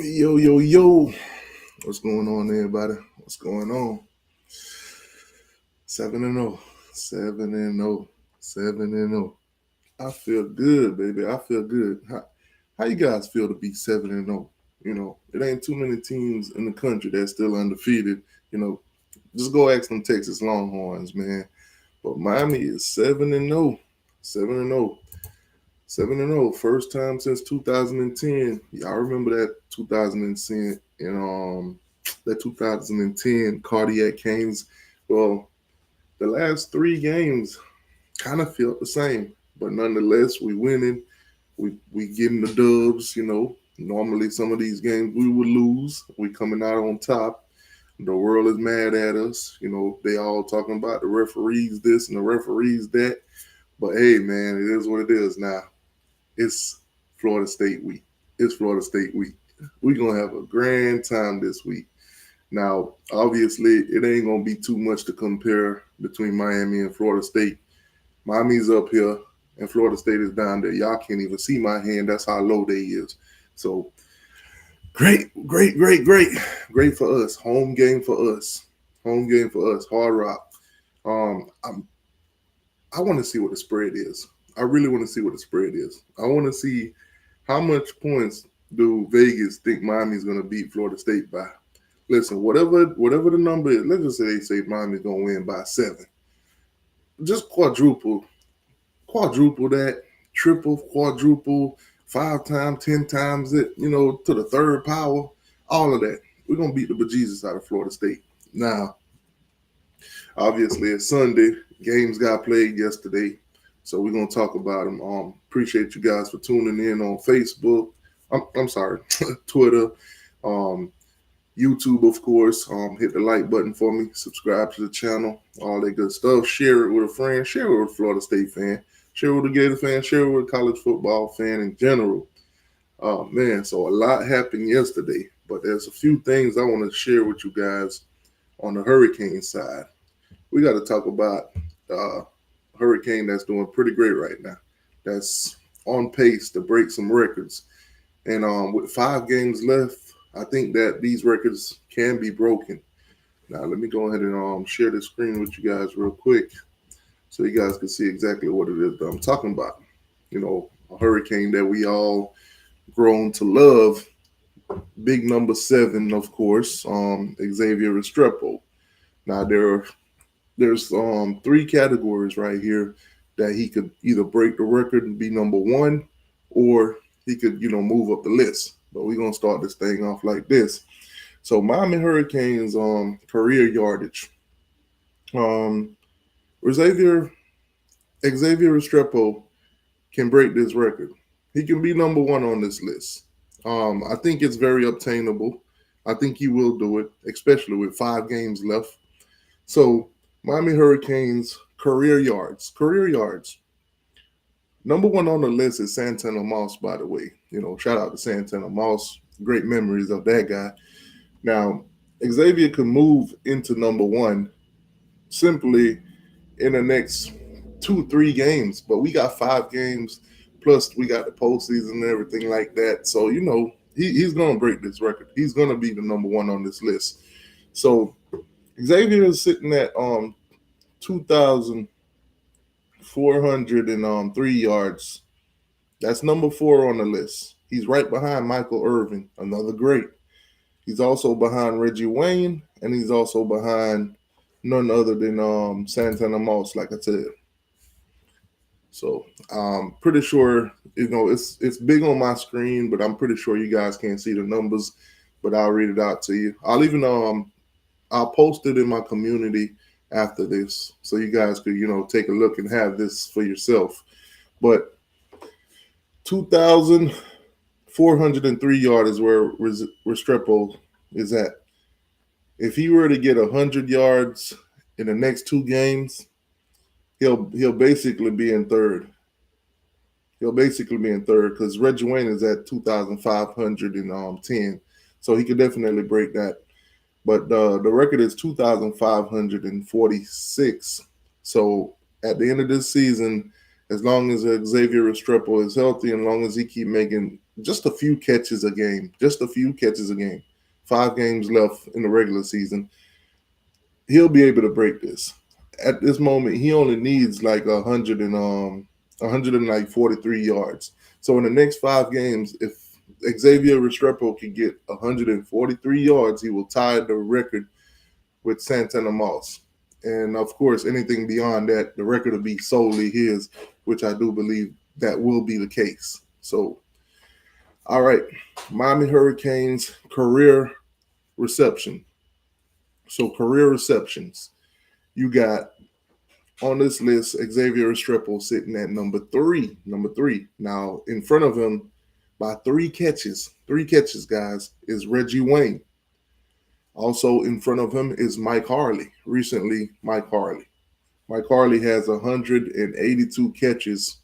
Yo, yo, yo. What's going on, everybody? What's going on? 7 and 0. 7 and 0. 7 and 0. I feel good, baby. I feel good. How you guys feel to be 7 and 0? It ain't too many teams in the country that's still undefeated. You know, just go ask them Texas Longhorns, man. But Miami is 7 and 0. 7 and 0. 7 and 0. First time since 2010. Y'all remember that 2010 that 2010 cardiac canes. Well, the last three games kind of felt the same, but nonetheless, we winning. We getting the dubs. Normally some of these games we would lose. We coming out on top. The world is mad at us. They all talking about the referees this and the referees that. But hey, man, it is what it is now. It's Florida State week. It's Florida State week. We're gonna have a grand time this week. Now, obviously, it ain't gonna be too much to compare between Miami and Florida State. Miami's up here and Florida State is down there. Y'all can't even see my hand. That's how low they is. So great, great, great, great, great for us. Home game for us. Home game for us. Hard Rock. I want to see what the spread is. I really want to see what the spread is. I want to see how much points do Vegas think Miami's going to beat Florida State by. Listen, whatever the number is, let's just say they say Miami's going to win by 7. Just quadruple that, triple, quadruple, 5 times, 10 times it, to the third power, all of that. We're going to beat the bejesus out of Florida State. Now, obviously, it's Sunday. Games got played yesterday. So we're gonna talk about them. Appreciate you guys for tuning in on Facebook. I'm sorry, Twitter, YouTube, of course. Hit the like button for me. Subscribe to the channel. All that good stuff. Share it with a friend. Share it with a Florida State fan. Share it with a Gator fan. Share it with a college football fan in general. Man, so a lot happened yesterday, but there's a few things I want to share with you guys on the Hurricane side. We got to talk about Hurricane that's doing pretty great right now. That's on pace to break some records. And with 5 games left, I think that these records can be broken. Now, let me go ahead and share the screen with you guys real quick so you guys can see exactly what it is that I'm talking about. A hurricane that we all grown to love. Big number 7, of course, Xavier Restrepo. Now, there's 3 categories right here that he could either break the record and be number 1, or he could move up the list. But we're gonna start this thing off like this. So Miami Hurricanes career yardage. Um, Xavier Restrepo can break this record. He can be number 1 on this list. I think it's very obtainable. I think he will do it, especially with 5 games left. So Miami Hurricanes career yards. Career yards. Number 1 on the list is Santana Moss, by the way. Shout out to Santana Moss. Great memories of that guy. Now, Xavier could move into number 1 simply in the next 2-3 games, but we got 5 games plus we got the postseason and everything like that. So he's gonna break this record. He's gonna be the number 1 on this list. So Xavier is sitting at 2,403 yards. That's number 4 on the list. He's right behind Michael Irvin, another great. He's also behind Reggie Wayne, and he's also behind none other than Santana Moss, like I said. So I'm pretty sure it's big on my screen, but I'm pretty sure you guys can't see the numbers. But I'll read it out to you. I'll post it in my community after this, so you guys could take a look and have this for yourself. But 2,403 yards is where Restrepo is at. If he were to get 100 yards in the next 2 games, he'll basically be in third. He'll basically be in third because Reggie Wayne is at 2,510, so he could definitely break that. But the record is 2,546. So at the end of this season, as long as Xavier Restrepo is healthy, and as long as he keep making just a few catches a game, just a few catches a game. 5 games left in the regular season. He'll be able to break this. At this moment, he only needs like 143 yards. So in the next 5 games, if Xavier Restrepo can get 143 yards, he will tie the record with Santana Moss. And of course, anything beyond that, the record will be solely his, which I do believe that will be the case. So, all right, Miami Hurricanes career reception. So, career receptions. You got on this list Xavier Restrepo sitting at number three. Number three. Now, in front of him, by three catches, guys, is Reggie Wayne. Also in front of him is Mike Harley. Recently, Mike Harley. Mike Harley has 182 catches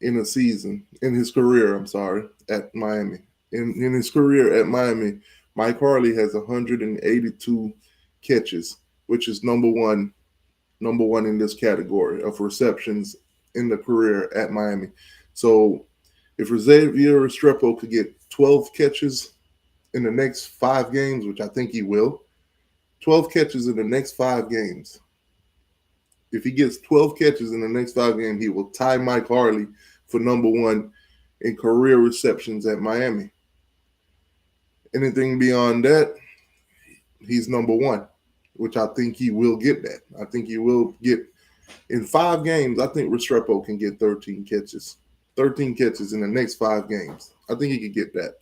in a season, in his career, I'm sorry, at Miami. In his career at Miami, Mike Harley has 182 catches, which is number one in this category of receptions in the career at Miami. So if Xavier Restrepo could get 12 catches in the next 5 games, which I think he will, 12 catches in the next 5 games. If he gets 12 catches in the next 5 games, he will tie Mike Harley for number one in career receptions at Miami. Anything beyond that, he's number one, which I think he will get that. I think he will get in 5 games. I think Restrepo can get 13 catches. 13 catches in the next 5 games. I think he could get that.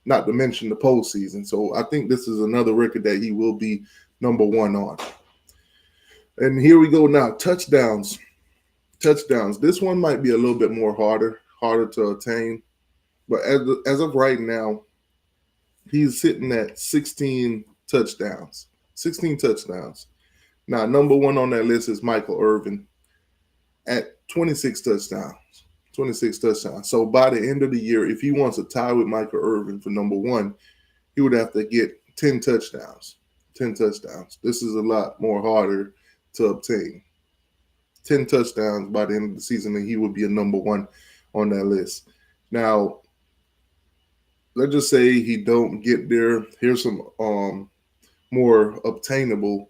Not to mention the postseason. So I think this is another record that he will be number one on. And here we go now. Touchdowns. This one might be a little bit more harder to attain. But as of right now, he's sitting at 16 touchdowns. 16 touchdowns. Now, number one on that list is Michael Irvin at 26 touchdowns. 26 touchdowns. So by the end of the year, if he wants to tie with Michael Irvin for number one, he would have to get 10 touchdowns. 10 touchdowns. This is a lot more harder to obtain. 10 touchdowns by the end of the season, and he would be a number one on that list. Now, let's just say he don't get there. Here's some more obtainable,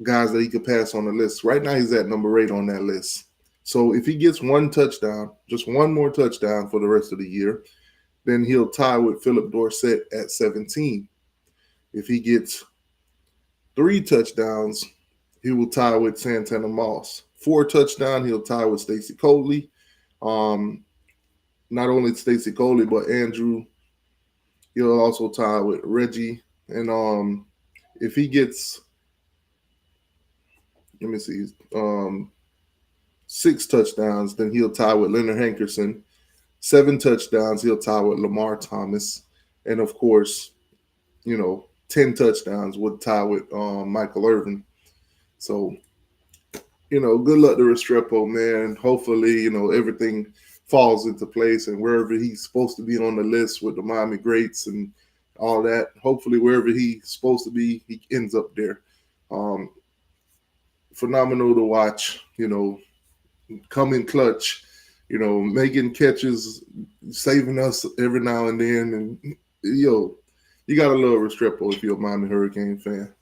guys that he could pass on the list. Right now, he's at number 8 on that list. So if he gets one touchdown, just one more touchdown for the rest of the year, then he'll tie with Philip Dorsett at 17. If he gets 3 touchdowns, he will tie with Santana Moss. 4 touchdowns, he'll tie with Stacey Coley. Not only Stacey Coley, but Andrew. He'll also tie with Reggie. And if he gets, 6 touchdowns, then he'll tie with Leonard Hankerson. 7 touchdowns, he'll tie with Lamar Thomas. And of course, 10 touchdowns would tie with Michael Irvin. So, good luck to Restrepo, man. Hopefully, everything falls into place, and wherever he's supposed to be on the list with the Miami greats and all that, hopefully wherever he's supposed to be, he ends up there. Phenomenal to watch, coming clutch, making catches, saving us every now and then. And, you got to love Restrepo if you're a Miami Hurricane fan.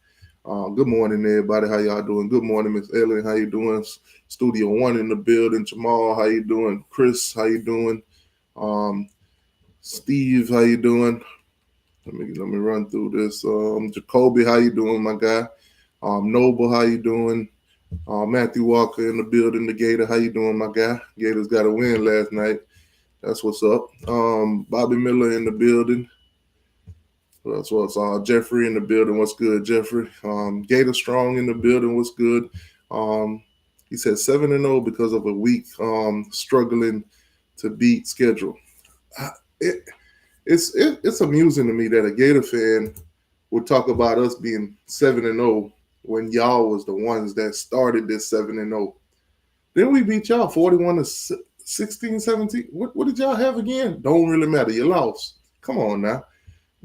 Good morning, everybody. How y'all doing? Good morning, Miss Ellen. How you doing? Studio One in the building. Jamal, how you doing? Chris, how you doing? Steve, how you doing? Let me run through this. Jacoby, how you doing, my guy? Noble, how you doing? Matthew Walker in the building. The Gator, how you doing, my guy? Gators got a win last night. That's what's up. Bobby Miller in the building. That's what's Jeffrey in the building. What's good, Jeffrey? Gator Strong in the building. What's good? He said 7-0 because of a week struggling to beat schedule. It's amusing to me that a Gator fan would talk about us being 7-0 when y'all was the ones that started this 7-0. Then we beat y'all 41-16, 17. What did y'all have again? Don't really matter. You lost. Come on now.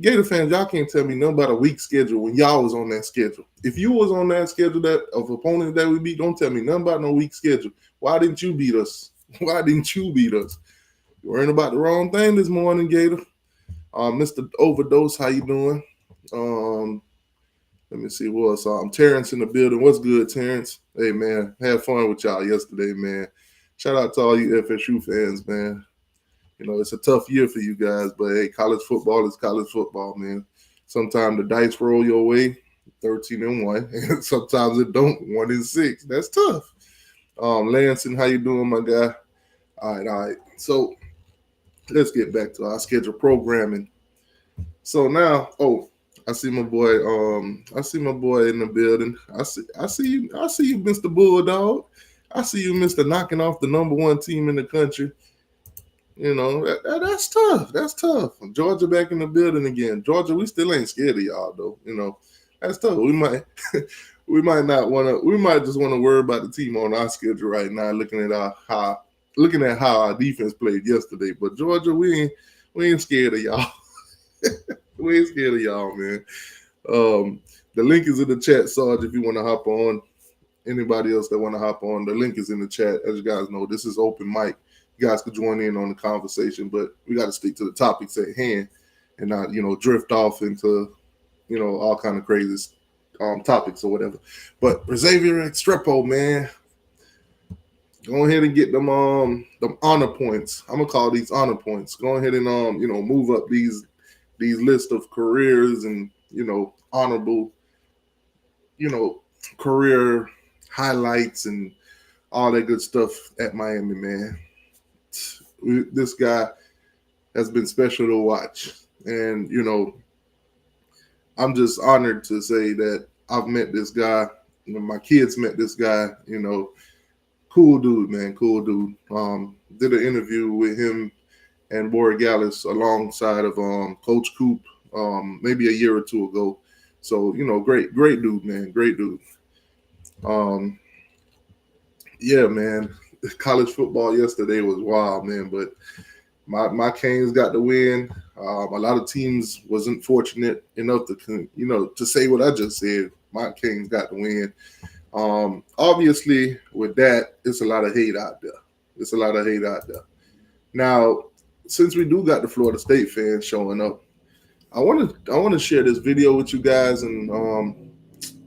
Gator fans, y'all can't tell me nothing about a weak schedule when y'all was on that schedule. If you was on that schedule that of opponents that we beat, don't tell me nothing about no weak schedule. Why didn't you beat us? Why didn't you beat us? You're worrying about the wrong thing this morning, Gator. Mr. Overdose, how you doing? Um, Let me see what else. Terrence in the building. What's good, Terrence? Hey, man, had fun with y'all yesterday, man. Shout out to all you FSU fans, man. You know, it's a tough year for you guys, but hey, college football is college football, man. Sometimes the dice roll your way, 13-1, and sometimes it don't, 1-6. That's tough. Lansing, how you doing, my guy? All right. So let's get back to our scheduled programming. So now, I see my boy. I see my boy in the building. I see you. I see you, Mr. Bulldog. I see you, Mr. Knocking off the number one team in the country. You know that's tough. That's tough. Georgia back in the building again. Georgia, we still ain't scared of y'all though. You know that's tough. We might, we might not want to. We might just want to worry about the team on our schedule right now, looking at how our defense played yesterday. But Georgia, we ain't scared of y'all. We ain't scared of y'all, man. The link is in the chat, Sarge, if you want to hop on. Anybody else that want to hop on, the link is in the chat. As you guys know, this is open mic. You guys could join in on the conversation, but we got to stick to the topics at hand and not, drift off into, all kind of crazy topics or whatever. But Xavier Restrepo, man, go ahead and get them honor points. I'm gonna call these honor points. Go ahead and move up these list of careers and honorable career highlights and all that good stuff at Miami, man. This guy has been special to watch, and I'm just honored to say that I've met this guy. My kids met this guy. Cool dude, man. Cool dude. Did an interview with him and Borregales alongside of Coach Coop maybe a year or two ago. So, great dude, man. Great dude. Yeah, man. College football yesterday was wild, man. But my Canes got the win. A lot of teams wasn't fortunate enough to say what I just said. My Canes got the win. Obviously, with that, it's a lot of hate out there. Now, since we do got the Florida State fans showing up, I want to share this video with you guys, and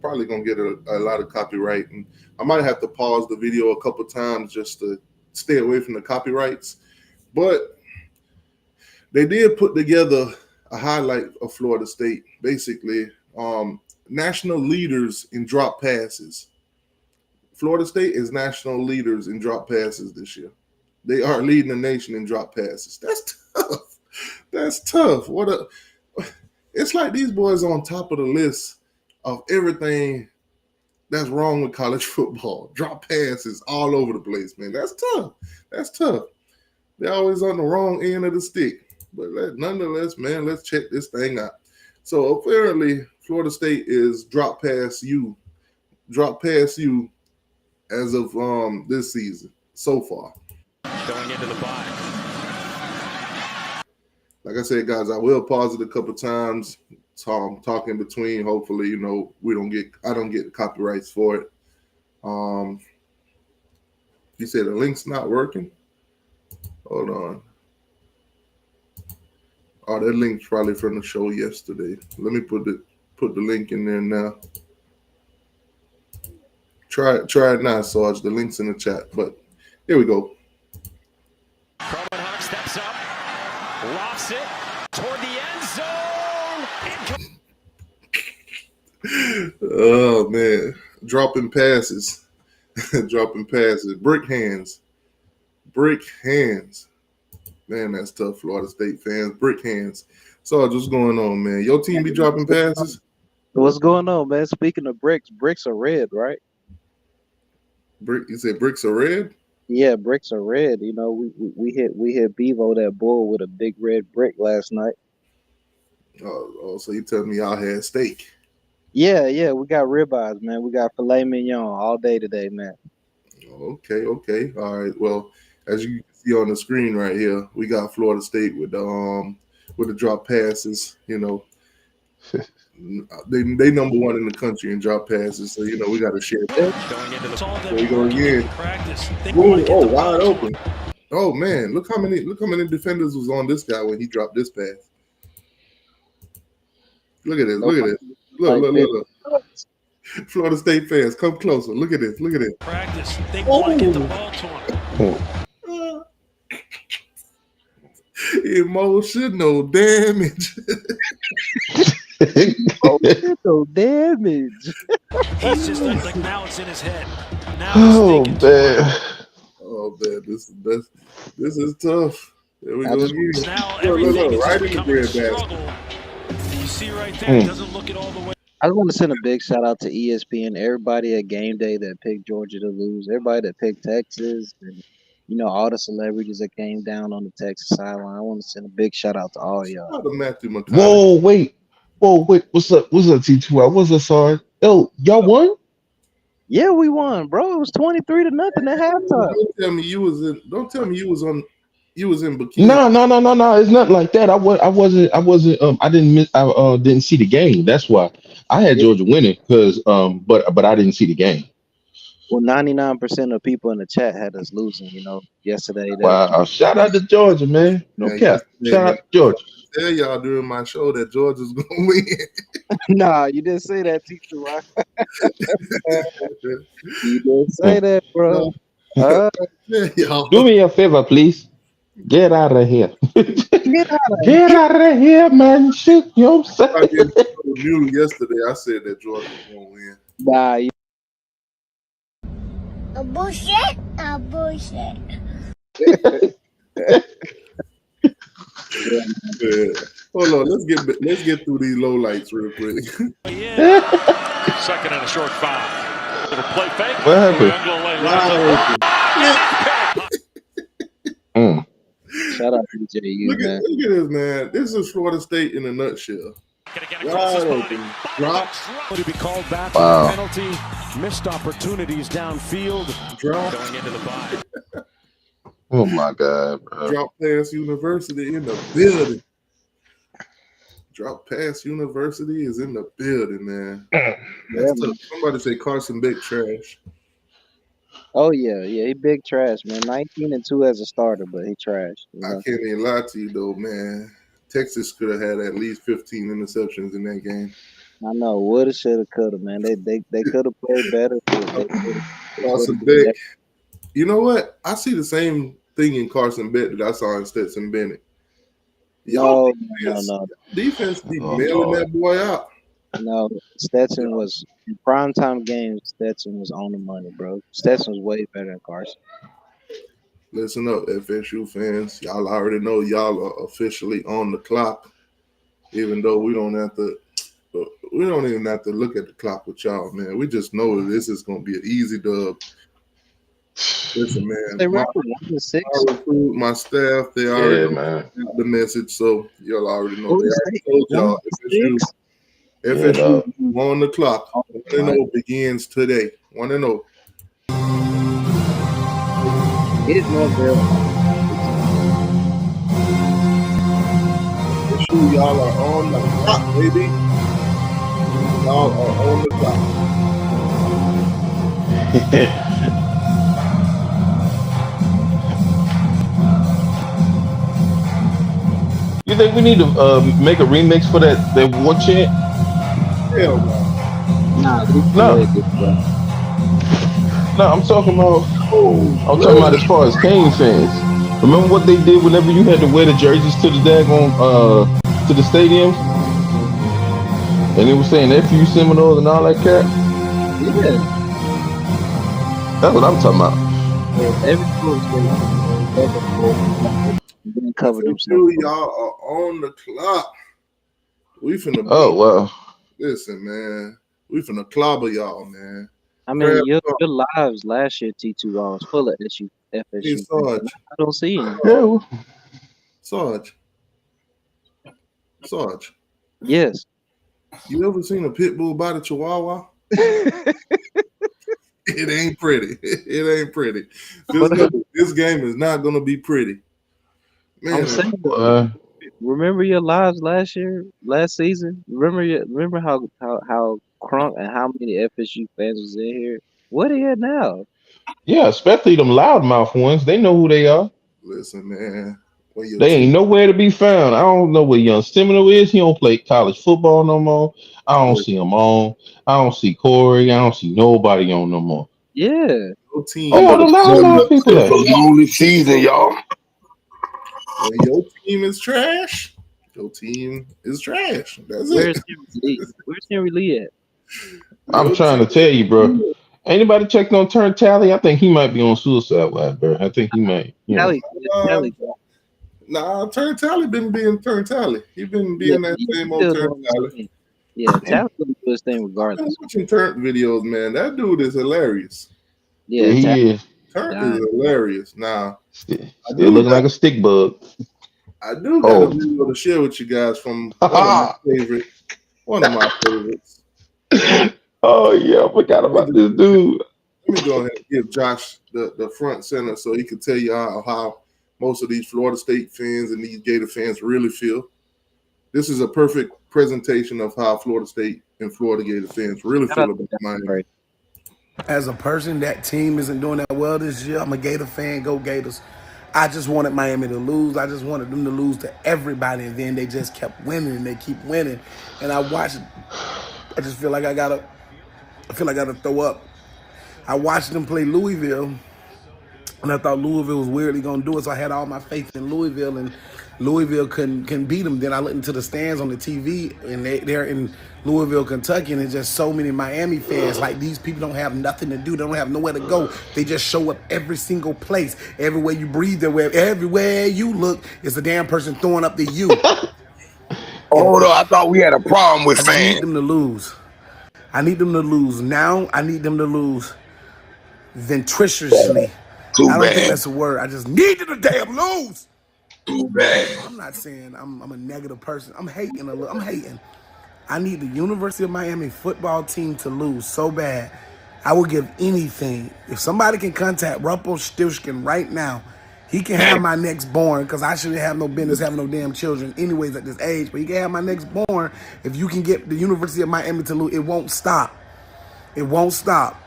probably gonna get a lot of copyright, and I might have to pause the video a couple times just to stay away from the copyrights. But they did put together a highlight of Florida State, basically national leaders in drop passes. Florida State is national leaders in drop passes this year. They are leading the nation in drop passes. That's tough. That's tough. It's like these boys on top of the list of everything that's wrong with college football. Drop passes all over the place, man. That's tough. That's tough. They're always on the wrong end of the stick. But nonetheless, man, let's check this thing out. So apparently, Florida State is drop past you as of this season so far. Going into the bye. Like I said, guys, I will pause it a couple times. Talk in between. Hopefully, I don't get copyrights for it. You said the link's not working. Hold on. Oh, that link's probably from the show yesterday. Let me put the link in there now. Try it now, Sarge. The link's in the chat. But here we go. Cromanhawk steps up, lofts it toward the end zone. Oh man, dropping passes. Brick hands. Man, that's tough, Florida State fans. Brick hands. Sarge, what's going on, man? Your team be dropping passes? What's going on, man? Speaking of bricks are red, right? You said bricks are red? Yeah, bricks are red. We hit Bevo that bull with a big red brick last night. Oh, so you telling me y'all had steak? Yeah, we got ribeyes, man. We got filet mignon all day today, man. Okay. All right. Well, as you can see on the screen right here, we got Florida State with the drop passes. They number one in the country in drop passes, so we got to share that. Going into the There we go again. Boom! Oh, wide open. Oh man, look how many defenders was on this guy when he dropped this pass. Look at this. Look at this. Look, Like look, this. look, look. Florida State fans, come closer. Look at this. Look at this. Practice. They want to get the Oh, ball to him. emotional damage. Emotional damage. He's just like now it's in his head. Now Oh he's thinking too much. man. Oh man, this is tough. There we I go just- again. Now Look, everything is right just in the becoming a bread basket. struggle. You see right there, he doesn't look it all the way. I just want to send a big shout out to ESPN, everybody at game day that picked Georgia to lose, everybody that picked Texas, and all the celebrities that came down on the Texas sideline. I want to send a big shout out to all y'all. Shout out to Matthew McConaughey. Whoa, wait. What's up? T2? I wasn't sorry. Yo, y'all won? Yeah, we won, bro. It was 23-0 at halftime. Don't tell me you was in. Don't tell me you was on. You was in bikini. No. It's nothing like that. I wasn't. I didn't miss. I didn't see the game. That's why I had Yeah. Georgia winning because but I didn't see the game. Well, 99% of people in the chat had us losing, yesterday. Wow! Shout out to Georgia, man. No Yeah, cap. Shout out to Georgia. Tell y'all during my show that Georgia's gonna win. Nah, you didn't say that, teacher. Right? You didn't say that, bro. Yeah, y'all. Do me a favor, please. Get out of here. Get out of Get out of here, man. Shit, you know what I I'm did saying? review yesterday. I said that Georgia was gonna win. Nah, A bullshit, a bullshit. Yeah. Hold on, let's get through these low lights real quick. Yeah. Second and a short 5. Little play fake. What happened? shout out to DJU, Look man. at this, man. This is Florida State in a nutshell. Gonna get across his Wide body. open. Drop, To be called back Wow. for a penalty, missed opportunities downfield. drop, Going into the bye. Oh my God, bro. drop past University in the building. Drop Pass University is in the building, man. That's tough. Somebody say Carson Beck trash. Oh yeah, he big trash, man. 19-2 as a starter, but he trash. I can't even lie to you though, man. Texas could have had at least 15 interceptions in that game. I know. Woulda, shoulda, coulda, man. They could have played better. Carson Beck. You know what? I see the same thing in Carson Beck that I saw in Stetson Bennett. No, defense, no. defense be Oh, mailing Lord. that boy out. No, Stetson was in primetime games. Stetson was on the money, bro. Stetson was way better than Carson. Listen up, FSU fans. Y'all already know y'all are officially on the clock. Even though we don't even have to look at the clock with y'all, man. We just know that this is gonna be an easy dub. Listen, man. They My, record 1-6. my recruit, my staff, they already Yeah, man. got the message, so y'all already know. Golden They State, already told y'all FSU on the clock. 1-0 begins today. 1-0. It is Norville. FSU, y'all are on the clock, baby. Y'all are on the clock. You think we need to make a remix for that war chant? Hell no. Nah, No, I'm talking about as far as Kane fans. Remember what they did whenever you had to wear the jerseys to the daggone to the stadiums? And they were saying FU Seminoles and all that crap? Yeah. That's what I'm talking about. Every cover FSU, themselves. y'all are on the clock. We finna Oh wow. listen, man. We finna clobber y'all, man. I mean, your lives last year, T2 was full of FSU. Hey, I don't see any. Yeah. Well, Sarge, Yes. you ever seen a pit bull bite a chihuahua? It ain't pretty. It ain't pretty. This game is not gonna be pretty. Man, I'm saying, remember your lives last season? Remember how crunk and how many FSU fans was in here? What are you at now? yeah, especially them loudmouth ones. They know who they are. Listen, man. When your They team, ain't nowhere to be found. I don't know where Young Seminole is. He don't play college football no more. I don't see him on. I don't see Corey. I don't see nobody on no more. Yeah. your team, Where all Another, the another, loud people it's at? a lonely season, y'all. when your team is trash, your team is trash. That's it. Where's Henry Lee? Where's Henry Lee at? I'm Your trying team to tell you, bro. Anybody checked on Turn Tally? I think he might be on suicide watch, bro. I think he might. Tally, um, Tally. nah, Turn Tally been being Turn Tally. He been Yeah, being that he's same old still Turn doing his Tally. thing. Yeah, Tally's gonna do his thing I've been regardless. watching Turn videos, man. That dude is hilarious. Yeah, Yeah, Tally he is. Turn is died. hilarious. Now, I Still do looking got like a stick bug. a Oh. video to share with you guys from one of my favorites. Oh yeah, I forgot Let me about just this dude. let me go ahead and give Josh the front center so he can tell you how most of these Florida State fans and these Gator fans really feel. This is a perfect presentation of how Florida State and Florida Gator fans really Shout out feel to about Tally, Miami. right? As a person, that team isn't doing that well this year. I'm a Gator fan. Go Gators. I just wanted Miami to lose. I just wanted them to lose to everybody, and then they just kept winning and they keep winning. And I watched. I just feel like I feel like I gotta throw up. I watched them play Louisville, and I thought Louisville was weirdly gonna do it. So I had all my faith in Louisville, and Louisville couldn't beat them. Then I looked into the stands on the TV, and they're in Louisville, Kentucky, and there's just so many Miami fans. Like, these people don't have nothing to do. They don't have nowhere to go. They just show up every single place. Everywhere you breathe, everywhere you look, it's a damn person throwing up the U. Hold on, I thought we had a problem with I just need fans. them to lose. I need them to lose now. I need them to lose ventriciously. Too I don't think bad. that's a word. I just need them to damn lose. Too bad. I'm not saying I'm a negative person. I'm hating a little. I'm hating. I need the University of Miami football team to lose so bad. I would give anything. If somebody can contact Rumpelstiltskin right now, he can have my next born, because I shouldn't have no business having no damn children anyways at this age. But he can have my next born if you can get the University of Miami to lose. It won't stop. It won't stop.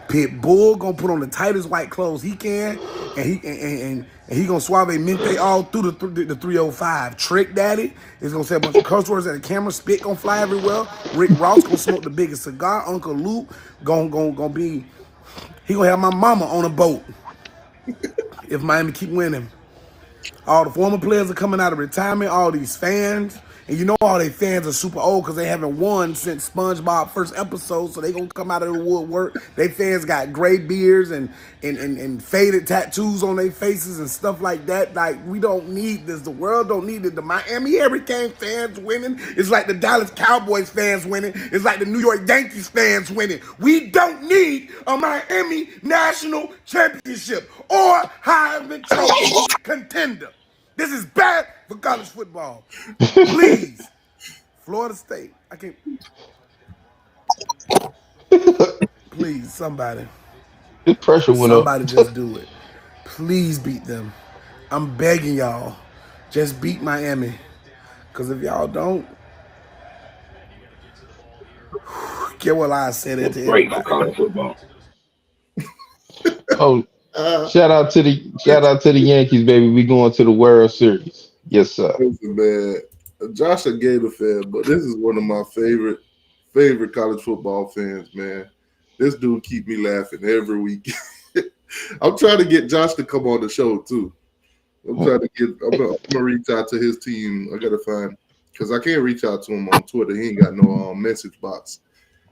Pitbull gonna put on the tightest white clothes he can, and he gonna suave mente all through the 305. Trick Daddy is gonna say a bunch of curse words at the camera. Spit gonna fly everywhere. Rick Ross gonna smoke the biggest cigar. Uncle Luke gonna be. He gonna have my mama on a boat if Miami keep winning. All the former players are coming out of retirement. All these fans. And you know all they fans are super old because they haven't won since SpongeBob first episode, so they gonna come out of the woodwork. They fans got gray beards and faded tattoos on their faces and stuff like that. Like, we don't need this. The world don't need it. The Miami Hurricane fans winning is like the Dallas Cowboys fans winning. It's like the New York Yankees fans winning. We don't need a Miami National Championship or Heisman Trophy contender. This is bad for college football. Please, Florida State. I can't. Please, somebody. The pressure went up. Somebody just do it. Please beat them. I'm begging y'all. Just beat Miami. Because if y'all don't, get what I said it to Great for everybody. college football. Oh, Uh, shout out to the Yankees, baby. We going to the World Series. Yes, sir. listen, man. Josh a Gator fan, but this is one of my favorite college football fans, man. This dude keep me laughing every week. I'm trying to get Josh to come on the show too. I'm gonna reach out to his team. I gotta find, because I can't reach out to him on Twitter. He ain't got no message box.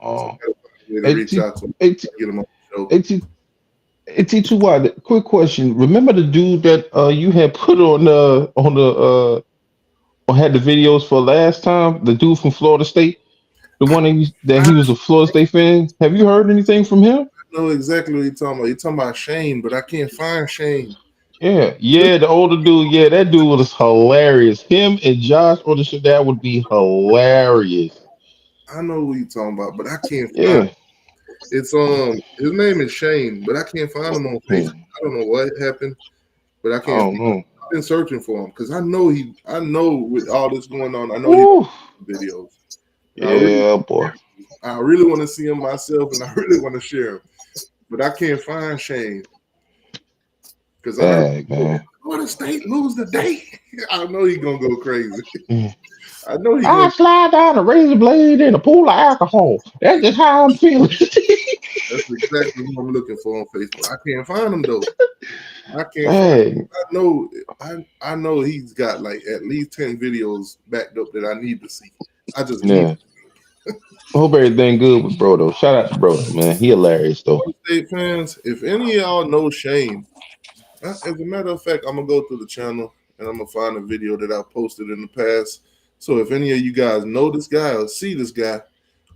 So I Oh, gotta find a way to reach out to him, AT, get him on the show. AT2Y, quick question. Remember the dude that you had put or had the videos for last time? The dude from Florida State, the one that he was a Florida State fan. Have you heard anything from him? I know exactly what you're talking about. You're talking about Shane, but I can't find Shane. Yeah, the older dude. Yeah, that dude was hilarious. Him and Josh on the show, that would be hilarious. I know who you're talking about, but I can't find. Yeah. It's his name is Shane, but I can't find him on Facebook. I don't know what happened, but I I can't don't find him. know. I've been searching for him because I know with all this going on, I know Woo. he's videos. And Yeah, boy. I really want to see him myself, and I really want to share him, but I can't find Shane because I Dang, man. Florida State lose today. I know he's gonna go crazy. Mm. I know he's I gonna. slide down a razor blade in a pool of alcohol. That's just how I'm feeling. That's exactly what I'm looking for on Facebook. I can't find him though. I can't find. Hey, I know he's got like at least 10 videos backed up that I need to see. I just need yeah. Hope everything good with bro though. Shout out to bro, man. He hilarious though. Florida State fans. If any of y'all know Shane, as a matter of fact, I'm gonna go to the channel and I'm gonna find a video that I posted in the past. So if any of you guys know this guy or see this guy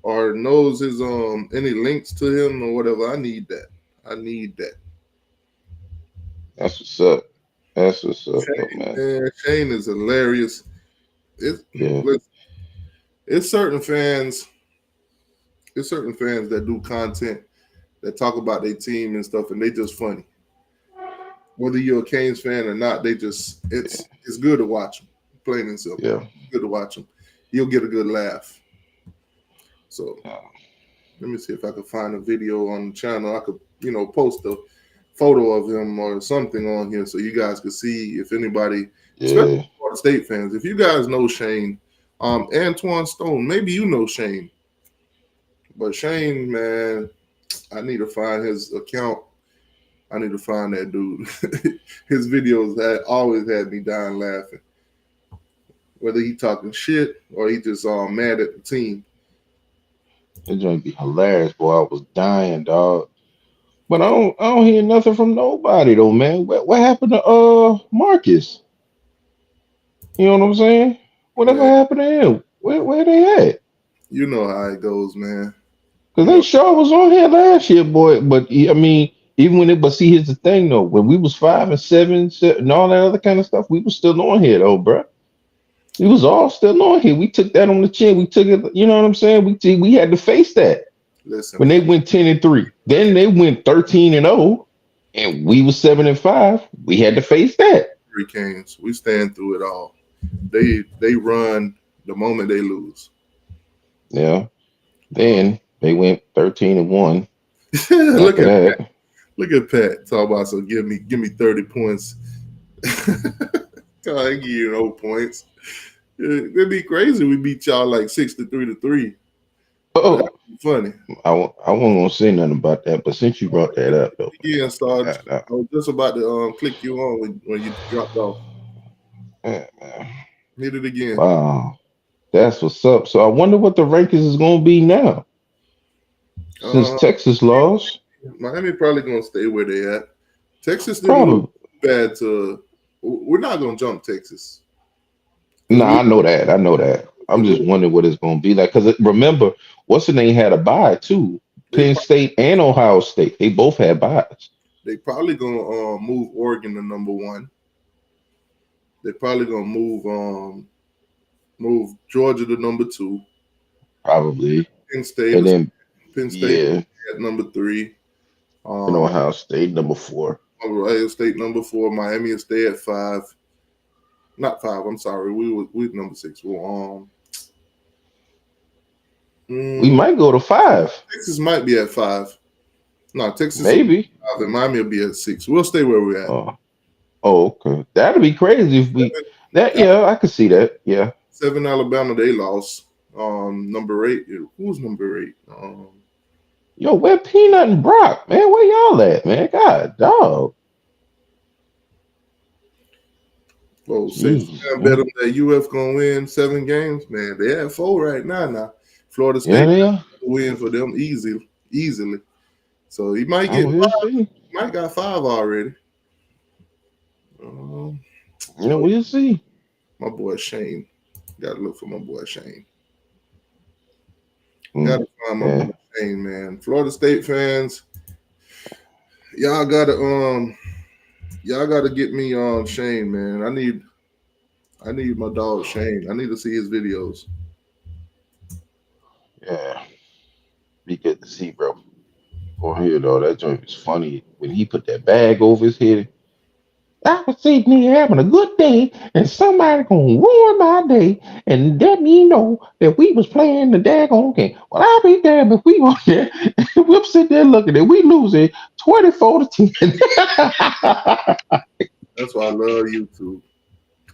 or knows his any links to him or whatever, I need that. I need that. That's what's up. That's what's up, though, man. Man, Shane is hilarious. It's Yeah. listen, it's certain fans. It's certain fans that do content that talk about their team and stuff, and they just funny. Whether you're a Canes fan or not, it's good to watch them. Plain and simple. Yeah. Good to watch them. You'll get a good laugh. So let me see if I can find a video on the channel. I could, post a photo of him or something on here so you guys could see if anybody, especially Florida State fans, if you guys know Shane, Antoine Stone, maybe you know Shane. But Shane, man, I need to find his account. I need to find that dude. His videos always had me dying laughing. Whether he talking shit or he just mad at the team. It's gonna be hilarious, boy. I was dying, dog. But I don't hear nothing from nobody though, man. What happened to Marcus? You know what I'm saying? Whatever Man, happened to him? Where they at? you know how it goes, man. Because they sure was on here last year, boy. But I mean, even when but see, here's the thing though. When we was 5 and 7, and all that other kind of stuff, we was still on here though, bro. We was all still on here. We took that on the chin. We took it. You know what I'm saying? We had to face that. Listen, when they went 10 and 3, then they went 13 and 0, and we was 7 and 5. We had to face that. Hurricanes, we stand through it all. They run the moment they lose. Yeah. Then they went 13 and 1. Look at Pat. Look at Pat. Talk about give me 30 points. I give you no points. It'd be crazy. We beat y'all like 63-3. Oh, funny. I wasn't gonna say nothing about that, but since you brought that up, though, yeah, Sarge, I was just about to click you on when you dropped off. Man. Hit it again. Wow, that's what's up. So I wonder what the rankings is gonna be now, since Texas lost. Miami probably gonna stay where they at. Texas didn't look bad to. We're not gonna jump Texas. No, I know that. I'm just wondering what it's going to be like. Because remember, what's the name had a bye too? Penn State and Ohio State. They both had byes. They probably going to move Oregon to number 1. They probably going to move Georgia to number 2. Probably. Penn State. And then Penn State at number 3. And Ohio State number 4. Ohio State number 4. Miami will stay at 5. Not 5. I'm sorry. We number 6. We might go to 5. Texas might be at 5. No, Texas maybe. 5 and Miami will be at 6. We'll stay where we're at. Oh, okay. That'd be crazy if we. Yeah, I could see that. Yeah. 7 Alabama. They lost. Number 8. Who's number 8? Yo, where Peanut and Brock, man? Where y'all at, man? God, dog. Well, 6 bet them that UF gonna win 7 games, man. They at 4 right now. Now, Florida State win for them easily. So he might get 5. He might got 5 already. We'll see. My boy Shane. Got to look for my boy Shane. Got to find my boy Shane, man. Florida State fans, y'all gotta get me on Shane, man. I need my dog Shane. I need to see his videos. Yeah. Be good to see, bro. Oh, here though, that joint was funny when he put that bag over his head. I was sitting here having a good day, and somebody gonna ruin my day and let me know that we was playing the daggone game. Well, I'll be damned if we on there and we'll sit there looking at we losing 24-10. That's That's why I love YouTube.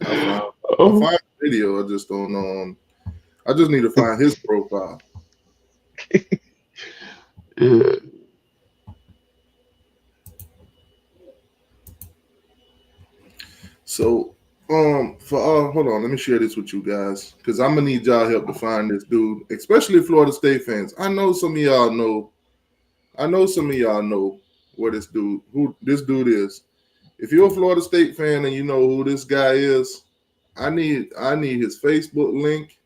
I find the video. I just don't know. I just need to find his profile. Yeah. So, hold on, let me share this with you guys because I'm gonna need y'all help to find this dude, especially Florida State fans. I know some of y'all know. I know some of y'all know who this dude is. If you're a Florida State fan and you know who this guy is, I need his Facebook link.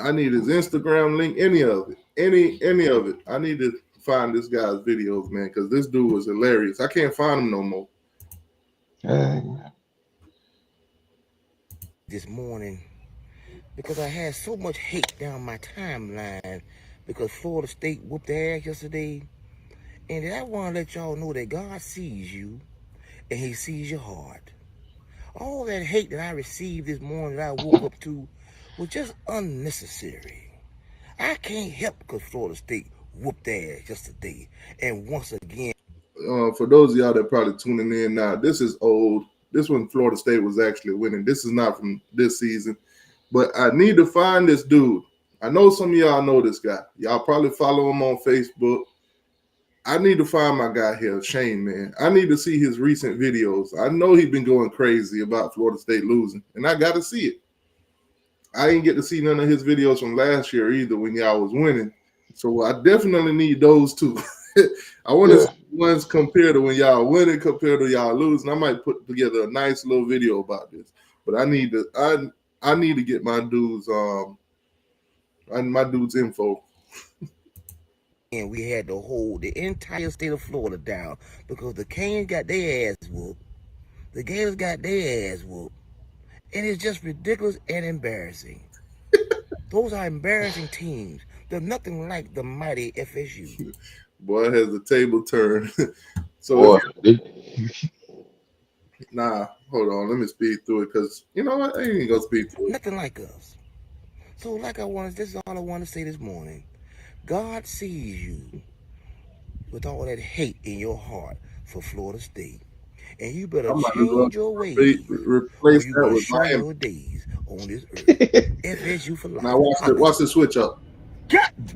I need his Instagram link. Any of it. Any of it. I need to find this guy's videos, man, because this dude was hilarious. I can't find him no more. This morning because I had so much hate down my timeline because Florida State whooped their ass yesterday. And I want to let y'all know that God sees you and he sees your heart. All that hate that I received this morning that I woke up to was just unnecessary. I can't help because Florida State whooped their ass yesterday. And once again, for those of y'all that probably tuning in now, this is old. This one Florida State was actually winning. This is not from this season. But I need to find this dude. I know some of y'all know this guy. Y'all probably follow him on Facebook. I need to find my guy here, Shane, man. I need to see his recent videos. I know he's been going crazy about Florida State losing, and I got to see it. I didn't get to see none of his videos from last year either when y'all was winning. So I definitely need those two. I want to see ones compared to when y'all winning compared to y'all losing. I might put together a nice little video about this. But I need to get my dude's info. and we had to hold the entire state of Florida down because the Canes got their ass whooped. The Gators got their ass whooped. And it's just ridiculous and embarrassing. Those are embarrassing teams. They're nothing like the mighty FSU. Boy, has the table turned. So nah, hold on. Let me speed through it because you know what? I ain't gonna speed through it. Nothing like us. So this is all I want to say this morning. God sees you with all that hate in your heart for Florida State. And you better change your ways or you gonna show your days on this earth. FSU for life. Now watch the switch up.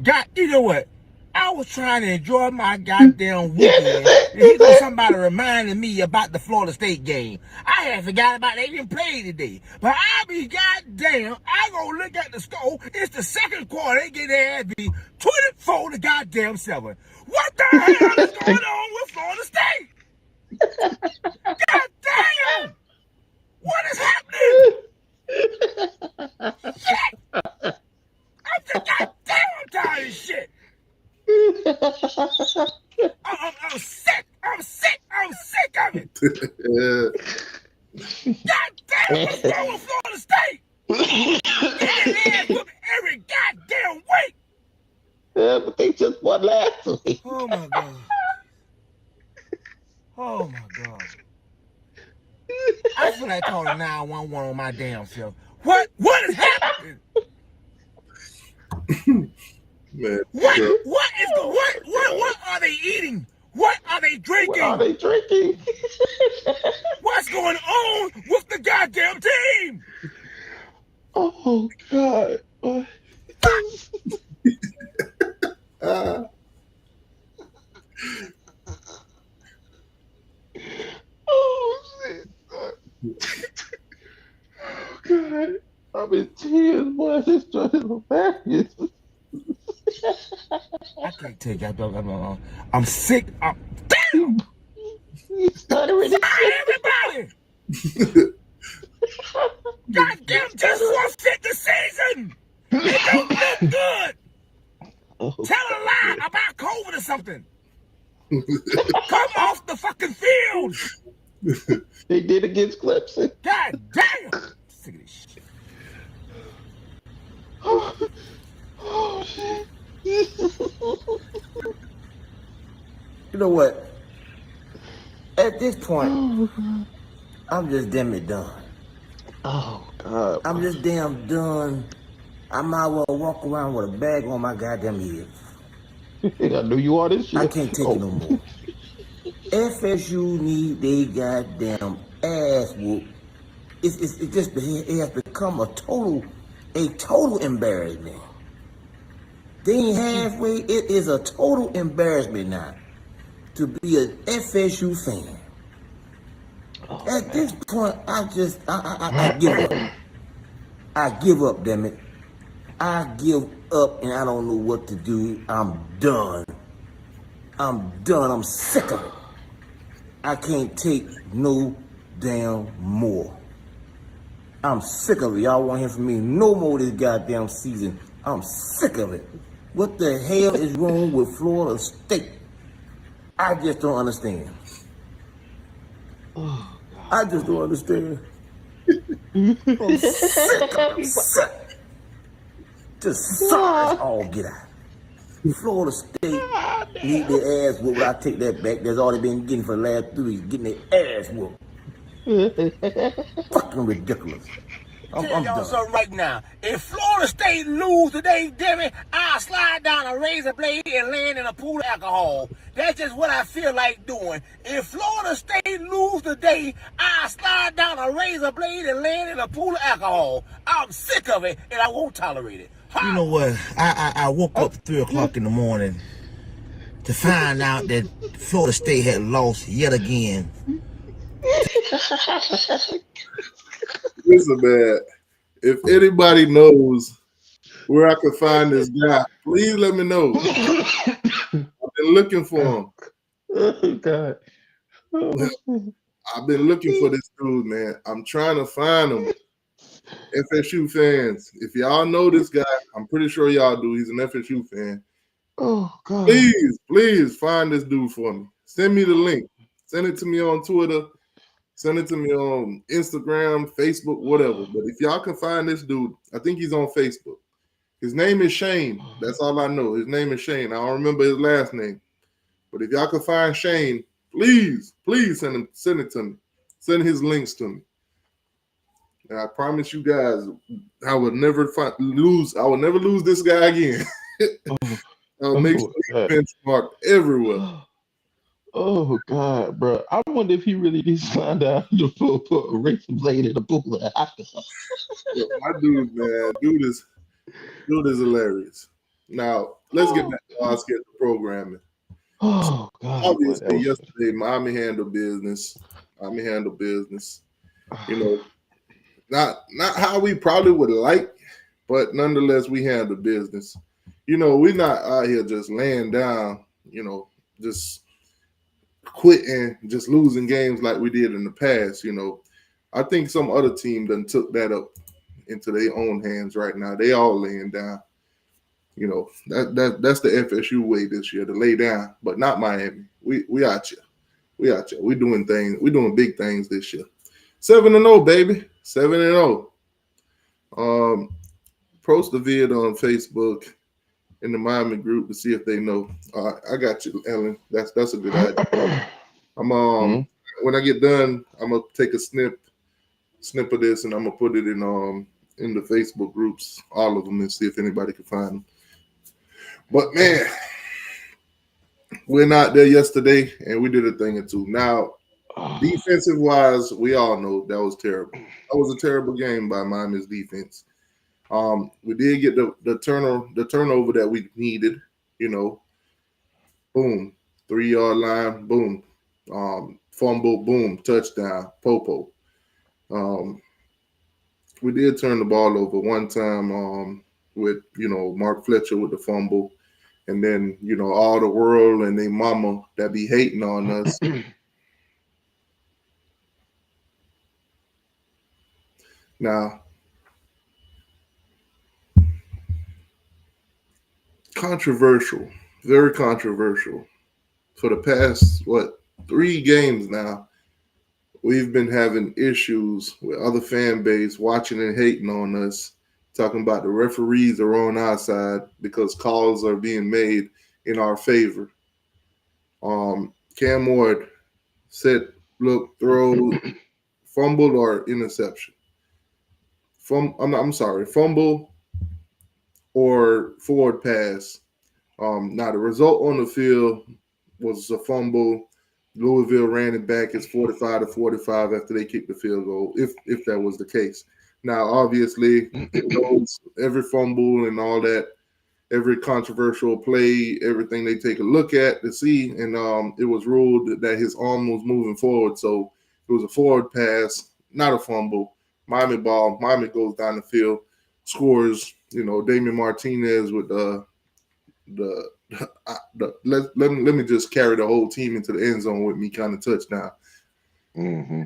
God, you know what? I was trying to enjoy my goddamn weekend. And here goes somebody reminding me about the Florida State game. I had forgot about they didn't play today. But I'll be goddamn, I gonna look at the score. It's the second quarter. They get their ass beat 24 to goddamn 7. What the hell is going on with Florida State? God damn! What is happening? Shit! I'm tired of shit. I'm sick of it. God damn, what's wrong with Florida State? Getting their ass whooped every goddamn week. Yeah, but they just won last week. Oh my God. Oh my God. I feel like calling 911 on my damn self. What is happening? Man, what are they eating? What are they drinking? What's going on with the goddamn team? Oh God. Oh shit. Oh God. I'm in tears, boy. This joint is hilarious. I can't take that, dog. I'm sick. Damn! Fire everybody! Goddamn, just forfeit the season! It don't look good! Tell a lie about COVID or something! Come off the fucking field! They did against Clemson. God damn! Sick of this shit. Oh shit. You know what? At this point, I'm just damn it done. Oh God. I'm just damn done. I might well walk around with a bag on my goddamn head. I knew you all this shit. I can't take it no more. FSU need they goddamn ass whoop. It has become a total embarrassment. They ain't halfway. It is a total embarrassment now to be an FSU fan. At this point, I give up. I give up, damn it. I give up and I don't know what to do. I'm done. I'm sick of it. I can't take no damn more. I'm sick of it. Y'all won't hear from me no more this goddamn season. I'm sick of it. What the hell is wrong with Florida State? I just don't understand. I just don't understand. I'm sick. Just suck. That's all get out. Florida State need their ass whooped. I take that back. That's all they've been getting for the last 3 weeks, getting their ass whooped. Fucking ridiculous. I'm Tell y'all done. something right now. If Florida State lose today, damn it, I'll slide down a razor blade and land in a pool of alcohol. That's just what I feel like doing. If Florida State lose today, I'll slide down a razor blade and land in a pool of alcohol. I'm sick of it and I won't tolerate it. You know what? I woke up 3 o'clock in the morning to find out that Florida State had lost yet again. Listen, man. If anybody knows where I can find this guy, please let me know. I've been looking for him. Oh God. I've been looking for this dude, man. I'm trying to find him. FSU fans, if y'all know this guy, I'm pretty sure y'all do. He's an FSU fan. Oh God. Please find this dude for me. Send me the link. Send it to me on Twitter. Send it to me on Instagram, Facebook, whatever. But if y'all can find this dude, I think he's on Facebook. His name is Shane. That's all I know. His name is Shane. I don't remember his last name. But if y'all can find Shane, please send it to me. Send his links to me. And I promise you guys, I will never lose this guy again. I'll make sure he's benchmarked everywhere. Oh God, bro! I wonder if he really did slide down to put a razor blade in the pool of alcohol. My dude, man, dude is hilarious. Now let's get back to our schedule programming. Oh God! Obviously, yesterday Miami handled business. You know, not how we probably would like, but nonetheless, we handled business. You know, we're not out here just laying down. You know, just quitting, just losing games like we did in the past. You know, I think some other team done took that up into their own hands right now. They all laying down. You know, that's the FSU way this year, to lay down, but not Miami. We out here. We out here. We doing things. We doing big things this year. 7-0, baby. 7-0. Post the vid on Facebook in the Miami group to see if they know. I got you, Ellen. That's a good idea. I'm when I get done, I'm gonna take a snip of this and I'm gonna put it in the Facebook groups, all of them, and see if anybody can find them. But man, we're not there yesterday, and we did a thing or two. Now, defensive wise, we all know that was terrible. That was a terrible game by Miami's defense. We did get the turnover that we needed. You know, boom, 3-yard line, boom, fumble, boom, touchdown, Popo. We did turn the ball over one time with, you know, Mark Fletcher with the fumble. And then, you know, all the world and they mama that be hating on us. Now, controversial, very controversial. For the past, 3 games now, we've been having issues with other fan base watching and hating on us, talking about the referees are on our side because calls are being made in our favor. Cam Ward said, look, throw fumble or interception. Fumble or forward pass. Now the result on the field was a fumble. Louisville ran it back. It's 45-45 after they kicked the field goal, if that was the case. Now, obviously, it knows every fumble and all that, every controversial play, everything they take a look at to see, and it was ruled that his arm was moving forward, so it was a forward pass, not a fumble. Miami ball. Miami goes down the field, scores. Damian Martinez with let me just carry the whole team into the end zone with me kind of touchdown. Mm-hmm.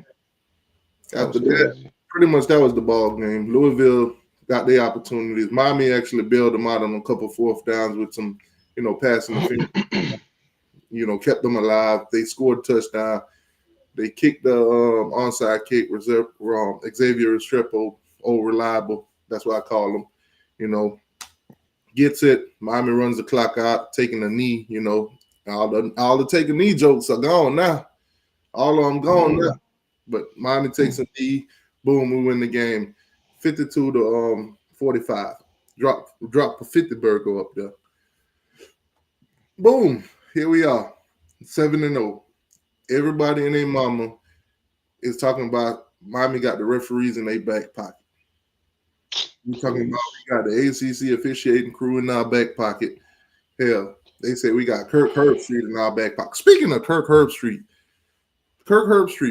After that, pretty much that was the ball game. Louisville got their opportunities. Miami actually bailed them out on a couple fourth downs with some, passing the kept them alive. They scored a touchdown. They kicked the onside kick. Xavier Restrepo, old reliable. That's what I call him. Gets it. Miami runs the clock out, taking a knee. All the take a knee jokes are gone now. All of them gone now. But Miami takes a knee. Boom, we win the game. 52-45. Drop a 50 burger up there. Boom. Here we are. 7-0. Everybody and their mama is talking about Miami got the referees in their back pocket. We're talking about we got the ACC officiating crew in our back pocket. Hell, they say we got Kirk Herbstreit in our back pocket. Speaking of Kirk Herbstreit,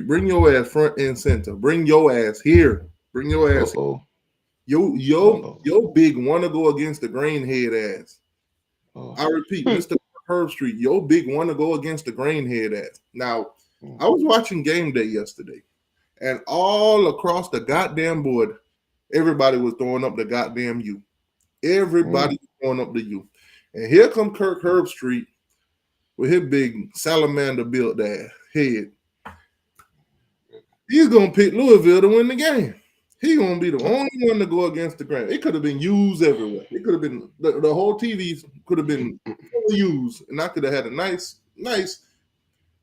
bring your ass front and center. Bring your ass here. Bring your ass. Yo big want to go against the grain head ass. I repeat, Mr. Herbstreit, yo big want to go against the grain head ass. Now, I was watching Game Day yesterday, and all across the goddamn board, everybody was throwing up the goddamn U. Everybody was throwing up the U. And here come Kirk Herbstreit with his big salamander built head. He's going to pick Louisville to win the game. He's going to be the only one to go against the grain. It could have been used everywhere. It could have been the whole TV could have been fully used, and I could have had a nice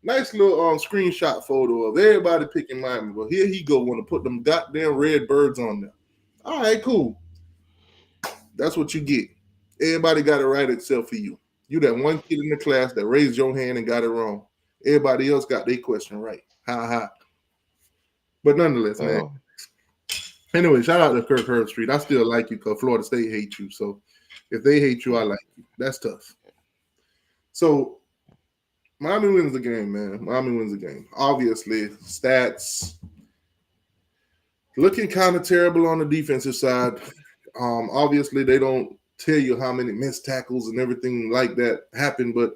little screenshot photo of everybody picking Miami. But here he go, want to put them goddamn red birds on there. All right, cool. That's what you get. Everybody got it right except for you. You that one kid in the class that raised your hand and got it wrong. Everybody else got their question right. Ha ha. But nonetheless, man. Anyway, shout out to Kirk Herbstreit. I still like you because Florida State hates you. So if they hate you, I like you. That's tough. So Miami wins the game, man. Miami wins the game. Obviously, stats looking kind of terrible on the defensive side. Obviously, they don't tell you how many missed tackles and everything like that happened. But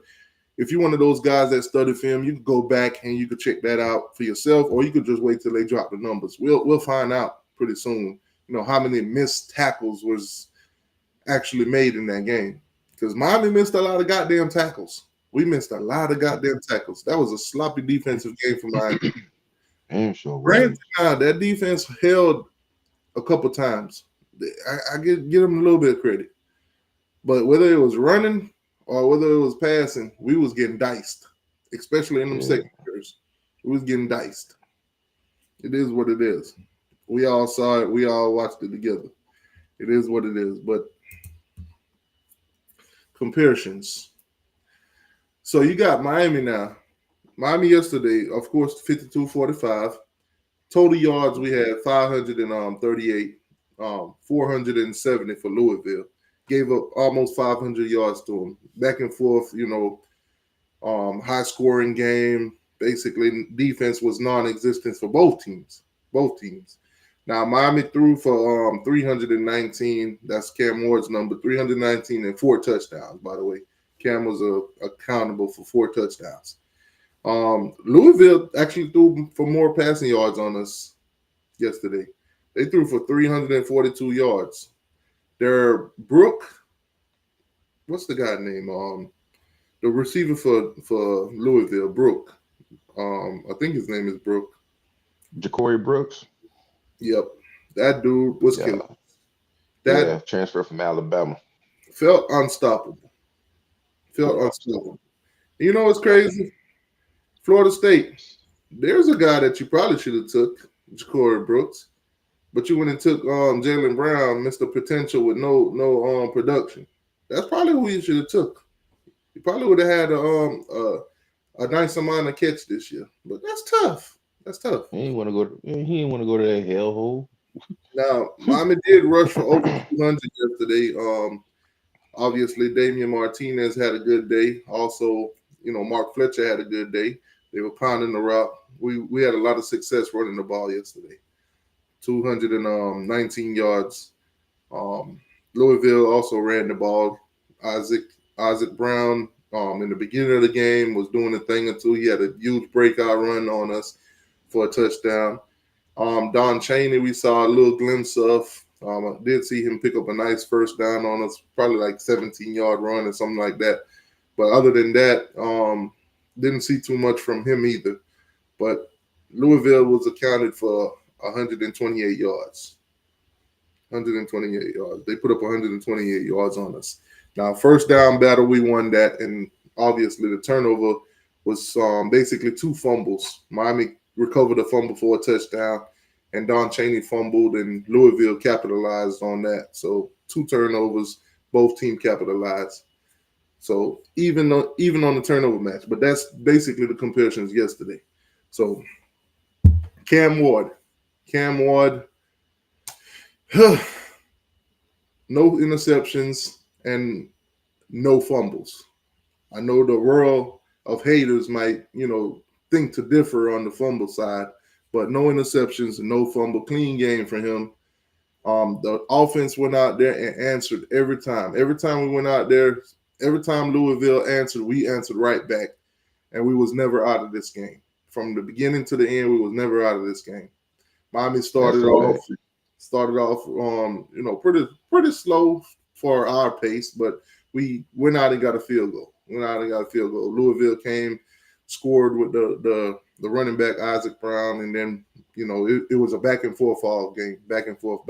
if you're one of those guys that study film, you can go back and you can check that out for yourself, or you could just wait till they drop the numbers. We'll find out pretty soon, how many missed tackles was actually made in that game. Because Miami missed a lot of goddamn tackles. We missed a lot of goddamn tackles. That was a sloppy defensive game for Miami. Granted, that defense held a couple times. I give them a little bit of credit. But whether it was running or whether it was passing, we was getting diced, especially in them secondaries. We was getting diced. It is what it is. We all saw it. We all watched it together. It is what it is. But comparisons. So you got Miami now. Miami yesterday, of course, 52-45. Total yards, we had 538, 470 for Louisville. Gave up almost 500 yards to them. Back and forth, high-scoring game. Basically, defense was non-existent for both teams. Now, Miami threw for 319. That's Cam Ward's number, 319 and 4 touchdowns, by the way. Cam was accountable for 4 touchdowns. Louisville actually threw for more passing yards on us yesterday. They threw for 342 yards. Their Brooke, what's the guy name? The receiver for Louisville, Brooke. I think his name is Brooke. Ja'Cory Brooks. Yep, that dude was killing. That transfer from Alabama. Felt unstoppable. You know what's crazy? Florida State. There's a guy that you probably should have took, Ja'Cory Brooks, but you went and took Jaylen Brown, Mr. Potential with no production. That's probably who you should have took. You probably would have had a nice amount of catch this year. But that's tough. That's tough. He ain't want to go. He ain't want to go to that hellhole. Now, Miami did rush for over 200 yesterday. Obviously, Damian Martinez had a good day. Also, Mark Fletcher had a good day. They were pounding the rock. We had a lot of success running the ball yesterday. 219 yards. Louisville also ran the ball. Isaac Brown in the beginning of the game was doing a thing or two. He had a huge breakout run on us for a touchdown. Don Chaney, we saw a little glimpse of. I did see him pick up a nice first down on us, probably like 17-yard run or something like that. But other than that, didn't see too much from him either. But Louisville was accounted for 128 yards. 128 yards. They put up 128 yards on us. Now, first down battle, we won that, and obviously the turnover was basically 2 fumbles. Miami recovered a fumble for a touchdown, and Don Chaney fumbled, and Louisville capitalized on that. So 2 turnovers, both teams capitalized. So even on the turnover match, but that's basically the comparisons yesterday. So Cam Ward, no interceptions and no fumbles. I know the world of haters might, think to differ on the fumble side, but no interceptions and no fumble. Clean game for him. The offense went out there and answered every time. Every time we went out there, every time Louisville answered, we answered right back, and we was never out of this game. From the beginning to the end, we was never out of this game. Miami started off, pretty slow for our pace, but we went out and got a field goal. Louisville came, scored with the running back Isaac Brown, and then it was a back and forth all game, back and forth.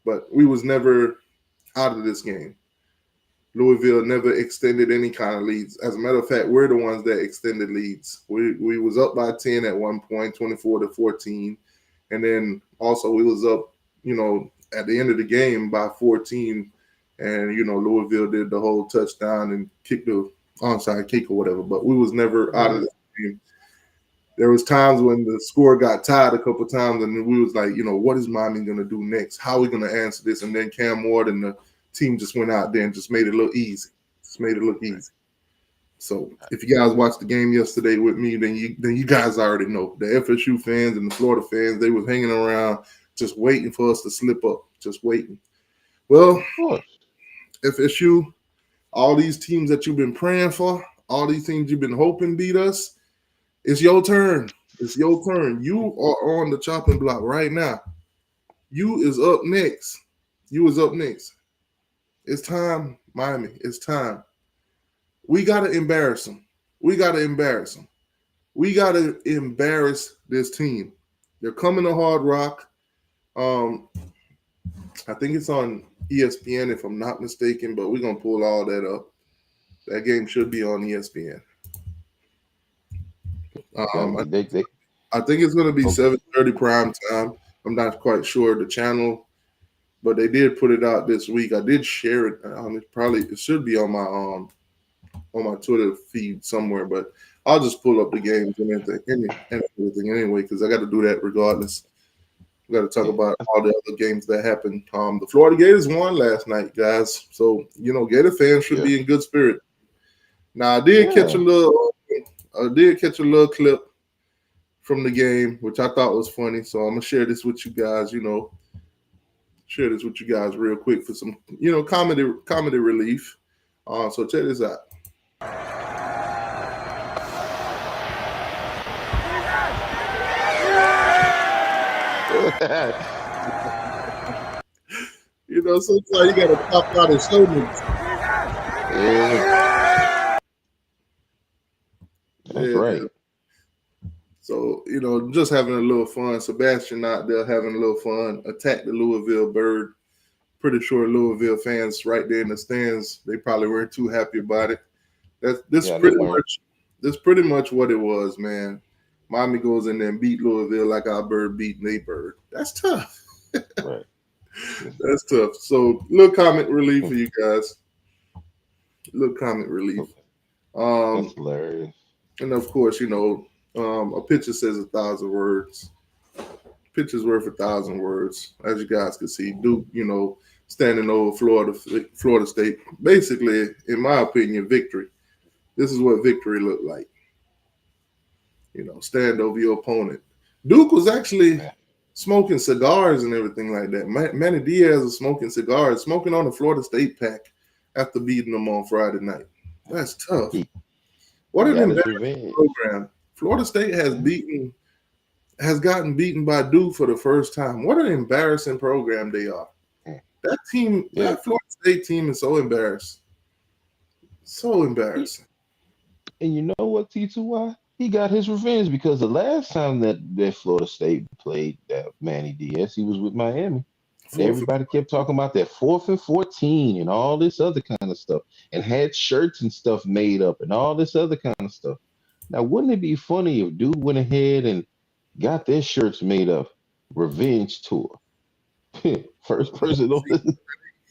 But we was never out of this game. Louisville never extended any kind of leads. As a matter of fact, we're the ones that extended leads. We was up by 10 at one point, 24-14. And then also we was up, at the end of the game by 14. And, Louisville did the whole touchdown and kicked the onside kick or whatever. But we was never out of the game. There was times when the score got tied a couple times, and we was like, what is Miami going to do next? How are we going to answer this? And then Cam Ward and the team just went out there and just made it look easy. So if you guys watched the game yesterday with me, then you guys already know. The FSU fans and the Florida fans, they was hanging around just waiting for us to slip up, just waiting. Well, FSU, all these teams that you've been praying for, all these teams you've been hoping beat us, it's your turn. It's your turn. You are on the chopping block right now. You is up next. It's time, Miami. It's time. We got to embarrass them. We got to embarrass this team. They're coming to Hard Rock. I think it's on ESPN if I'm not mistaken, but we're going to pull all that up. That game should be on ESPN. I think it's going to be 7:30 prime time. I'm not quite sure the channel, but they did put it out this week. I did share it. It should be on my Twitter feed somewhere, but I'll just pull up the games and everything anyway, because I got to do that regardless. We got to talk about all the other games that happened. The Florida Gators won last night, guys. So, Gator fans should be in good spirit. Now, I did catch a little clip from the game, which I thought was funny. So I'm gonna share this with you guys. Share this with you guys real quick for some, comedy relief. So check this out. Sometimes you gotta pop out his shoulders. That's right. So, just having a little fun. Sebastian out there having a little fun. Attack the Louisville bird. Pretty sure Louisville fans right there in the stands, they probably weren't too happy about it. This pretty much what it was, man. Miami goes in there and beat Louisville like our bird beat their bird. That's tough. Right. That's tough. So, little comment relief for you guys. Little comment relief. That's hilarious. And of course, a picture says 1,000 words. Picture's worth 1,000 words. As you guys can see, Duke, standing over Florida State. Basically, in my opinion, victory. This is what victory looked like. Stand over your opponent. Duke was actually smoking cigars and everything like that. Manny Diaz was smoking cigars, smoking on the Florida State pack after beating them on Friday night. That's tough. What He an got his embarrassing revenge. program. Florida State has gotten beaten by Duke for the first time. What an embarrassing program they are. That team, that Florida State team is so embarrassed. So embarrassing. And you know what, T2Y? He got his revenge because the last time that Florida State played that Manny Diaz, he was with Miami. And Fourth and everybody kept talking about that 4th and 14 and all this other kind of stuff, and had shirts and stuff made up and all this other kind of stuff. Now, wouldn't it be funny if dude went ahead and got their shirts made up? Revenge tour. First person on the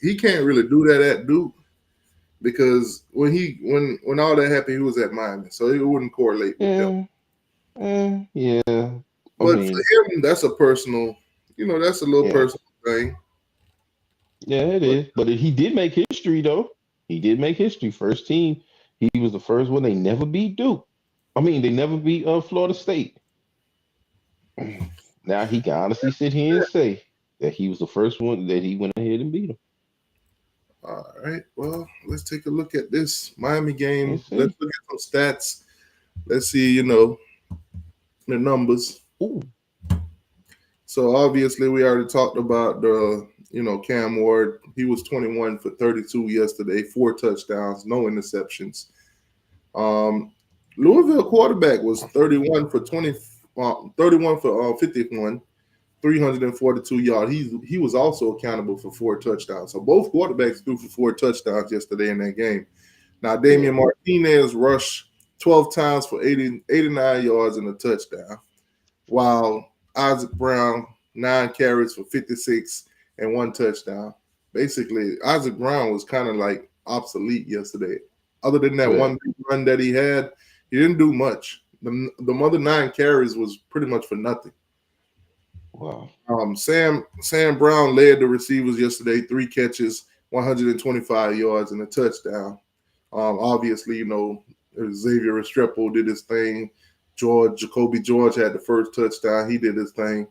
he can't really do that at Duke because when all that happened, he was at Miami, so it wouldn't correlate with them. yeah. I But mean, for him, that's a personal, that's a little yeah, personal thing. yeah, it But is. But he did make history, though. He did make history. First team. He was the first one. They never beat Duke. I mean, they never beat Florida State. Now he can honestly sit here and say that he was the first one that he went ahead and beat him. all right, well, let's take a look at this Miami game. Let's Let's see. look at some stats. Let's see, the numbers. Ooh, So obviously, we already talked about Cam Ward. He was 21 for 32 yesterday, 4 touchdowns, no interceptions. Um, Louisville quarterback was 31 for 51, 342 yards. He was also accountable for 4 touchdowns. So both quarterbacks threw for 4 touchdowns yesterday in that game. Now yeah, Damian Martinez rushed 12 times for 89 yards and a touchdown, while Isaac Brown 9 carries for 56 and 1 touchdown. Basically, Isaac Brown was kind of like obsolete yesterday. Other than that yeah. one big run that he had, he didn't do much. The other 9 carries was pretty much for nothing. Wow. Sam Brown led the receivers yesterday, 3 catches, 125 yards, and a touchdown. Obviously, Xavier Restrepo did his thing. Jacoby George had the first touchdown. He did his thing.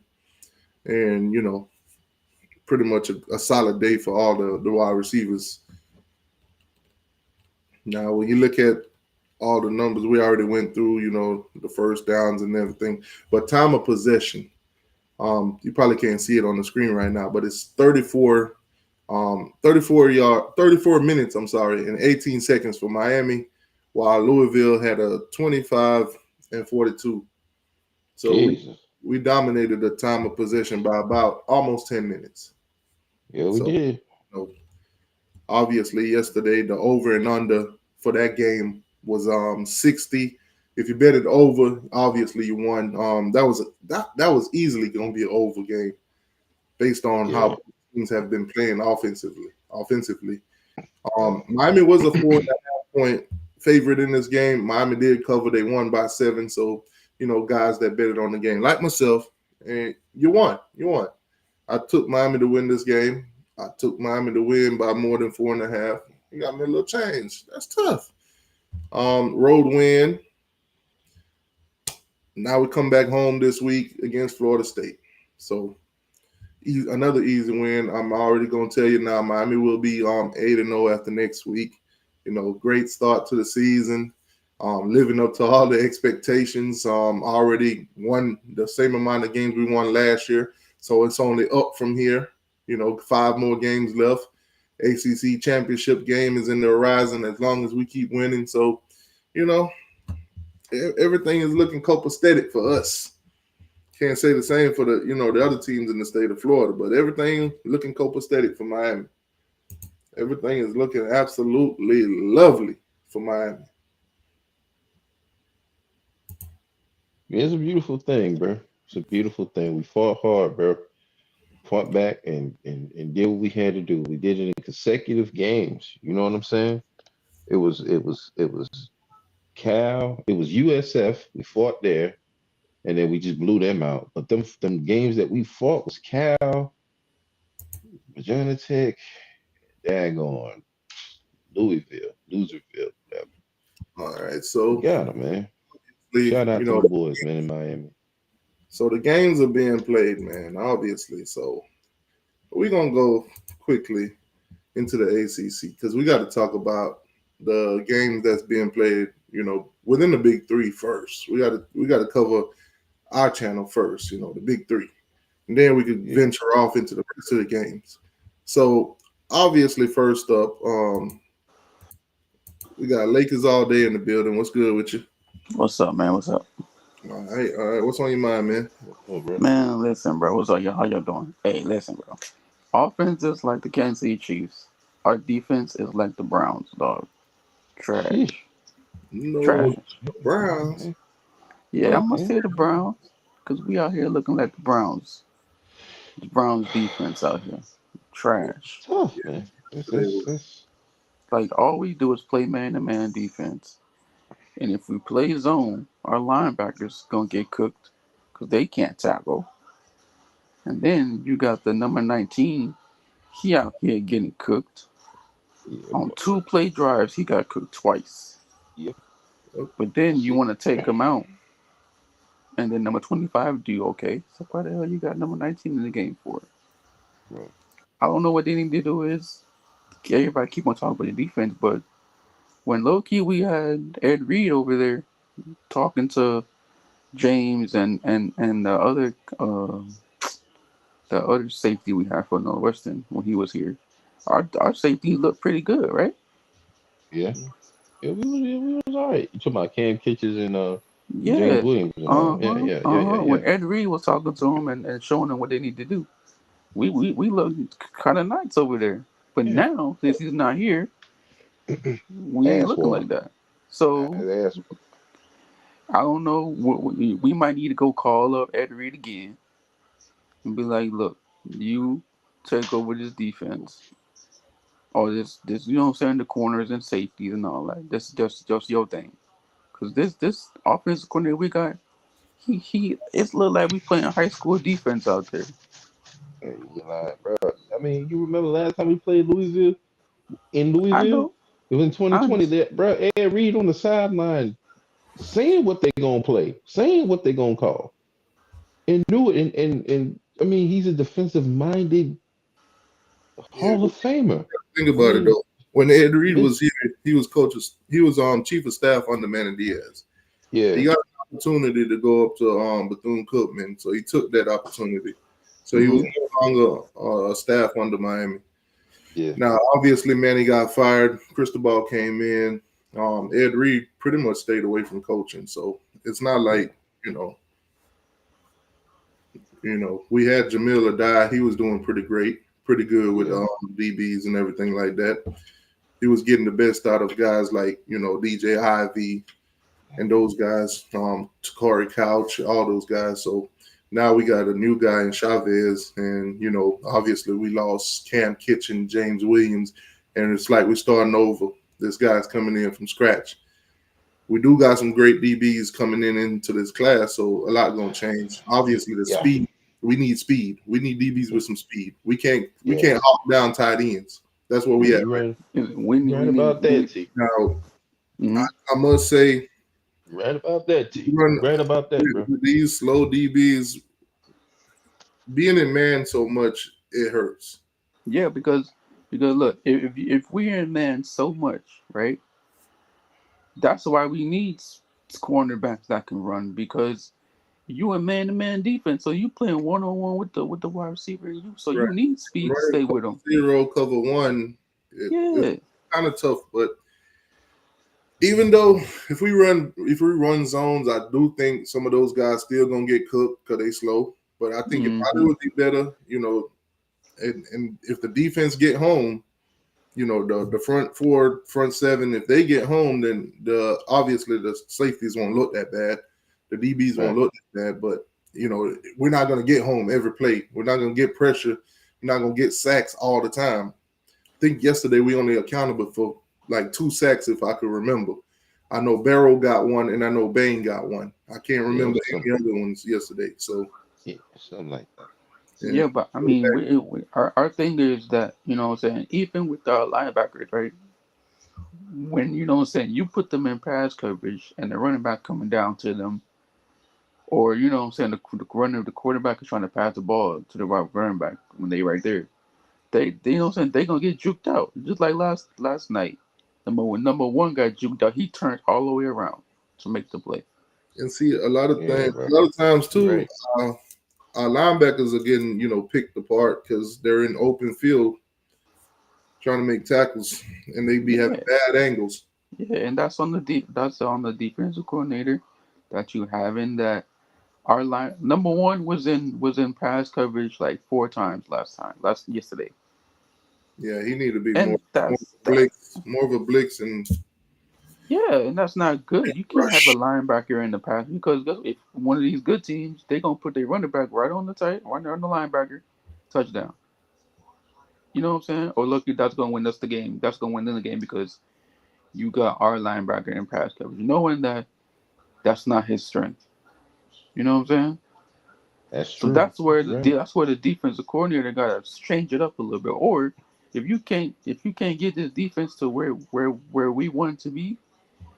And, pretty much a solid day for all the wide receivers. Now, when you look at all the numbers we already went through, the first downs and everything, but time of possession, you probably can't see it on the screen right now, but it's 34 minutes, and 18 seconds for Miami, while Louisville had a 25 and 42. So Jesus. we dominated the time of possession by about almost 10 minutes. Yeah, we So, did. obviously yesterday the over and under for that game was 60. If you bet it over, obviously you won. That was easily going to be an over game based on Yeah. how teams have been playing offensively. Miami was a 4.5 point favorite in this game. Miami did cover. They won by 7. So, guys that betted on the game, like myself, and you won. I took Miami to win this game. I took Miami to win by more than 4.5. You got me a little change. That's tough. Road win. Now we come back home this week against Florida State. So another easy win. I'm already going to tell you now, Miami will be 8-0 after next week. Great start to the season. Living up to all the expectations. Already won the same amount of games we won last year. So it's only up from here. 5 more games left. ACC championship game is in the horizon as long as we keep winning. So, everything is looking copacetic for us. Can't say the same for the other teams in the state of Florida, but everything looking copacetic for Miami. Everything is looking absolutely lovely for Miami. It's a beautiful thing, bro. It's a beautiful thing. We fought hard, bro. Fought back and did what we had to do. We did it in consecutive games. You know what I'm saying? It was Cal. It was USF. We fought there, and then we just blew them out. But them games that we fought was Cal, Virginia Tech, daggone Louisville, whatever. All right, We so got them, man. you Shout out to know, them boys, man, in Miami. so the games are being played, man. Obviously, so we're gonna go quickly into the ACC because we got to talk about the games that's being played. You know, within the Big Three first. We got to cover our channel first. You know, the Big Three, and then we could venture off into the rest of the games. So obviously, first up, we got Lakers all day in the building. What's good with you? What's up, man? What's up? All right. What's on your mind, man? Oh, bro. Man, listen, bro. What's up, y'all? How y'all doing? Hey, listen, bro. Offense is like the Kansas City Chiefs. Our defense is like the Browns, dog. Trash. Sheesh. No, Trash. Browns. Yeah, I'm gonna Okay. say the Browns because we out here looking like the Browns. The Browns defense out here. Trash. Tough, man. It's Like all we do is play man-to-man defense, and if we play zone, our linebackers gonna get cooked because they can't tackle. And then you got the number 19. He out here getting cooked. On 2 play drives, he got cooked twice. Yep. But then you want to take him out, and then number 25 do okay. So why the hell you got number 19 in the game for? Right. I don't know what they need to do is everybody keep on talking about the defense, but when low key we had Ed Reed over there talking to James and the other safety we had for Northwestern when he was here, our safety looked pretty good, right? Yeah. We was all right. You talking about Cam Kitchens and James Yeah. Williams and all. Yeah. When Ed Reed was talking to him and showing them what they need to do, we looked kind of nice over there. But now, since he's not here, we ain't Ass looking like whooping. that. So Ass whooping. I don't know. We might need to go call up Ed Reed again and be like, look, you take over this defense. Or this, you know what I'm saying, the corners and safeties and all that. This just your thing. Cause this offensive coordinator we got, it's look like we playing high school defense out there. Hey, you lying, bro. I mean, you remember last time we played Louisville in I Louisville? know. It was in I 2020. That bro, Ed Reed on the sideline saying what they gonna play, saying what they gonna call, and knew it. And I mean, he's a defensive minded Yeah, Hall of Famer. think I about it mean, though. When Ed Reed this, was here, he was he was chief of staff under Manny Diaz. He yeah, got an opportunity to go up to Bethune-Cookman, so he took that opportunity. So he was no longer staff under Miami. yeah, Now, obviously, Manny got fired. Cristobal came in. Ed Reed pretty much stayed away from coaching, so it's not like we had Jamil Adai. He was doing pretty good with DBs and everything like that. He was getting the best out of guys like DJ Ivy and those guys, Takari Couch, all those guys. So now we got a new guy in Chavez, and obviously we lost Cam Kitchen, James Williams, and it's like we're starting over. This guy's coming in from scratch. We do got some great DBs coming into this class, so a lot gonna change. Obviously, the speed. We need speed. We need DBs with some speed. We can't hawk down tight ends. That's what we have. Right. We Right about that, T. Now, I must say, right about that, T. Right about that, bro. These slow DBs being in man so much, it hurts. Yeah, because look, if we're in man so much, right? That's why we need cornerbacks that can run, because you a man-to-man defense, so you playing one-on-one with the wide receiver, you need speed to stay with them. 0 cover 1, it's kind of tough. But even though if we run zones, I do think some of those guys still gonna get cooked because they slow. But I think it probably would be better, and if the defense get home, the front 4, front 7, if they get home, then obviously the safeties won't look that bad. The DBs won't look that bad, but we're not going to get home every play. We're not going to get pressure. We're not going to get sacks all the time. I think yesterday we only accountable for like 2 sacks, if I could remember. I know Barrow got one, and I know Bain got one. I can't Yeah, it remember was any other ones yesterday. So yeah, something like that. yeah, Yeah, but I mean, our thing is that, you know what I'm saying, even with our linebackers, right? When, you know what I'm saying, you put them in pass coverage and the running back coming down to them, or, you know what I'm saying, the quarterback is trying to pass the ball to the right running back when they right there. They you know what I'm saying, they gonna get juked out. Just like last night. Number one got juked out. He turned all the way around to make the play. and see a lot of Yeah, things. bro. A lot of times You're too, right. our linebackers are getting picked apart because they're in open field trying to make tackles, and they be having Yeah. bad angles. Yeah, and that's on the defensive coordinator that you have in that our line number one was in pass coverage like 4 times last yesterday. Yeah, he need to be more And more that's of a that blitz, more of a blitz and yeah, and that's not good. You can't have a rush. linebacker in the pass because if one of these good teams, they gonna put their running back right on the linebacker, touchdown. You know what I'm saying? Or look, that's gonna win us the game. That's gonna win them the game because you got our linebacker in pass coverage, knowing that that's not his strength. You know what I'm saying? That's So true. You're right. that's where the defensive coordinator got to change it up a little bit. Or if you can't get this defense to where we want it to be,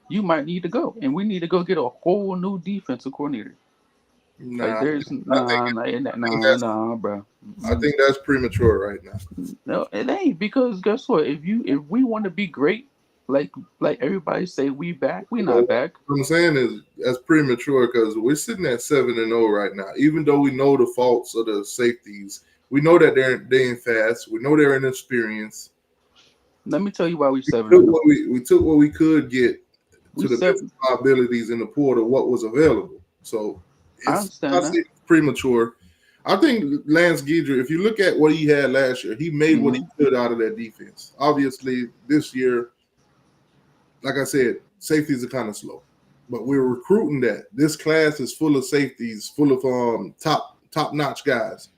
you might need to go, and we need to go get a whole new defensive coordinator. Like Nah, there's I think bro. I think that's premature right now. No, it ain't because guess what? If we want to be great, like everybody say we back, we But not back. what I'm saying is that's premature because we're sitting at 7-0 right now. Even though we know the faults of the safeties, we know that they ain't fast. We know they're inexperienced. Let me tell you why we We seven took and zero. we took what we could get We to the best seven. of our abilities in the pool of what was available. So I I understand that. say it's premature. I think Lance Guidry, if you look at what he had last year, he made what he Hmm. could out of that defense. Obviously, this year, like I said, safeties are kind of slow, but we're recruiting that. This class is full of safeties, full of top notch guys.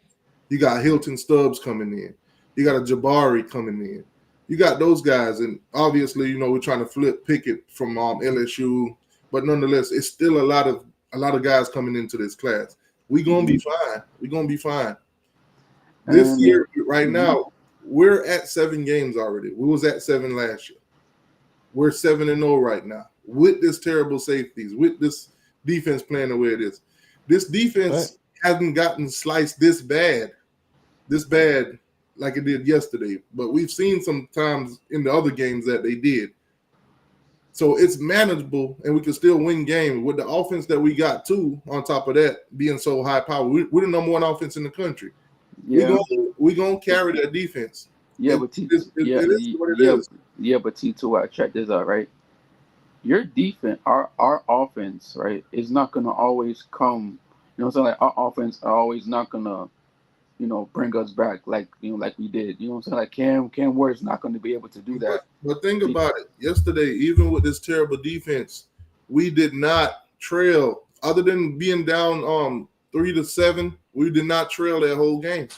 You got Hilton Stubbs coming in. You got a Jabari coming in. You got those guys, and obviously, we're trying to flip Pickett from LSU, but nonetheless, it's still a lot of guys coming into this class. We gonna be Hmm. fine. We gonna be fine. This And year, right hmm now, we're at 7 games already. We was at 7 last year. We're 7-0 right now with this terrible safeties, with this defense playing the way it is. This But defense hasn't gotten sliced this bad like it did yesterday. But we've seen some times in the other games that they did. So it's manageable, and we can still win games with the offense that we got too. On top of that, being so high power, we're the number one offense in the country. We yeah, gonna carry that defense. yeah, It, but T, it, it, yeah, it is what it yeah, is. yeah, but T2, I check this out, right? Your defense, our offense, right, is not gonna always come. You know what I'm saying? Like our offense are always not gonna, bring us back like we did. You know what I'm saying? Like Cam Ward's not gonna be able to do But that. but think Be- about it. Yesterday, even with this terrible defense, we did not trail. Other than being down 3-7, we did not trail that whole game.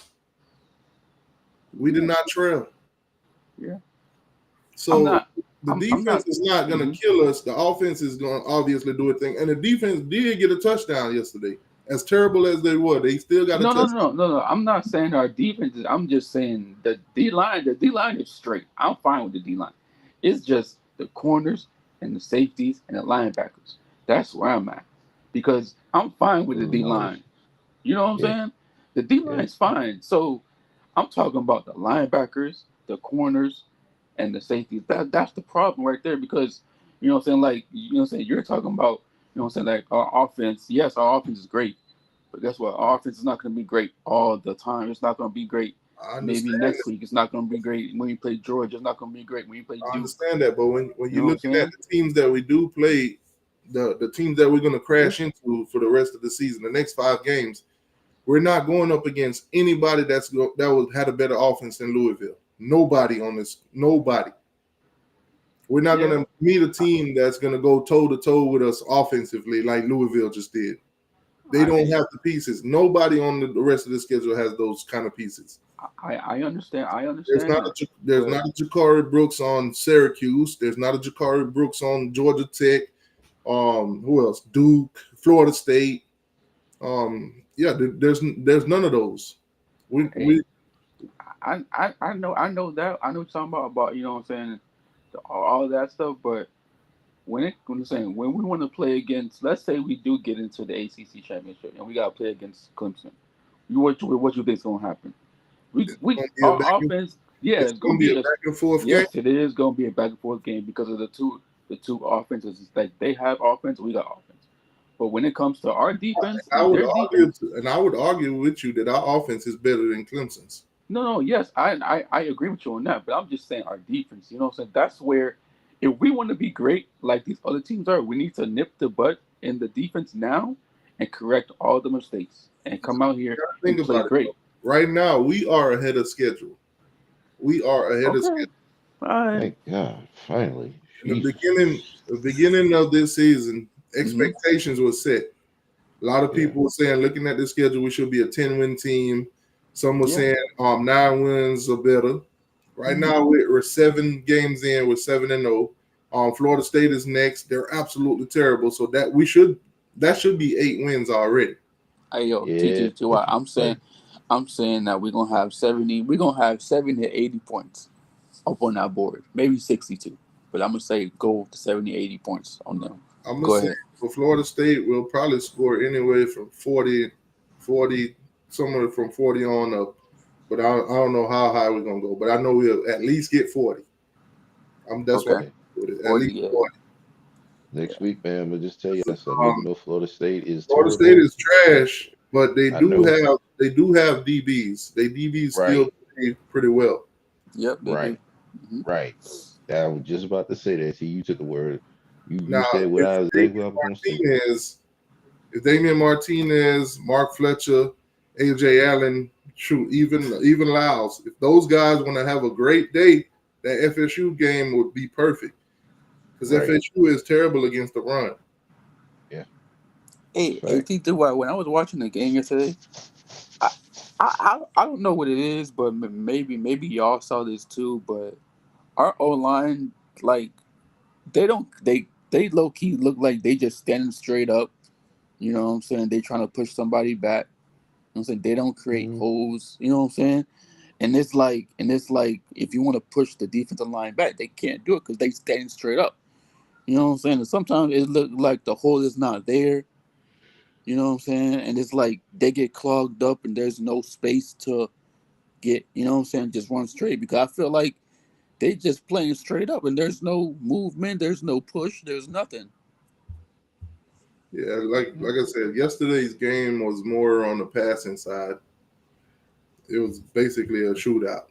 We did yeah, not trail. yeah. I'm So not. the I'm defense not. is not going to Mhm. kill us. The offense is going to obviously do a thing. And the defense did get a touchdown yesterday. As terrible as they were, they still got a No, no, touchdown. no, no, no. I'm not saying our defense is. I'm just saying the D line. The D line is straight. I'm fine with the D line. It's just the corners and the safeties and the linebackers. That's where I'm at because I'm fine with the D nice. line. You know what I'm Yeah, saying? The D yeah. line's fine. So I'm talking about the linebackers, the corners, and the safeties. That's the problem right there because you know what I'm saying. Like you know what I'm saying. You're talking about you know what I'm saying. Like our offense. Yes, our offense is great. But guess what? Our offense is not going to be great all the time. It's not going to be great. I Maybe understand next this. week it's not going to be great. When you play Georgia, it's not going to be great. When you play I Duke, understand that. But when you know you're what I'm looking at saying? the teams that we do play, the teams that we're going to Yeah. crash into for the rest of the season, the next 5 games, we're not going up against anybody had a better offense than Louisville. Nobody on this. Nobody. We're not going Yeah. to meet a team that's going to go toe to toe with us offensively like Louisville just did. They I don't mean, have the pieces. Nobody on the rest of the schedule has those kind of pieces. I understand. I There's understand not that. there's But not a Jakari Brooks on Syracuse. There's not a Jakari Brooks on Georgia Tech. Who else? Duke, Florida State. Yeah, there's none of those. We hey, I know that. I know what you're talking about you know what I'm saying, all that stuff. But when I'm saying when we want to play against, let's say we do get into the ACC championship and we got to play against Clemson. What you think's gonna happen? We gonna be a back our and, offense, yeah, it's it's gonna gonna be be a a back and forth game. yes, it is gonna be a back and forth game because of the two offenses. It's like they have offense, we got offense. But when it comes to our defense I and would their argue, defense, and I would argue with you that our offense is better than Clemson's. no, yes, I agree with you on that. But I'm just saying our defense. You know what I'm saying? That's where if we want to be great like these other teams are, we need to nip the butt in the defense now and correct all the mistakes and come out here Think and play about it. great. Right now, we are ahead of schedule. We are ahead of Okay, schedule. all right. Thank God, finally. In Jesus. the beginning of this season, Mm-hmm. expectations were set. A lot of Yeah. people were saying, looking at the schedule, we should be a 10-win team. Some were Yeah. saying 9 wins or better. Right Mm-hmm. now, we're 7 games in. We're 7-0. Florida State is next. They're absolutely terrible. So that should be 8 wins already. Hey yo, Yeah. TTTY, Like, I'm saying that we're gonna have 70. We're gonna have 70 to 80 points up on that board, maybe 62. But I'm gonna say go to 70, 80 points on them. I'm gonna Go say ahead. for Florida State, we'll probably score anywhere from 40, somewhere from 40 on up. But I don't know how high we're gonna go. But I know we'll at least get 40. That's what Okay, I'm yeah. with it. At 40. least Yeah, 40. yeah, Next week, man, I'm gonna just tell you something. Um, Even though Florida State is Florida State terrible, is trash, but they I do know. have DBs. They DBs still Right. play pretty well. yep, they do. Right. Hmm. Right. I was just about to say that. See, you took the word. You Now, said what if I exactly what I was gonna say. Damian Martinez, Mark Fletcher, AJ Allen, shoot, even Lyles, if those guys want to have a great day, that FSU game would be perfect because Right. FSU is terrible against the run. Yeah. That's a Hey, fact. TTY, when I was watching the game yesterday, I, I don't know what it is, but maybe y'all saw this too. But our O line, like they low key look like they just standing straight up. You know what I'm saying? They trying to push somebody back. You know what I'm saying? They don't create Mm, holes. You know what I'm saying? And it's like if you want to push the defensive line back, they can't do it because they standing straight up. You know what I'm saying? And sometimes it look like the hole is not there. You know what I'm saying? And it's like they get clogged up and there's no space to get. You know what I'm saying? Just run straight because I feel like they just playing straight up and there's no movement, there's no push, there's nothing. Yeah, yeah. like I said, yesterday's game was more on the passing side. It was basically a shootout.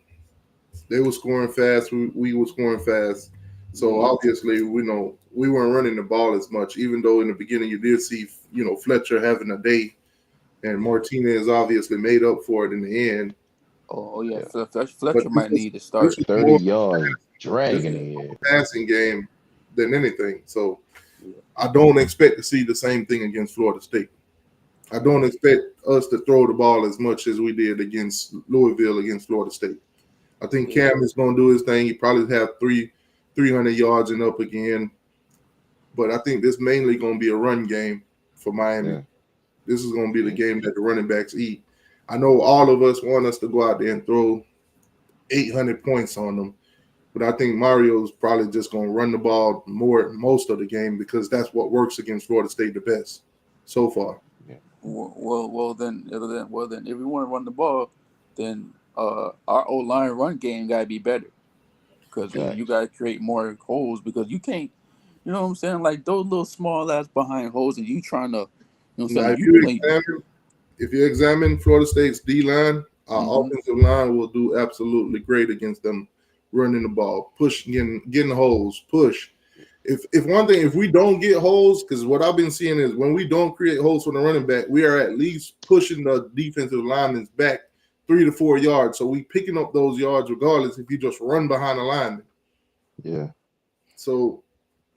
They were scoring fast. We were scoring fast. So Hmm. obviously, we weren't running the ball as much. Even though in the beginning you did see, Fletcher having a day, and Martinez obviously made up for it in the end. Oh yeah, Yeah. But Fletcher might need to this start. was 30 more yards this dragging Yeah, in. was a passing game than anything. So yeah, I don't expect to see the same thing against Florida State. I don't yeah, expect us to throw the ball as much as we did against Louisville against Florida State. I think yeah, Cam is going to do his thing. He probably have 300 yards and up again. But I think this mainly going to be a run game for Miami. Yeah. This is going to be the Yeah. game that the running backs eat. I know all of us want us to go out there and throw 800 points on them, but I think Mario's probably just going to run the ball most of the game because that's what works against Florida State the best so far. Yeah. Well then, if we want to run the ball, then our O line run game gotta be better because you Facts. gotta create more holes because you can't. You know what I'm saying? Like those little small ass behind holes, and you trying to, you know what I'm Now, saying? You play. if you examine Florida State's D line, our Mm-hmm. offensive line will do absolutely great against them running the ball, push, getting holes, push. If one thing, if we don't get holes, because what I've been seeing is when we don't create holes for the running back, we are at least pushing the defensive linemen back 3 to 4 yards. So we picking up those yards regardless if you just run behind the lineman. Yeah. So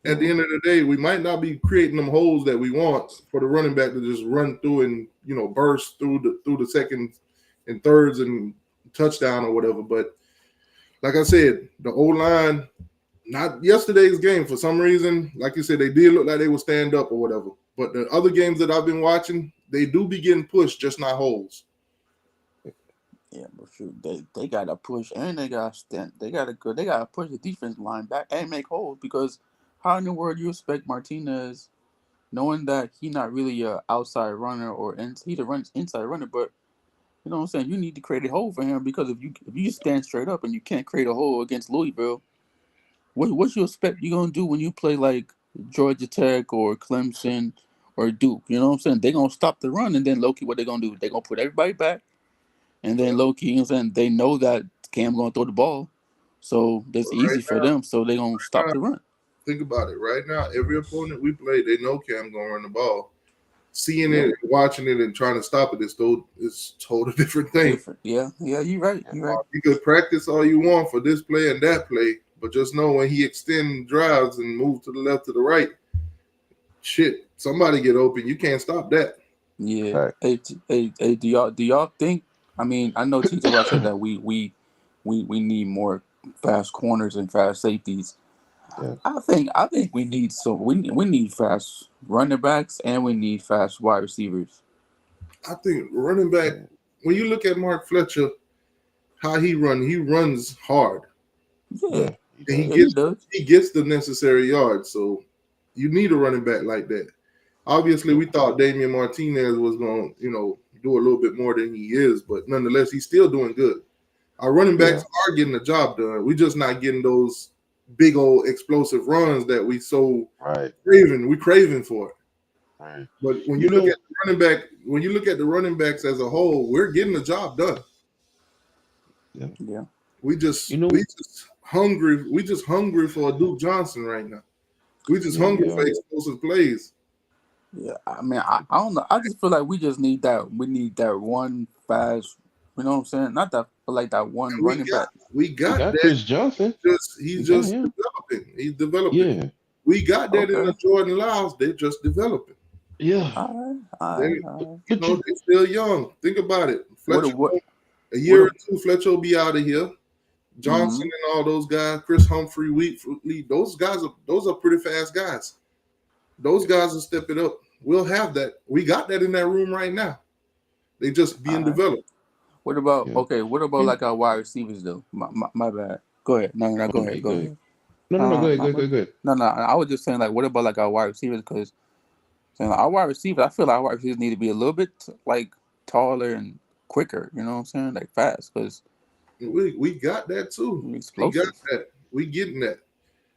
at the Yeah. end of the day, we might not be creating them holes that we want for the running back to just run through and burst through the seconds and thirds and touchdown or whatever. But like I said, the O-line, not yesterday's game, for some reason, like you said, they did look like they would stand up or whatever. But the other games that I've been watching, they do be getting pushed, just not holes. Yeah, but shoot, they gotta push and they gotta stand. They gotta push the defense line back and make holes, because how in the world you expect Martinez, knowing that he's not really a outside runner or he runs inside runner, but you know what I'm saying, you need to create a hole for him, because if you stand straight up and you can't create a hole against Louisville, what you expect you gonna do when you play like Georgia Tech or Clemson or Duke? You know what I'm saying? They gonna stop the run, and then low-key what they gonna do? They gonna put everybody back. And then low-key, you know what I'm saying, they know that Cam going to throw the ball. So that's easy for them. So they going to stop the run. Think about it. Right now, every opponent we play, they know Cam going to run the ball. Seeing it, watching it, and trying to stop it is total different thing. Yeah, you're right. You could practice all you want for this play and that play, but just know when he extend drives and move to the left to the right, shit, somebody get open. You can't stop that. Yeah. Hey, do y'all think? I mean, I know Tito Rock said that we need more fast corners and fast safeties. Yeah. I think we need we need fast running backs and we need fast wide receivers. I think running back, when you look at Mark Fletcher, how he runs hard. Yeah. And he gets the necessary yards. So you need a running back like that. Obviously, we thought Damian Martinez was going to, do a little bit more than he is, but nonetheless, he's still doing good. Our running backs are getting the job done. We're just not getting those big old explosive runs that we craving for it. Right. But when you look at the running backs as a whole, we're getting the job done. Yeah. We just hungry. We just hungry for a Duke Johnson right now. We just hungry for explosive plays. Yeah, I mean, I don't know. I just feel like we just need that. We need that one fast. You know what I'm saying? Not that, but like that one running back. We got that. Chris Johnson. He's just developing. He's developing. Yeah. We got that in the Jordan Lyles. They're just developing. Yeah. They're still young. Think about it. Fletcher, a year or two, Fletcher will be out of here. Johnson and all those guys, Chris Humphrey, Wheatley, those are pretty fast guys. Those guys will step it up. We'll have that. We got that in that room right now. They just being developed. What about What about like our wide receivers though? My bad. Go ahead. No, go ahead. Go ahead. No, go ahead. No. I was just saying, like, what about like our wide receivers? Because our wide receivers, I feel like our wide receivers need to be a little bit like taller and quicker. You know what I'm saying? Like fast. Because we got that too. Explosive. We got that. We getting that.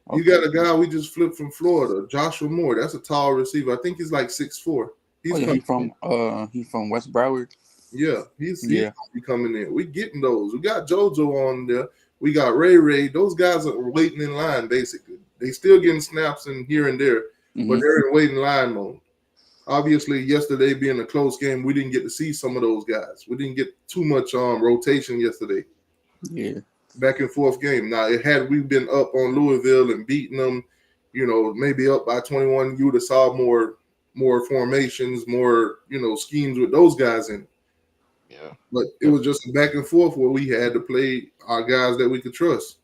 Okay. You got a guy we just flipped from Florida, Joshua Moore. That's a tall receiver. I think he's like 6'4". He's from West Broward. Yeah, he's gonna be coming in. We getting those. We got JoJo on there. We got Ray. Those guys are waiting in line, basically. They still getting snaps in here and there, but they're in waiting line mode. Obviously, yesterday being a close game, we didn't get to see some of those guys. We didn't get too much rotation yesterday. Yeah. Back and forth game. Now, had we been up on Louisville and beating them, maybe up by 21, you would have saw more formations, more, schemes with those guys in it. Yeah. But it was just a back and forth where we had to play our guys that we could trust.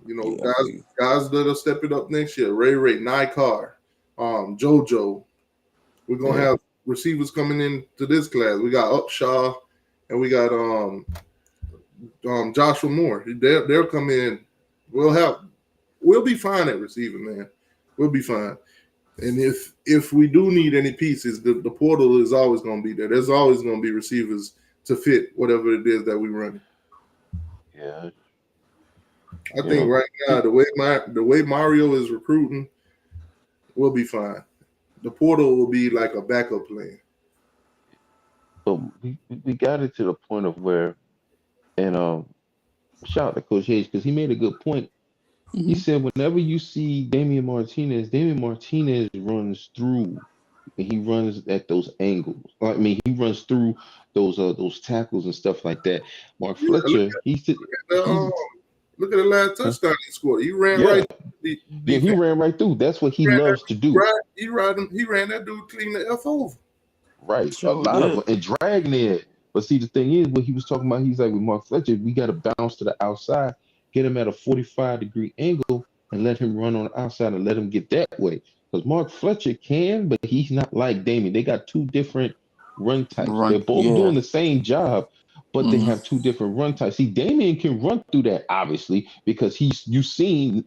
Guys that'll step it up next year. Ray, Nikar, JoJo. We're going to have receivers coming into this class. We got Upshaw and we got Joshua Moore. They'll come in. We'll be fine at receiver, man. We'll be fine. And if we do need any pieces, the portal is always going to be there. There's always going to be receivers to fit whatever it is that we run. Yeah. I think right now the way Mario is recruiting, we'll be fine. The portal will be like a backup plan. So we got it to the point of where, and shout out to Coach Hayes because he made a good point. He said whenever you see Damian Martinez runs through and he runs at those angles. I mean, he runs through those tackles and stuff like that. Mark Fletcher, look at the last touchdown he scored. He ran right. He ran right through. That's what he loves to do. He ran that dude clean the F over. Right, a lot of them, and dragging it. But see, the thing is, what he was talking about, he's like with Mark Fletcher, we got to bounce to the outside, get him at a 45-degree angle, and let him run on the outside and let him get that way. Because Mark Fletcher can, but he's not like Damien. They got two different run types. They're Run, both yeah. doing the same job, but they have two different run types. See, Damien can run through that, obviously, because you've seen,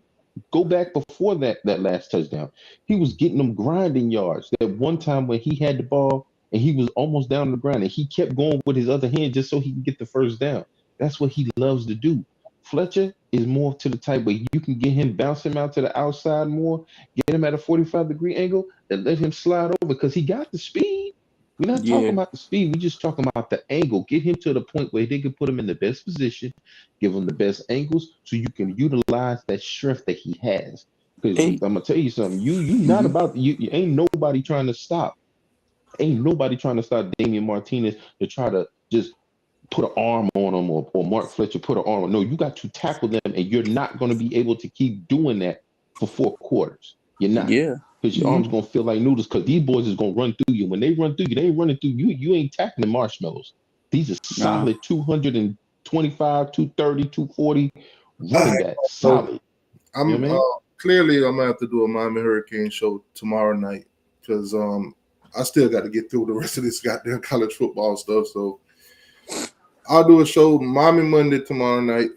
go back before that last touchdown. He was getting them grinding yards. That one time when he had the ball and he was almost down on the ground and he kept going with his other hand just so he can get the first down. That's what he loves to do. Fletcher is more to the type where you can get him, bounce him out to the outside more, get him at a 45-degree angle, and let him slide over because he got the speed. We're not Yeah. talking about the speed. We're just talking about the angle. Get him to the point where they can put him in the best position, give him the best angles, so you can utilize that strength that he has. Because I'm Hey. gonna tell you something. You not about you ain't nobody trying to stop. Ain't nobody trying to stop Damian Martinez to try to just put an arm on him or Mark Fletcher put an arm on. No, you got to tackle them, and you're not going to be able to keep doing that for 4 quarters. You're not. Yeah. Because your arm's going to feel like noodles because these boys is going to run through you. When they run through you, they ain't running through you. You ain't tackling marshmallows. These are Nah. solid 225, 230, 240 running I, backs. so Solid. I'm You know what I mean? clearly I'm gonna have to do a Miami Hurricane show tomorrow night because I still got to get through the rest of this goddamn college football stuff. So I'll do a show Miami Monday tomorrow night.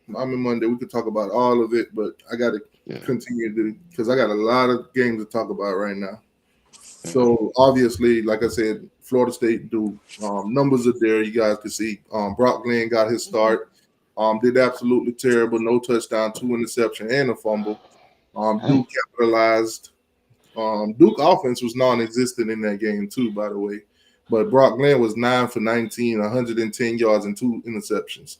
Miami Monday, we could talk about all of it, but I got to continue to because I got a lot of games to talk about right now. So obviously, like I said, Florida State do numbers are there. You guys can see Brock Glenn got his start. Did absolutely terrible. No touchdown, 2 interception, and a fumble. Duke capitalized. Duke offense was non-existent in that game too, by the way. But Brock Glenn was 9 for 19, 110 yards and 2 interceptions.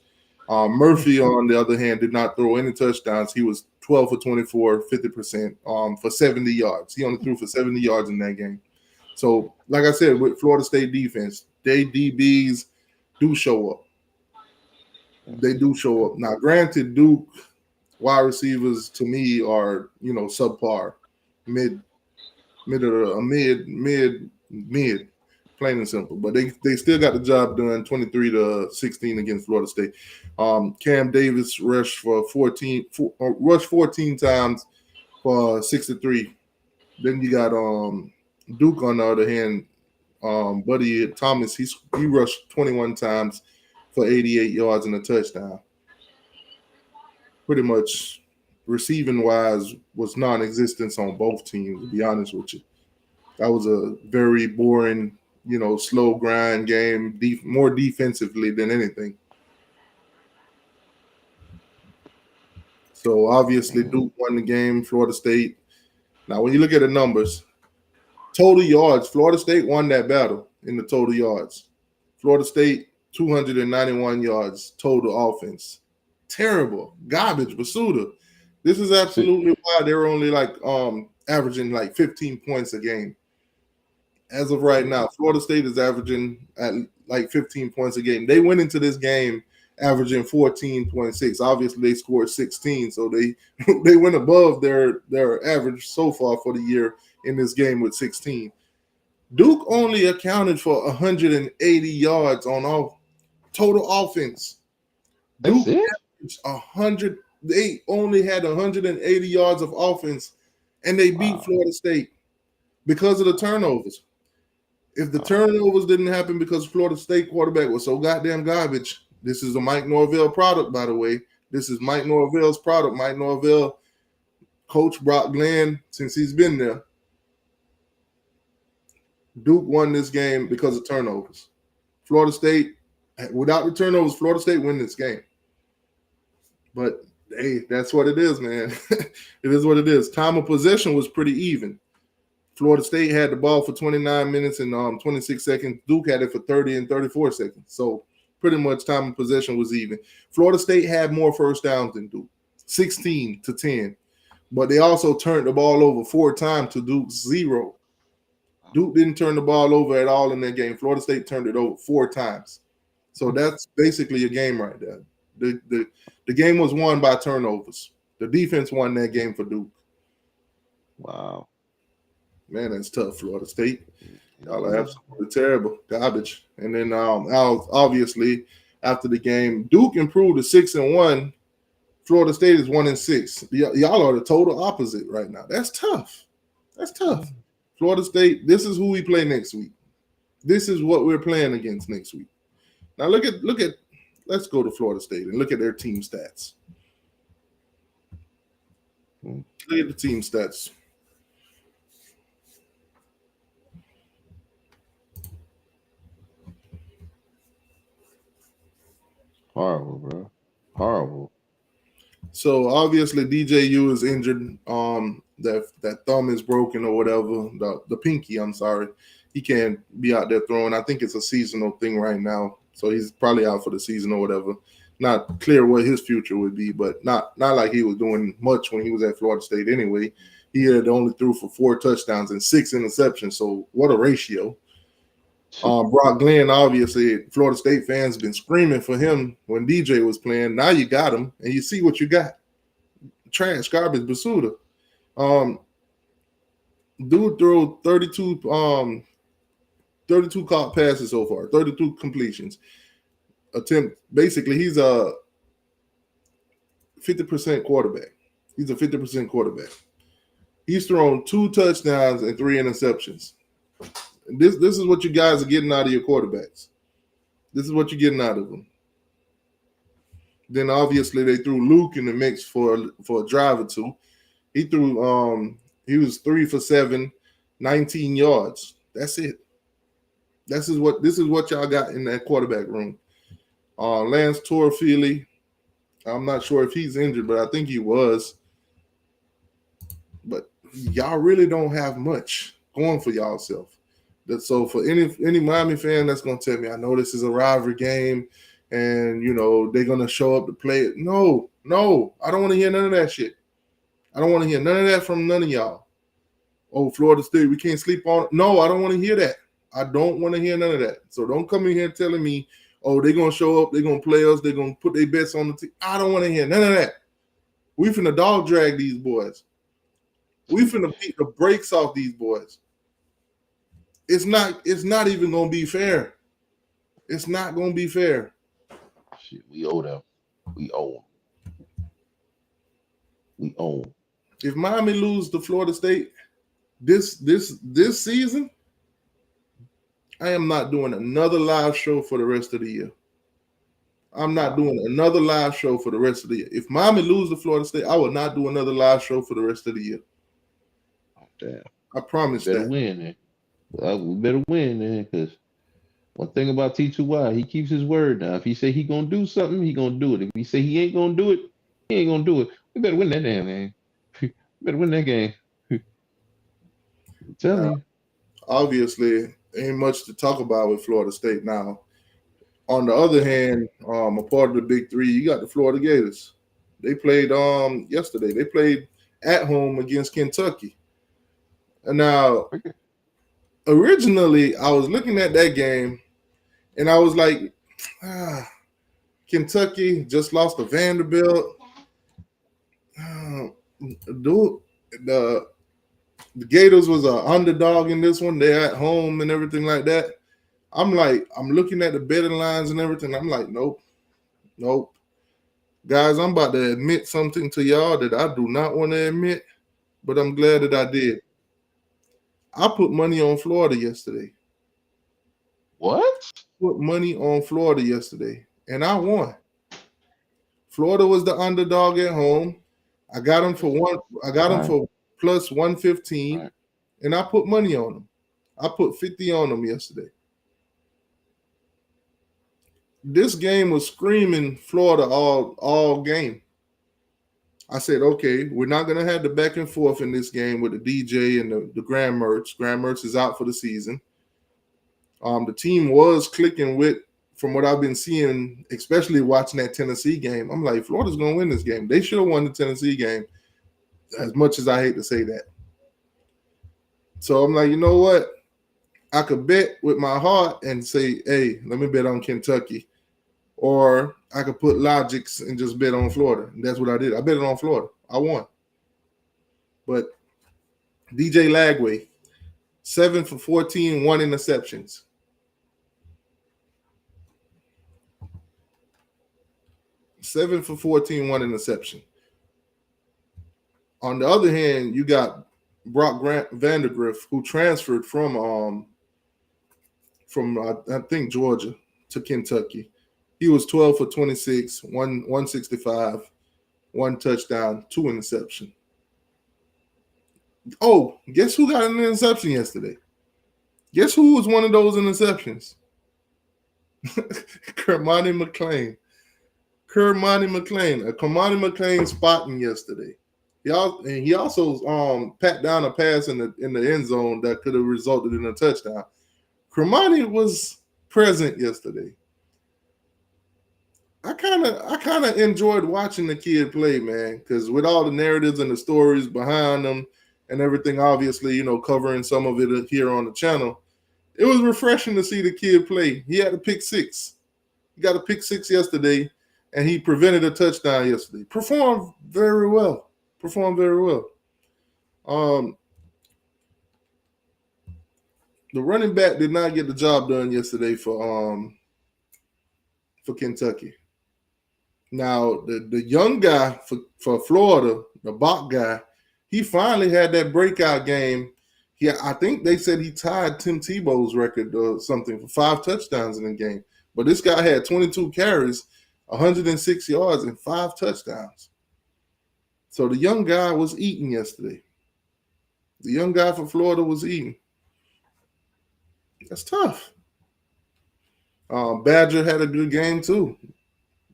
Murphy, on the other hand, did not throw any touchdowns. He was 12 for 24, 50% for 70 yards. He only threw for 70 yards in that game. So, like I said, with Florida State defense, they DBs do show up. They do show up. Now, granted, Duke wide receivers to me are, subpar, mid, plain and simple. But they still got the job done, 23-16 against Florida State. Cam Davis rushed 14 times for 63. Then you got Duke on the other hand. Buddy Thomas, he rushed 21 times for 88 yards and a touchdown. Pretty much receiving wise was non-existent on both teams, to be honest with you. That was a very boring, slow grind game, more defensively than anything. So obviously Duke won the game, Florida State. Now when you look at the numbers, total yards, Florida State won that battle in the total yards. Florida State, 291 yards total offense. Terrible. Garbage, Basuda. This is absolutely why they're only averaging 15 points a game. As of right now, Florida State is averaging at 15 points a game. They went into this game averaging 14.6. Obviously, they scored 16, so they went above their average so far for the year in this game with 16. Duke only accounted for 180 yards on all total offense. Duke averaged 100. They only had 180 yards of offense, and they beat Florida State because of the turnovers. If the turnovers didn't happen because Florida State quarterback was so goddamn garbage, this is a Mike Norvell product, by the way. This is Mike Norvell's product. Mike Norvell, Coach Brock Glenn, since he's been there. Duke won this game because of turnovers. Florida State, without the turnovers, Florida State win this game. But, hey, that's what it is, man. It is what it is. Time of possession was pretty even. Florida State had the ball for 29 minutes and 26 seconds. Duke had it for 30 and 34 seconds. So pretty much time of possession was even. Florida State had more first downs than Duke, 16-10. But they also turned the ball over 4 times to Duke's 0. Duke didn't turn the ball over at all in that game. Florida State turned it over 4 times. So that's basically a game right there. The game was won by turnovers. The defense won that game for Duke. Wow. Man, that's tough, Florida State. Y'all are absolutely terrible, garbage. And then obviously after the game, Duke improved to 6-1. Florida State is 1-6. Y'all are the total opposite right now. That's tough. That's tough. Florida State. This is who we play next week. This is what we're playing against next week. Now look at. Let's go to Florida State and look at their team stats. Look at the team stats. Horrible, bro. Horrible. So obviously DJU is injured. That thumb is broken or whatever. The pinky, I'm sorry. He can't be out there throwing. I think it's a seasonal thing right now. So he's probably out for the season or whatever. Not clear what his future would be, but not like he was doing much when he was at Florida State anyway. He had only threw for 4 touchdowns and 6 interceptions. So what a ratio. Brock Glenn, obviously, Florida State fans been screaming for him when DJ was playing. Now you got him, and you see what you got. Trash, garbage, Basuda. Dude threw 32 caught passes so far, 32 completions. Basically, he's a 50% quarterback. He's a 50% quarterback. He's thrown 2 touchdowns and 3 interceptions. This is what you guys are getting out of your quarterbacks. This is what you're getting out of them. Then obviously they threw Luke in the mix for a drive or two. He threw he was 3 for 7, 19 yards. That's it. This is what y'all got in that quarterback room. Lance Torfeely, I'm not sure if he's injured, but I think he was. But y'all really don't have much going for y'allself. So for any Miami fan that's gonna tell me, I know this is a rivalry game, and they're gonna show up to play it. No, I don't want to hear none of that shit. I don't want to hear none of that from none of y'all. Oh, Florida State, we can't sleep on it. No, I don't want to hear that. I don't want to hear none of that. So don't come in here telling me, oh, they're gonna show up, they're gonna play us, they're gonna put their bets on the team. I don't want to hear none of that. We finna dog drag these boys. We finna beat the brakes off these boys. It's not even gonna be fair. It's not gonna be fair. Shit, we owe them. We owe them. If Miami lose to Florida State this season, I am not doing another live show for the rest of the year. I'm not doing another live show for the rest of the year. If Miami lose to Florida State, I will not do another live show for the rest of the year. Damn. I promise better that. Win, man. We better win, man, because one thing about T2Y, he keeps his word now. If he say he gonna do something, he gonna do it. If he say he ain't gonna do it, he ain't gonna do it. We better win that damn game. We better win that game. I'm telling you. Obviously, ain't much to talk about with Florida State now. On the other hand, a part of the Big Three, you got the Florida Gators. They played yesterday. They played at home against Kentucky. And now, originally, I was looking at that game, and I was like, Kentucky just lost to Vanderbilt. The Gators was an underdog in this one. They're at home and everything like that. I'm looking at the betting lines and everything. I'm like, nope. Guys, I'm about to admit something to y'all that I do not want to admit, but I'm glad that I did. I put money on Florida yesterday. What? Put money on Florida yesterday, and I won. Florida was the underdog at home. I got them for for plus 115, and I put money on them. I put 50 on them yesterday. This game was screaming Florida all game. I said, okay, we're not going to have the back and forth in this game with the DJ and the Graham Mertz. Graham Mertz is out for the season. The team was clicking with, from what I've been seeing, especially watching that Tennessee game. I'm like, Florida's going to win this game. They should have won the Tennessee game, as much as I hate to say that. So I'm like, you know what? I could bet with my heart and say, hey, let me bet on Kentucky. Or I could put logics and just bet on Florida. And that's what I did. I bet it on Florida. I won. But DJ Lagway, 7 for 14, 1 interceptions. Seven for 14, 1 interception. On the other hand, you got Brock Vandegrift, who transferred from I think Georgia to Kentucky. He was 12 for 26, 165, 1 touchdown, 2 interception. Oh, guess who got an interception yesterday? Guess who was one of those interceptions? Kermani McClain. Kermani McClain spotting yesterday. He also pat down a pass in the end zone that could have resulted in a touchdown. Kermani was present yesterday. I kind of enjoyed watching the kid play, man, because with all the narratives and the stories behind them and everything, obviously, covering some of it here on the channel, it was refreshing to see the kid play. He had a pick six. He got a pick six yesterday, and he prevented a touchdown yesterday. Performed very well. The running back did not get the job done yesterday for Kentucky. Now, the young guy for Florida, the Bach guy, he finally had that breakout game. I think they said he tied Tim Tebow's record or something for 5 touchdowns in the game. But this guy had 22 carries, 106 yards, and 5 touchdowns. So the young guy was eating yesterday. The young guy for Florida was eating. That's tough. Badger had a good game too.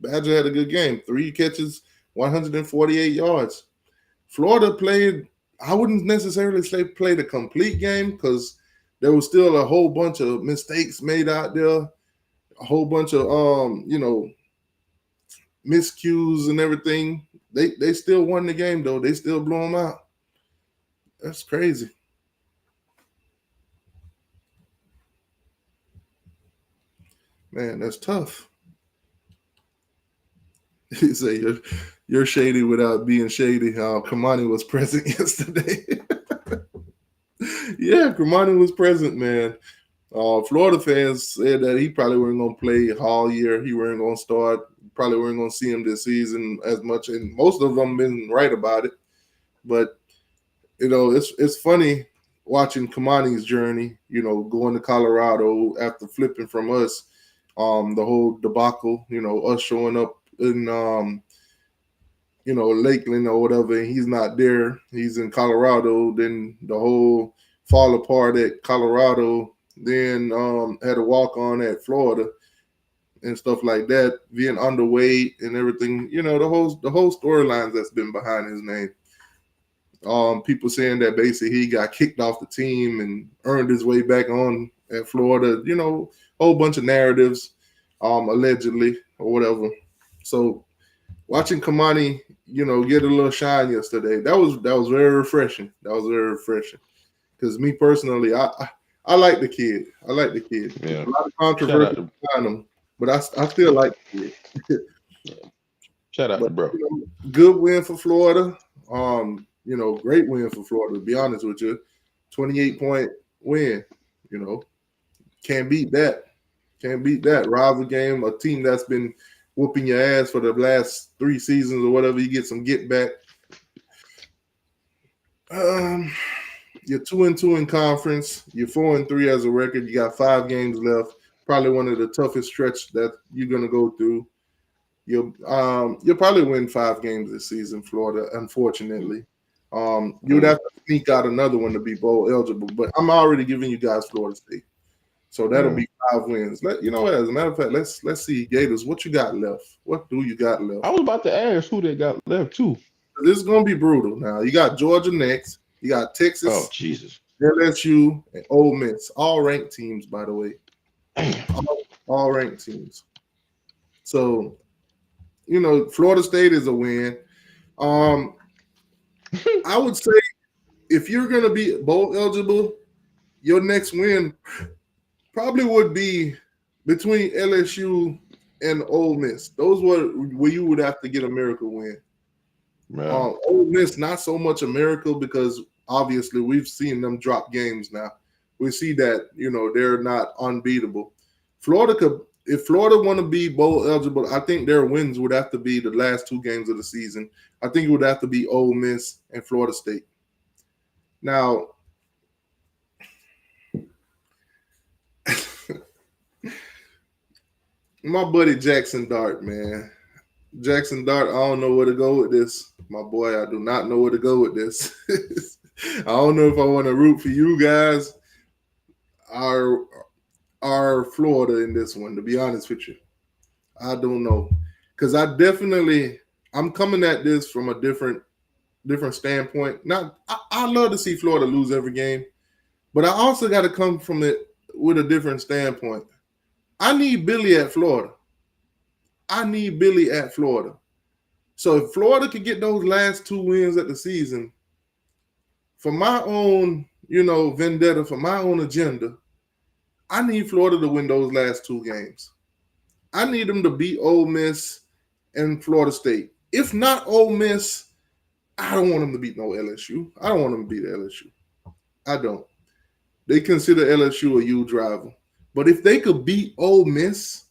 3 catches, 148 yards. Florida played, I wouldn't necessarily say played a complete game because there was still a whole bunch of mistakes made out there, a whole bunch of miscues and everything. They still won the game though. They still blew them out. That's crazy. Man, that's tough. You say you're shady without being shady. How Kamani was present yesterday. Yeah, Kamani was present, man. Florida fans said that he probably wasn't going to play all year. He wasn't going to start. Probably weren't going to see him this season as much. And most of them been right about it. But, it's funny watching Kamani's journey, going to Colorado after flipping from us, the whole debacle, us showing up in, Lakeland or whatever, and he's not there. He's in Colorado. Then the whole fall apart at Colorado. Then had a walk on at Florida and stuff like that, being underweight and everything. The whole storylines that's been behind his name. People saying that basically he got kicked off the team and earned his way back on at Florida. Whole bunch of narratives, allegedly or whatever. So watching Kamani, get a little shine yesterday, that was very refreshing. Because me personally, I like the kid. Yeah. A lot of controversy behind him, but I still like the kid. Shout out to bro. Good win for Florida. Great win for Florida, to be honest with you. 28-point win. Can't beat that. Rival game, a team that's been whooping your ass for the last 3 seasons or whatever, you get some get back. You're 2-2 in conference. You're 4-3 as a record. You got 5 games left. Probably one of the toughest stretch that you're gonna go through. You'll probably win 5 games this season, Florida. Unfortunately, you'd have to sneak out another one to be bowl eligible. But I'm already giving you guys Florida State, so that'll be 5 wins. As a matter of fact, let's see, Gators, what you got left? What do you got left? I was about to ask who they got left too. This is gonna be brutal. Now you got Georgia next. You got Texas. Oh Jesus. LSU and Ole Miss, all ranked teams, by the way. All ranked teams. So, Florida State is a win. I would say if you're going to be bowl eligible, your next win probably would be between LSU and Ole Miss. Those were where you would have to get a miracle win. Ole Miss, not so much a miracle because obviously we've seen them drop games now. we see that, they're not unbeatable. If Florida want to be bowl eligible, I think their wins would have to be the last 2 games of the season. I think it would have to be Ole Miss and Florida State. Now, my buddy Jackson Dart, man. Jackson Dart, I don't know where to go with this. My boy, I do not know where to go with this. I don't know if I want to root for you guys or Florida in this one, to be honest with you. I don't know. Because I'm coming at this from a different standpoint. Now, I love to see Florida lose every game, but I also got to come from it with a different standpoint. I need Billy at Florida. So if Florida could get those last 2 wins at the season, for my own, vendetta, for my own agenda, I need Florida to win those last 2 games. I need them to beat Ole Miss and Florida State. If not Ole Miss, I don't want them to beat no LSU. I don't want them to beat LSU. I don't. They consider LSU a huge rival. But if they could beat Ole Miss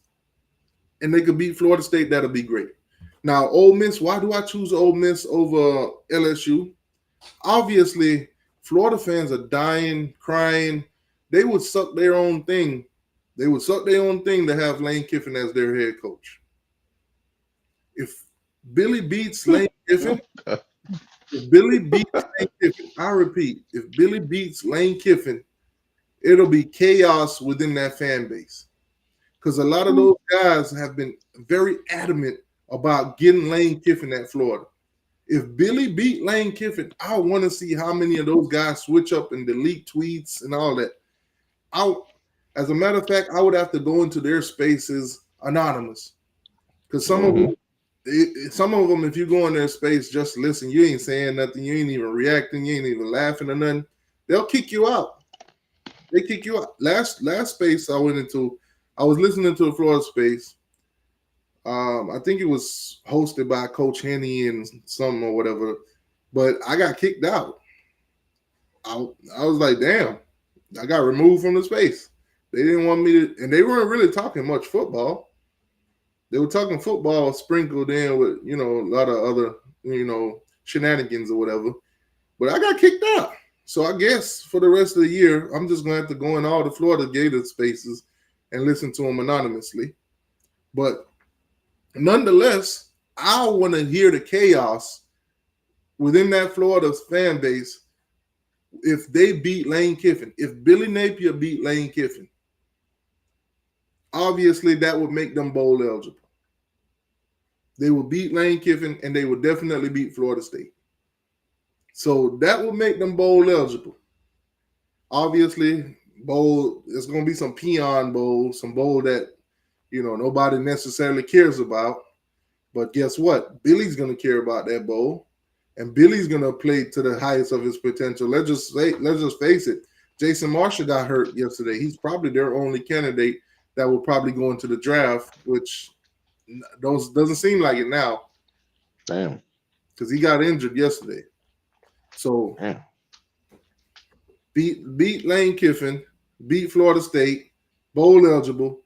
and they could beat Florida State, that'll be great. Now, Ole Miss, why do I choose Ole Miss over LSU? Obviously, Florida fans are dying, crying. They would suck their own thing. They would suck their own thing to have Lane Kiffin as their head coach. If Billy beats Lane Kiffin, I repeat, if Billy beats Lane Kiffin, it'll be chaos within that fan base. Because a lot of those guys have been very adamant about getting Lane Kiffin at Florida. If Billy beat Lane Kiffin, I want to see how many of those guys switch up and delete tweets and all that. As a matter of fact, I would have to go into their spaces anonymous. Because some of them, if you go in their space, just listen, you ain't saying nothing, you ain't even reacting, you ain't even laughing or nothing, they'll kick you out. They kick you out. Last space I went into, I was listening to a Florida space. I think it was hosted by Coach Henny and something or whatever, but I got kicked out. I was like, damn, I got removed from the space. They didn't want me to, and they weren't really talking much football. They were talking football sprinkled in with, a lot of other, shenanigans or whatever. But I got kicked out. So I guess for the rest of the year, I'm just going to have to go in all the Florida Gator spaces and listen to them anonymously. But nonetheless, I want to hear the chaos within that Florida fan base if they beat Lane Kiffin. If Billy Napier beat Lane Kiffin, obviously that would make them bowl eligible. They would beat Lane Kiffin, and they would definitely beat Florida State. So that would make them bowl eligible. Obviously, bowl, there's going to be some peon bowl, some bowl that, nobody necessarily cares about. But guess what? Billy's going to care about that bowl, and Billy's going to play to the highest of his potential. Let's just face it. Jason Marshall got hurt yesterday. He's probably their only candidate that will probably go into the draft, which doesn't seem like it now. Damn. Because he got injured yesterday. So beat Lane Kiffin, beat Florida State, bowl eligible,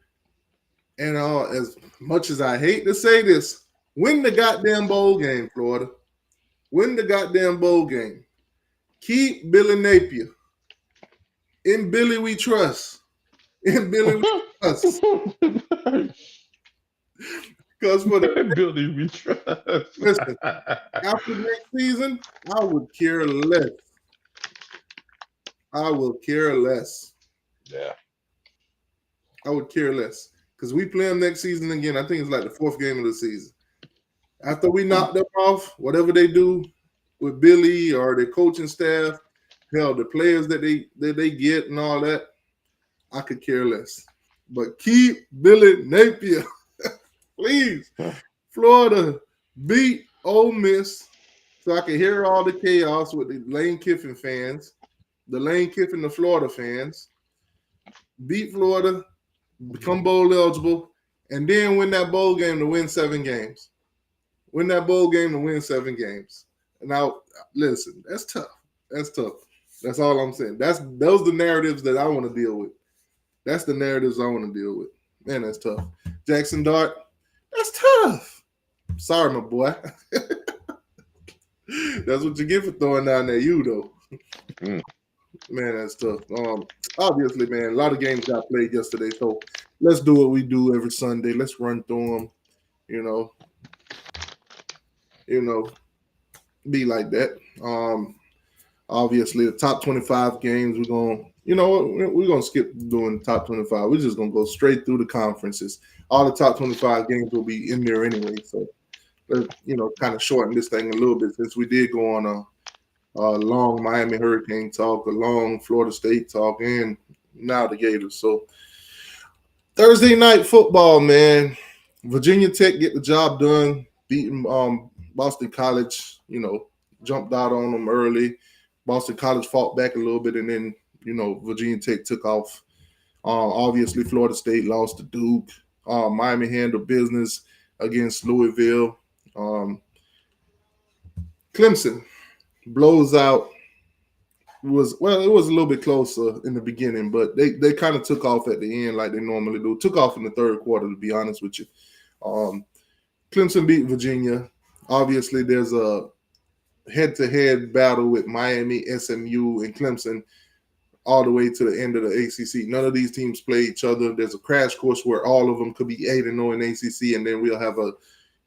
and as much as I hate to say this, win the goddamn bowl game, Florida. Win the goddamn bowl game. Keep Billy Napier. In Billy we trust. In Billy we trust. Because for the Billy we trust. Listen, after next season, I would care less. I will care less. Yeah. I would care less. Because we play them next season again. I think it's like the 4th game of the season. After we knock them off, whatever they do with Billy or their coaching staff, hell, the players that they get and all that, I could care less. But keep Billy Napier. Please. Florida, beat Ole Miss so I can hear all the chaos with the Lane Kiffin fans, the Lane Kiffin, the Florida fans. Beat Florida, become bowl eligible, and then win that bowl game to win 7 games. Win that bowl game to win 7 games. Now, listen, that's tough. That's tough. That's all I'm saying. Those the narratives that I want to deal with. That's the narratives I want to deal with. Man, that's tough. Jackson Dart, that's tough. Sorry, my boy. That's what you get for throwing down that U though. Man, that's tough. Obviously, man, a lot of games got played yesterday, so let's do what we do every Sunday. Let's run through them. You know, you know, be like that. Obviously, the top 25 games we're going. You know what? We're gonna skip doing the top 25. We're just gonna go straight through the conferences. All the top 25 games will be in there anyway. So, kind of shorten this thing a little bit since we did go on a long Miami Hurricane talk, a long Florida State talk, and now the Gators. So Thursday night football, man. Virginia Tech get the job done, beating Boston College. Jumped out on them early. Boston College fought back a little bit, and then Virginia Tech took off. Obviously, Florida State lost to Duke. Miami handled business against Louisville. Clemson blows out. It was a little bit closer in the beginning, but they kind of took off at the end like they normally do. Took off in the third quarter, to be honest with you. Clemson beat Virginia. Obviously, there's a head-to-head battle with Miami, SMU, and Clemson all the way to the end of the ACC. None of these teams play each other. There's a crash course where all of them could be 8-0 in ACC, and then we'll have a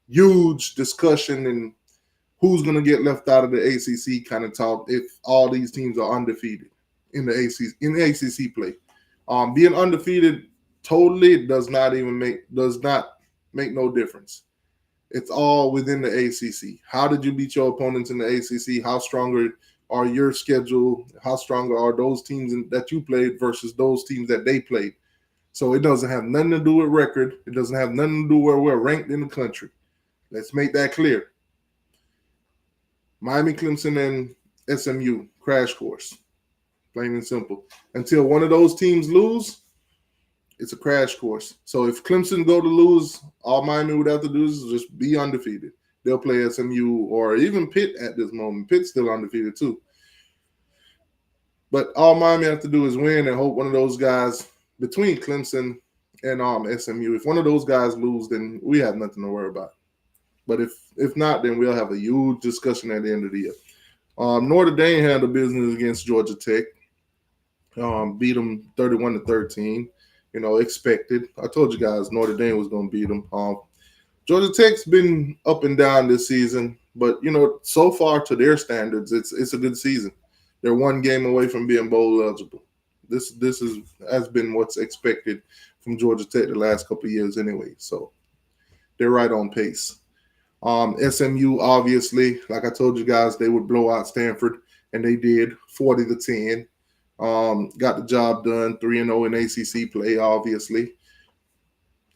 huge discussion and who's going to get left out of the ACC kind of talk if all these teams are undefeated in the ACC play. Being undefeated totally does not make no difference. It's all within the ACC. How did you beat your opponents in the ACC? How stronger are your schedule? How stronger are those teams that you played versus those teams that they played? So it doesn't have nothing to do with record. It doesn't have nothing to do where we're ranked in the country. Let's make that clear. Miami, Clemson, and SMU, crash course. Plain and simple. Until one of those teams lose, it's a crash course. So if Clemson go to lose, all Miami would have to do is just be undefeated. They'll play SMU or even Pitt at this moment. Pitt's still undefeated too. But all Miami have to do is win and hope one of those guys between Clemson and SMU, if one of those guys lose, then we have nothing to worry about. But if not, then we'll have a huge discussion at the end of the year. Notre Dame handled business against Georgia Tech. Beat them 31-13. Expected. I told you guys Notre Dame was going to beat them. Georgia Tech's been up and down this season, but so far to their standards, it's a good season. They're one game away from being bowl eligible. This has been what's expected from Georgia Tech the last couple of years anyway. So they're right on pace. SMU, obviously, like I told you guys, they would blow out Stanford, and they did 40-10. Got the job done, 3-0 in ACC play, obviously.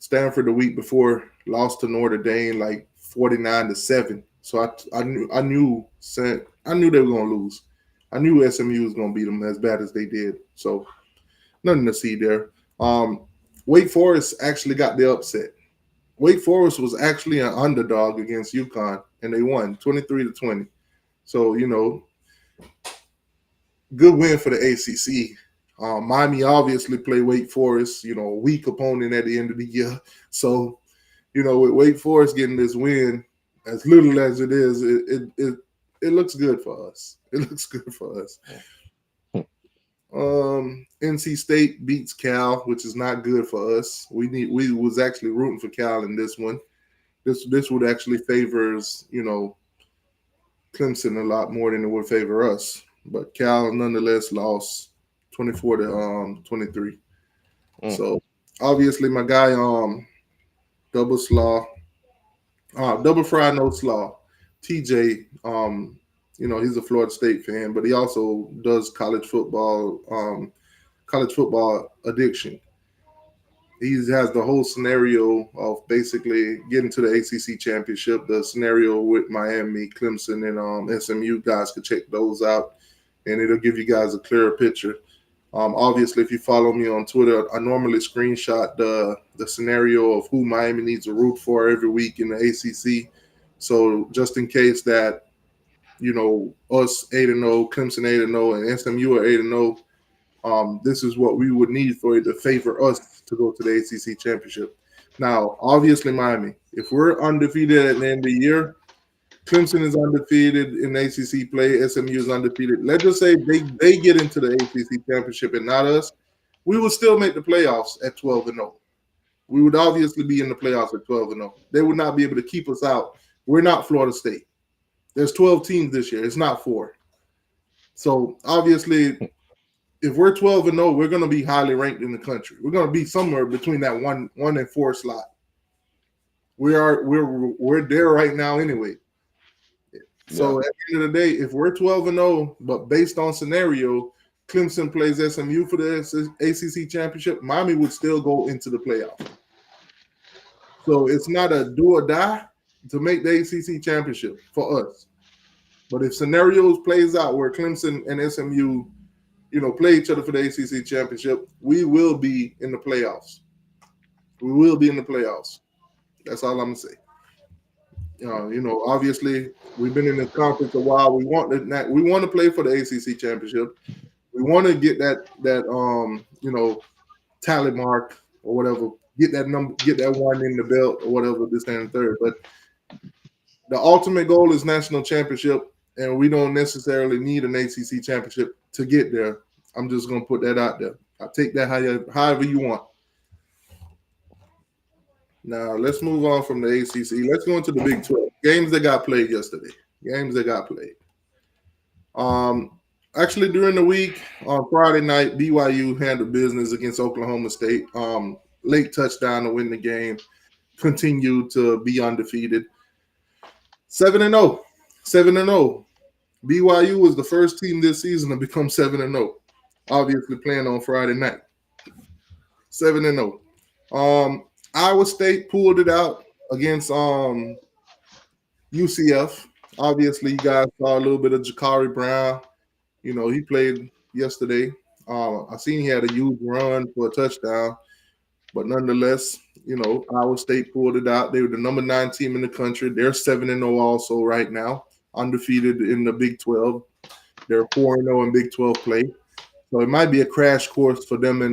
Stanford the week before lost to Notre Dame like 49-7. So I knew they were going to lose. I knew SMU was going to beat them as bad as they did. So nothing to see there. Wake Forest actually got the upset. Wake Forest was actually an underdog against UConn, and they won 23-20. So, good win for the ACC. Miami obviously play Wake Forest, a weak opponent at the end of the year. So, with Wake Forest getting this win, as little as it is, it looks good for us. It looks good for us. NC State beats Cal, which is not good for us. We was actually rooting for Cal in this one. This would actually favors, Clemson a lot more than it would favor us. But Cal nonetheless lost 24-23. So obviously my guy double fry no slaw. TJ, he's a Florida State fan, but he also does college football addiction. He has the whole scenario of basically getting to the ACC championship, the scenario with Miami, Clemson, and SMU. Guys could check those out, and it'll give you guys a clearer picture. Obviously, if you follow me on Twitter, I normally screenshot the scenario of who Miami needs to root for every week in the ACC. So just in case that Us 8-0, Clemson 8-0, and SMU are 8-0. This is what we would need for it to favor us to go to the ACC championship. Now, obviously, Miami, if we're undefeated at the end of the year, Clemson is undefeated in ACC play, SMU is undefeated. Let's just say they get into the ACC championship and not us. We would still make the playoffs at 12-0. We would obviously be in the playoffs at 12-0. They would not be able to keep us out. We're not Florida State. There's 12 teams this year. It's not 4. So obviously, if we're 12-0, we're going to be highly ranked in the country. We're going to be somewhere between that 1 and 4 slot. We're there right now anyway. So at the end of the day, if we're 12-0, but based on scenario, Clemson plays SMU for the ACC championship, Miami would still go into the playoff. So it's not a do or die to make the ACC championship for us. But if scenarios plays out where Clemson and SMU, play each other for the ACC championship, we will be in the playoffs. We will be in the playoffs. That's all I'm gonna say. Obviously, we've been in this conference a while. We want to play for the ACC championship. We want to get that tally mark or whatever. Get that number, get that one in the belt or whatever. This and third, but the ultimate goal is national championship, and we don't necessarily need an ACC championship to get there. I'm just gonna put that out there. I'll take that however you want. Now, let's move on from the ACC. Let's go into the Big 12. Games that got played yesterday. Actually, during the week, on Friday night, BYU handled business against Oklahoma State. Late touchdown to win the game. Continued to be undefeated. 7-0. 7-0. BYU was the first team this season to become 7-0. Obviously, playing on Friday night. 7-0. Iowa State pulled it out against UCF. Obviously, you guys saw a little bit of Jakari Brown. He played yesterday. I seen he had a huge run for a touchdown. But nonetheless, Iowa State pulled it out. They were the number 9 team in the country. They're 7-0 also right now, undefeated in the Big 12. They're 4-0 in Big 12 play. So it might be a crash course for them in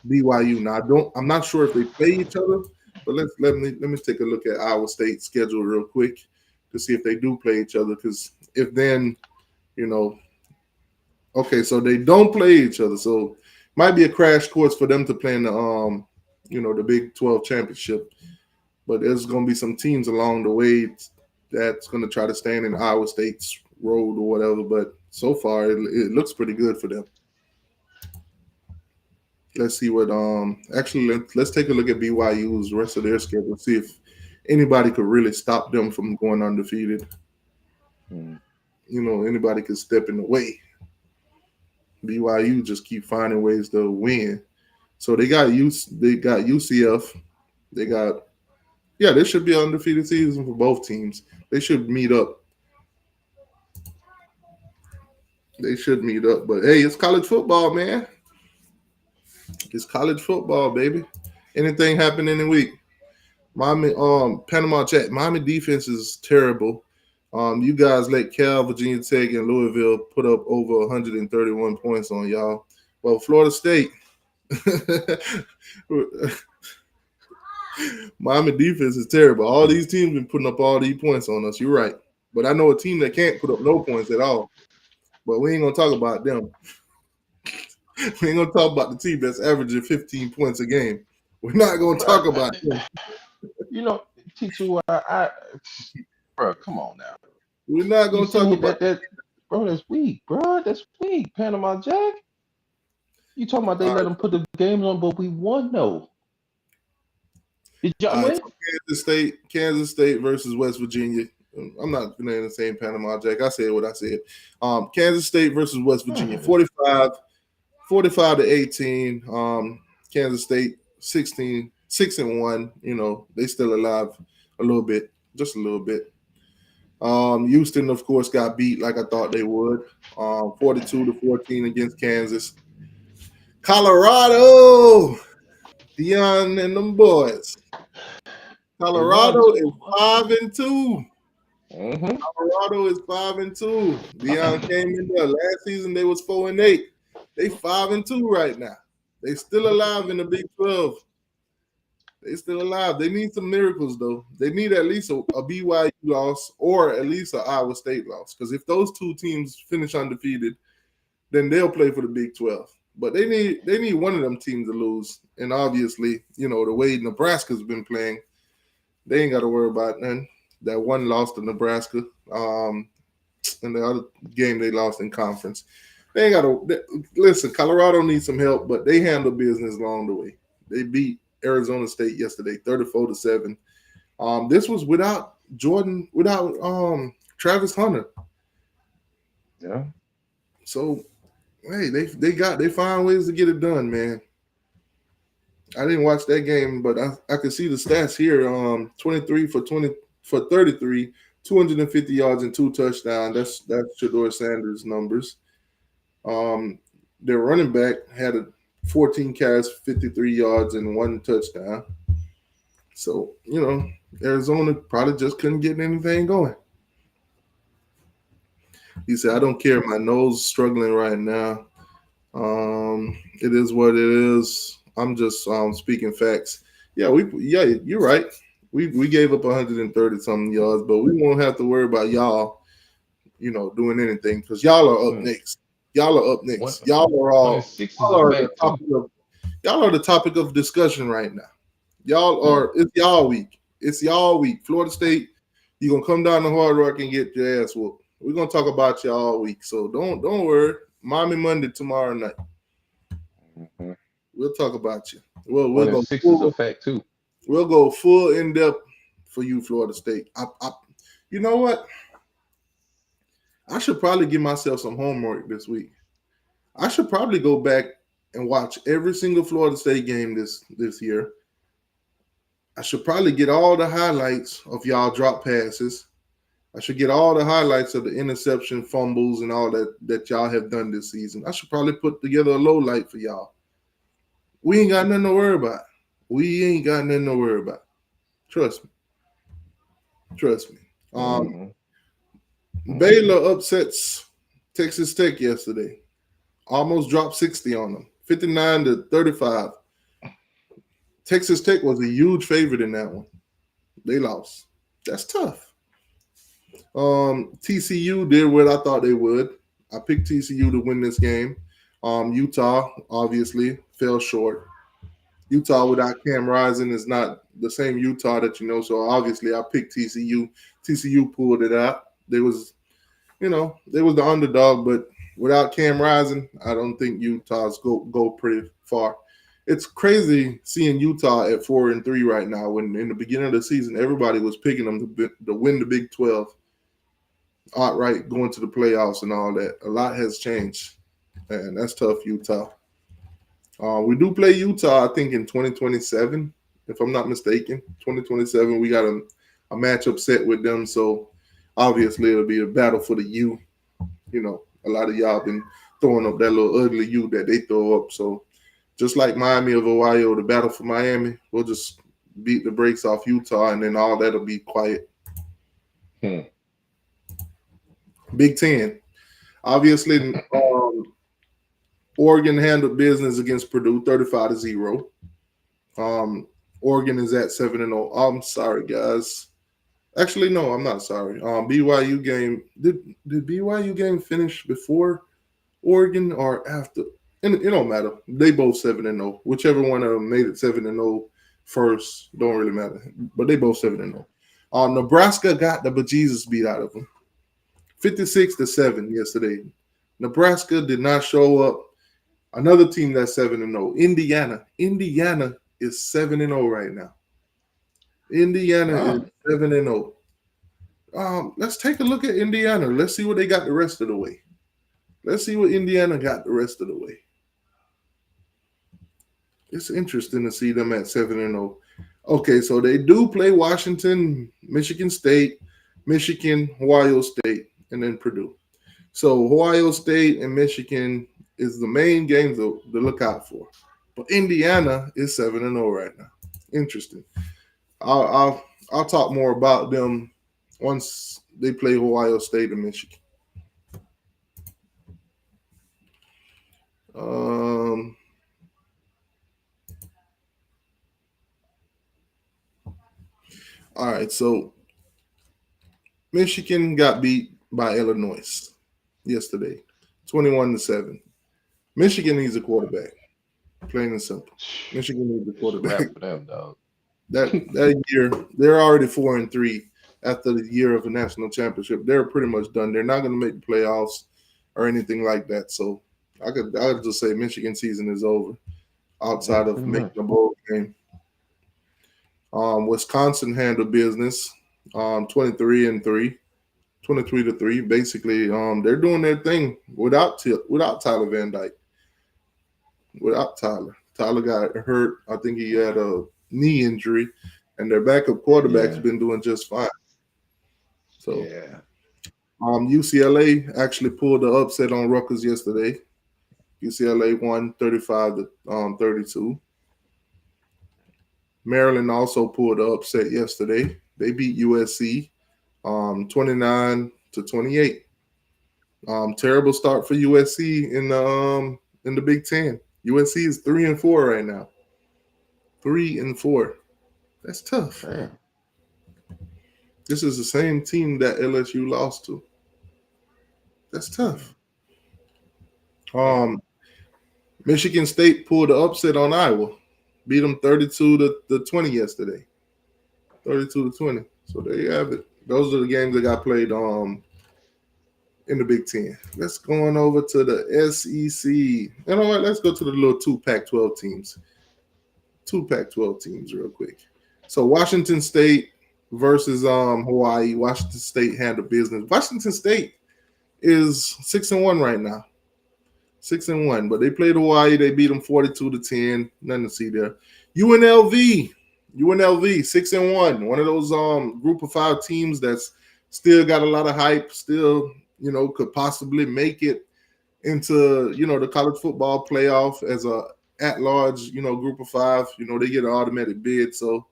BYU. Now I'm not sure if they play each other, but let me take a look at Iowa State's schedule real quick to see if they do play each other. Because if then, okay, so they don't play each other. So it might be a crash course for them to play in the the Big 12 championship. But there's going to be some teams along the way that's going to try to stand in Iowa State's road or whatever. But so far, it looks pretty good for them. Let's see what actually let's take a look at BYU's rest of their schedule, see if anybody could really stop them from going undefeated. Anybody could step in the way. BYU just keep finding ways to win. So they got UCF. They should be an undefeated season for both teams. They should meet up. But hey, it's college football, man. It's college football, baby. Anything happen in the week? Miami, Panama Jack. Miami defense is terrible. You guys let Cal, Virginia Tech, and Louisville put up over 131 points on y'all. Well, Florida State. Miami defense is terrible. All these teams been putting up all these points on us. You're right. But I know a team that can't put up no points at all. But we ain't going to talk about them. We ain't going to talk about the team that's averaging 15 points a game. We're not going to talk about them. T2, bro, come on now. We're not going to talk about that. Bro, that's weak, bro. That's weak. Panama Jack. You talking about they let them put the games on, but we won, though. Did y'all win? Kansas State versus West Virginia. I'm not going to say Panama Jack. I said what I said. Kansas State versus West Virginia, 45 to 18. Kansas State 6-1. They still alive a little bit, just a little bit. Houston, of course, got beat like I thought they would. 42 to 14 against Kansas. Colorado, Deion and them boys. Colorado is 5-2. Colorado is 5-2. Deion came in there last season. They was 4-8. They 5-2 right now. They still alive in the Big 12. They still alive. They need some miracles though. They need at least a BYU loss or at least an Iowa State loss. Because if those two teams finish undefeated, then they'll play for the Big 12. But they need one of them teams to lose. And obviously, the way Nebraska's been playing, they ain't got to worry about nothing. That one loss to Nebraska, and the other game they lost in conference. They ain't got to listen. Colorado needs some help, but they handle business along the way. They beat Arizona State yesterday, 34-7. This was without Travis Hunter. Yeah. So, hey, they find ways to get it done, man. I didn't watch that game, but I could see the stats here. 23 for 33, 250 yards and 2 touchdowns. That's Shedeur Sanders' numbers. Their running back had 14 carries, 53 yards, and 1 touchdown. So, Arizona probably just couldn't get anything going. He said, I don't care. My nose is struggling right now. It is what it is. I'm just speaking facts. Yeah, you're right. We gave up 130 something yards, but we won't have to worry about y'all, doing anything because y'all are up next. Y'all are up next. Y'all are the topic of discussion right now. It's y'all week. It's y'all week. Florida State, you're gonna come down to Hard Rock and get your ass whooped. We're gonna talk about y'all all week. So don't worry. Mommy Monday tomorrow night. We'll talk about you. We'll go 6 is a fact too. We'll go full in depth for you, Florida State. You know what? I should probably give myself some homework this week. I should probably go back and watch every single Florida State game this year. I should probably get all the highlights of y'all drop passes. I should get all the highlights of the interception, fumbles, and all that y'all have done this season. I should probably put together a low light for y'all. We ain't got nothing to worry about. Trust me. Baylor upsets Texas Tech yesterday. Almost dropped 60 on them. 59-35. Texas Tech was a huge favorite in that one. They lost. That's tough. TCU did what I thought they would. I picked TCU to win this game. Utah obviously fell short. Utah without Cam Rising is not the same Utah that you know. So obviously I picked TCU. TCU pulled it out. They was the underdog, but without Cam Rising, I don't think Utah's go pretty far. It's crazy seeing Utah at 4-3 right now. When in the beginning of the season, everybody was picking them to win the Big 12 outright, going to the playoffs and all that. A lot has changed, and that's tough, Utah. We do play Utah, I think, in 2027, if I'm not mistaken. 2027, we got a matchup set with them, so obviously it'll be a battle for the U. A lot of y'all been throwing up that little ugly U that they throw up, so just like Miami of Ohio, the battle for Miami, we'll just beat the brakes off Utah, and then all that'll be quiet. Big Ten. Obviously, Oregon handled business against Purdue, 35-0. Oregon is at 7-0. I'm sorry, guys. Actually, no, I'm not sorry. BYU game, did BYU game finish before Oregon or after? And it don't matter. They both 7-0. Whichever one of them made it 7-0 first, don't really matter. But they both 7-0. Nebraska got the bejesus beat out of them. 56-7 yesterday. Nebraska did not show up. Another team that's 7-0. Indiana. Indiana is 7-0 right now. Indiana is 7-0. Let's take a look at Indiana. Let's see what they got the rest of the way. Let's see what Indiana got the rest of the way. It's interesting to see them at 7-0. Okay, so they do play Washington, Michigan State, Michigan, Ohio State, and then Purdue. So Ohio State and Michigan is the main games to look out for. But Indiana is 7-0 right now. Interesting. I'll talk more about them once They play Ohio State and Michigan. All right, so Michigan got beat by Illinois yesterday, 21-7. Michigan needs a quarterback, plain and simple. Michigan needs a It's a quarterback. wrap for them, dog. That year, they're already 4-3 after the year of a national championship. They're pretty much done. They're not going to make the playoffs or anything like that. So I could just say Michigan season is over outside of making a bowl game. Wisconsin handled business, 23-3, 23-3. Basically, they're doing their thing without Tyler Van Dyke. Without Tyler. Tyler got hurt. I think he had a knee injury, and their backup quarterback's been doing just fine. So, UCLA actually pulled the upset on Rutgers yesterday. UCLA won 35-32. Maryland also pulled the upset yesterday. They beat USC 29-28. Terrible start for USC in the Big Ten. USC is 3-4 right now. 3-4. That's tough. Damn. This is the same team that LSU lost to. That's tough. Michigan State pulled the upset on Iowa. Beat them 32-20 yesterday. 32-20. So there you have it. Those are the games that got played in the Big Ten. Let's go on over to the SEC. You know what? Let's go to the little two Pac-12 teams. Two Pac-12 teams real quick. So Washington State versus Hawaii. Washington State handled business. Washington State is 6-1 right now. 6-1, but they played Hawaii. They beat them 42-10. Nothing to see there. UNLV 6-1. One of those group of 5 teams that's still got a lot of hype. Still, could possibly make it into the college football playoff as a at-large group of 5. They get an automatic bid. So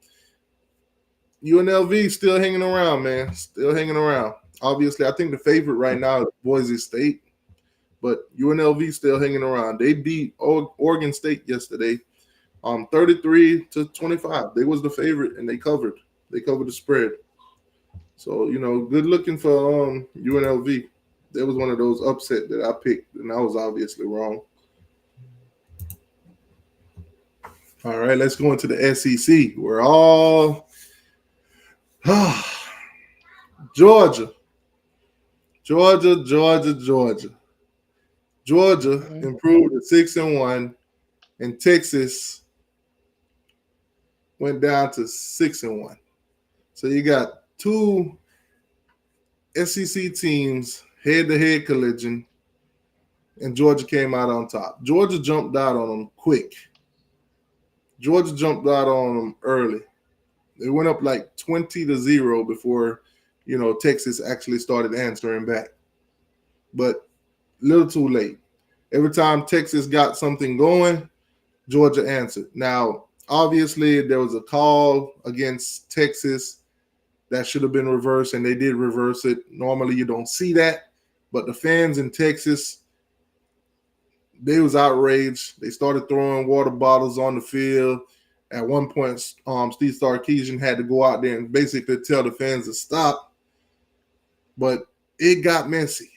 UNLV still hanging around, man. Still hanging around. Obviously, I think the favorite right now is Boise State. But UNLV still hanging around. They beat Oregon State yesterday, 33-25. They was the favorite, and they covered. They covered the spread. So good looking for UNLV. There was one of those upset that I picked, and I was obviously wrong. All right, let's go into the SEC. We're all Georgia. Georgia improved to 6-1, and Texas went down to 6-1. So you got 2 SEC teams head-to-head collision, and Georgia came out on top. Georgia jumped out on them quick. Georgia jumped out on them early. They went up like 20-0 before, Texas actually started answering back. But little too late. Every time Texas got something going, Georgia answered. Now, obviously, there was a call against Texas that should have been reversed, and they did reverse it. Normally, you don't see that, but the fans in Texas, they was outraged. They started throwing water bottles on the field. At one point, Steve Sarkisian had to go out there and basically tell the fans to stop. But it got messy.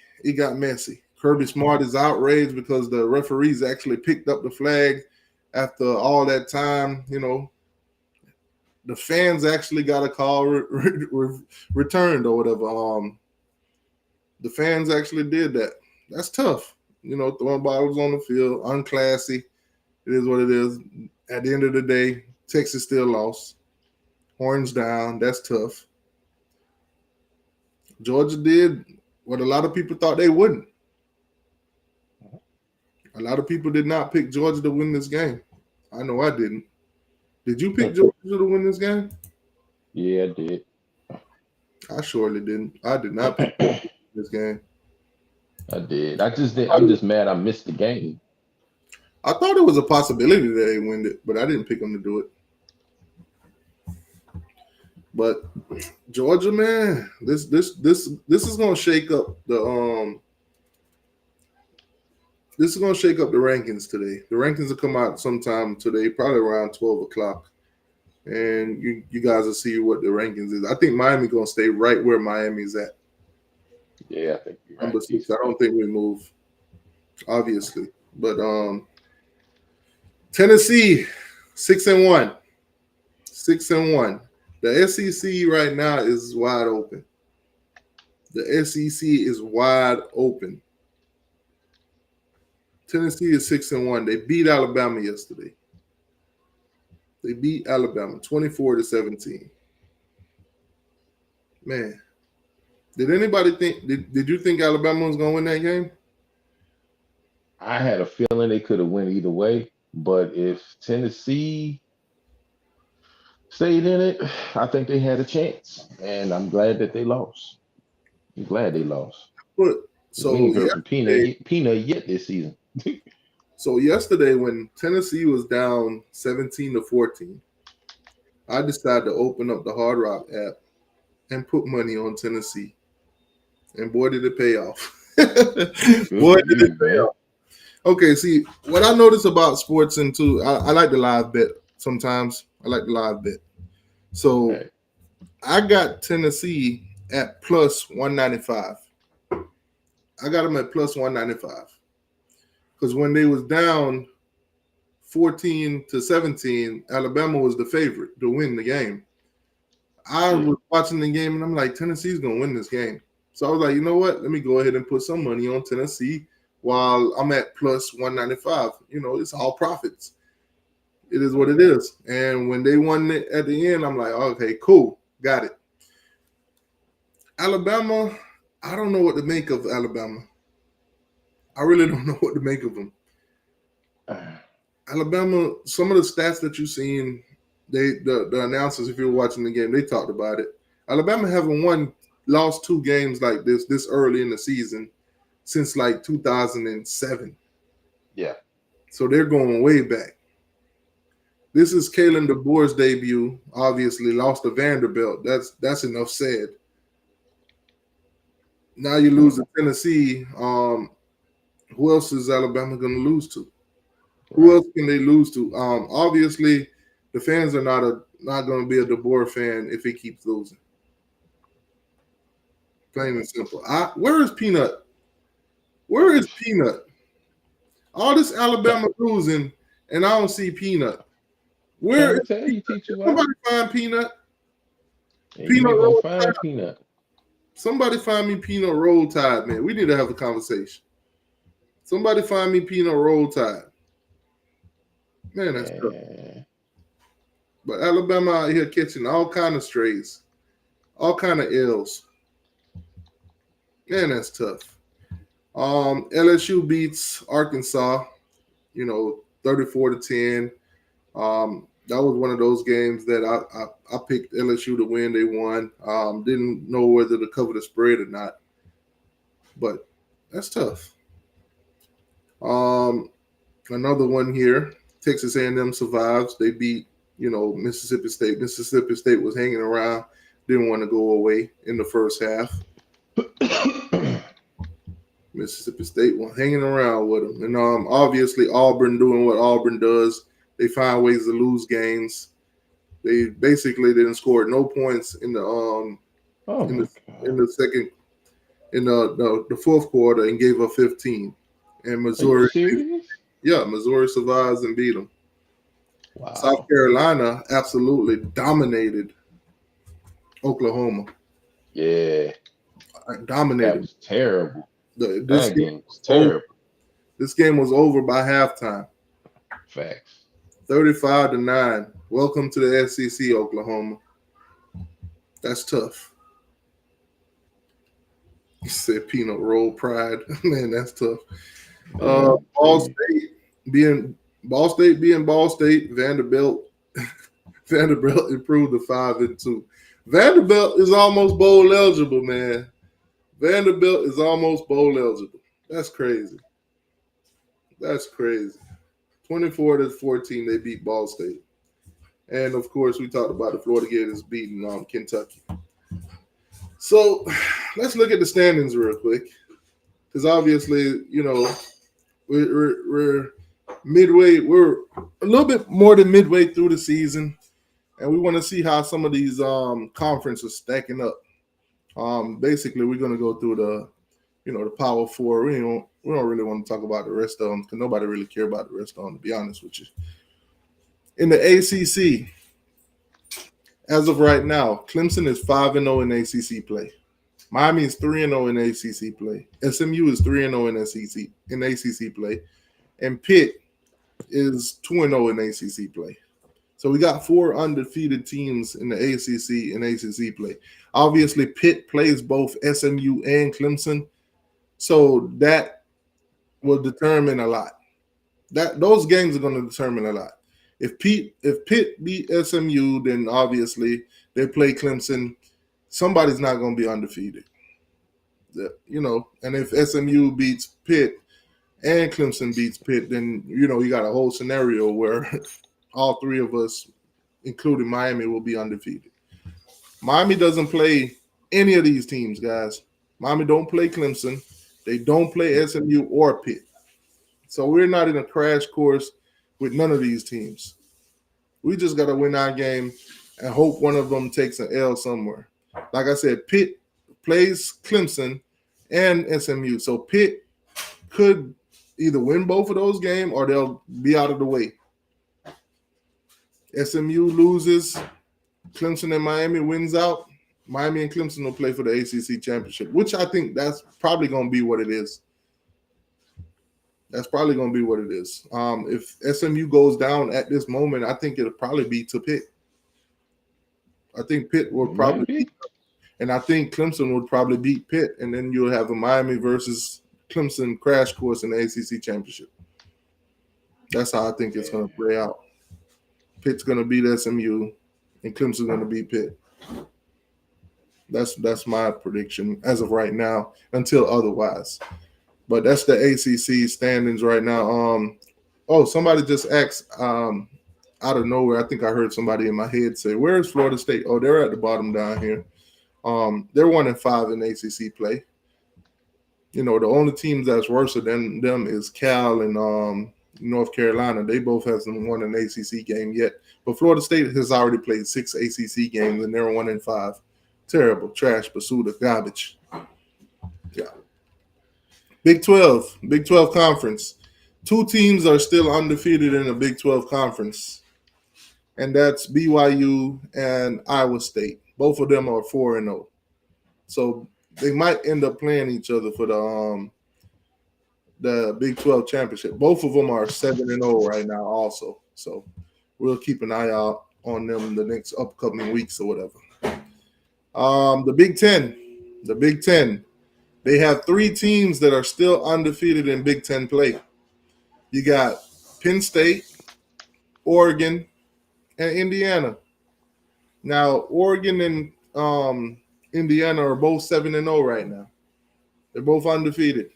Kirby Smart is outraged because the referees actually picked up the flag after all that time. The fans actually got a call returned or whatever. The fans actually did that. That's tough. Throwing bottles on the field, unclassy. It is what it is. At the end of the day, Texas still lost. Horns down. That's tough. Georgia did what a lot of people thought they wouldn't. A lot of people did not pick Georgia to win this game. I know I didn't. Did you pick Georgia to win this game? Yeah, I did. I surely didn't. I did not pick this game. I did. I'm just mad I missed the game. I thought it was a possibility that they win it, but I didn't pick them to do it. But Georgia, man, this is gonna shake up the. This is going to shake up the rankings today. The rankings will come out sometime today, probably around 12 o'clock. And you guys will see what the rankings is. I think Miami going to stay right where Miami's at. Yeah, I think you're right. Number 6. I don't think we move, obviously. But Tennessee, 6-1. 6-1. The SEC right now is wide open. The SEC is wide open. Tennessee is 6-1. They beat Alabama yesterday. They beat Alabama 24-17. Man, did anybody think? Did you think Alabama was going to win that game? I had a feeling they could have went either way, but if Tennessee stayed in it, I think they had a chance, and I'm glad that they lost. I'm glad they lost. But We ain't heard from Peanut yet this season. So yesterday, when Tennessee was down 17-14, I decided to open up the Hard Rock app and put money on Tennessee. And boy, did it pay off. Boy, did it pay off. Okay, see, what I notice about sports and too, I like the live bet sometimes. I like the live bet. So I got Tennessee at plus 195. I got them at plus 195. Because when they was down 14-17, Alabama was the favorite to win the game. I was watching the game and I'm like, Tennessee's gonna win this game. So I was like, you know what? Let me go ahead and put some money on Tennessee while I'm at plus 195. You know, it's all profits. It is what it is. And when they won it at the end, I'm like, okay, cool, got it. Alabama, I don't know what to make of Alabama. I really don't know what to make of them. Alabama, some of the stats that you've seen, the announcers, if you were watching the game, they talked about it. Alabama haven't lost 2 games like this early in the season since like 2007. Yeah. So they're going way back. This is Kalen DeBoer's debut. Obviously, lost to Vanderbilt. That's enough said. Now you lose to Tennessee. Who else is Alabama going to lose to? Who else can they lose to? Obviously, the fans are not going to be a DeBoer fan if he keeps losing. Plain and simple. Where is Peanut? Where is Peanut? All this Alabama losing, and I don't see Peanut. Where is Peanut? Somebody find Peanut. Peanut Roll Tide. Peanut. Somebody find me Peanut Roll Tide, man. We need to have a conversation. Somebody find me Peanut Roll Tide. Man, that's tough. But Alabama out here catching all kind of strays, all kind of L's. Man, that's tough. LSU beats Arkansas, 34-10. That was one of those games that I picked LSU to win. They won. Didn't know whether to cover the spread or not, but that's tough. Another one here. Texas A&M survives. They beat, Mississippi State. Mississippi State was hanging around, didn't want to go away in the first half. Mississippi State was hanging around with them. And obviously Auburn doing what Auburn does. They find ways to lose games. They basically didn't score no points in the fourth quarter and gave up 15. And Missouri, Missouri survives and beat them. Wow. South Carolina absolutely dominated Oklahoma. Yeah, dominated. That was terrible. This game was terrible. This game was over by halftime. Facts. 35-9. Welcome to the SEC, Oklahoma. That's tough. You said peanut roll pride. Man, that's tough. Ball State being Ball State, Vanderbilt improved to 5-2. Vanderbilt is almost bowl eligible, man. Vanderbilt is almost bowl eligible. That's crazy. 24-14, they beat Ball State. And, of course, we talked about the Florida Gators beating Kentucky. So let's look at the standings real quick, because obviously, we're midway. We're a little bit more than midway through the season, and we want to see how some of these conferences stacking up. Basically, we're going to go through the Power Four. We don't really want to talk about the rest of them because nobody really care about the rest of them. To be honest with you, in the ACC, as of right now, Clemson is 5-0 in ACC play. Miami is 3-0 in ACC play. SMU is 3-0 in ACC play, and Pitt is 2-0 in ACC play. So we got 4 undefeated teams in the ACC and ACC play. Obviously, Pitt plays both SMU and Clemson, so that will determine a lot. Those games are going to determine a lot. If Pitt beat SMU, then obviously they play Clemson. Somebody's not going to be undefeated. And if SMU beats Pitt and Clemson beats Pitt, then you got a whole scenario where all 3 of us, including Miami, will be undefeated. Miami doesn't play any of these teams, guys. Miami don't play Clemson. They don't play SMU or Pitt. So we're not in a crash course with none of these teams. We just got to win our game and hope one of them takes an L somewhere. Like I said, Pitt plays Clemson and SMU. So Pitt could either win both of those games or they'll be out of the way. SMU loses, Clemson and Miami wins out. Miami and Clemson will play for the ACC championship, which I think that's probably going to be what it is. That's probably going to be what it is. If SMU goes down at this moment, I think it'll probably be to Pitt. I think Pitt will probably beat, and I think Clemson would probably beat Pitt, and then you'll have a Miami versus Clemson crash course in the ACC championship. That's how I think it's going to play out. Pitt's going to beat SMU, and Clemson's going to beat Pitt. That's my prediction as of right now, until otherwise. But that's the ACC standings right now. Somebody just asked out of nowhere. I think I heard somebody in my head say, "Where's Florida State?" Oh, they're at the bottom down here. They're 1-5 in ACC play. The only teams that's worse than them is Cal and North Carolina. They both haven't won an ACC game yet. But Florida State has already played 6 ACC games, and they're 1-5. Terrible, trash, basura, garbage. Yeah. Big 12 conference. 2 teams are still undefeated in the Big 12 conference, and that's BYU and Iowa State. Both of them are 4-0. So they might end up playing each other for the Big 12 championship. Both of them are 7-0 right now also. So we'll keep an eye out on them the next upcoming weeks or whatever. The Big Ten. They have 3 teams that are still undefeated in Big Ten play. You got Penn State, Oregon, and Indiana. Now, Oregon and Indiana are both 7-0 right now. They're both undefeated.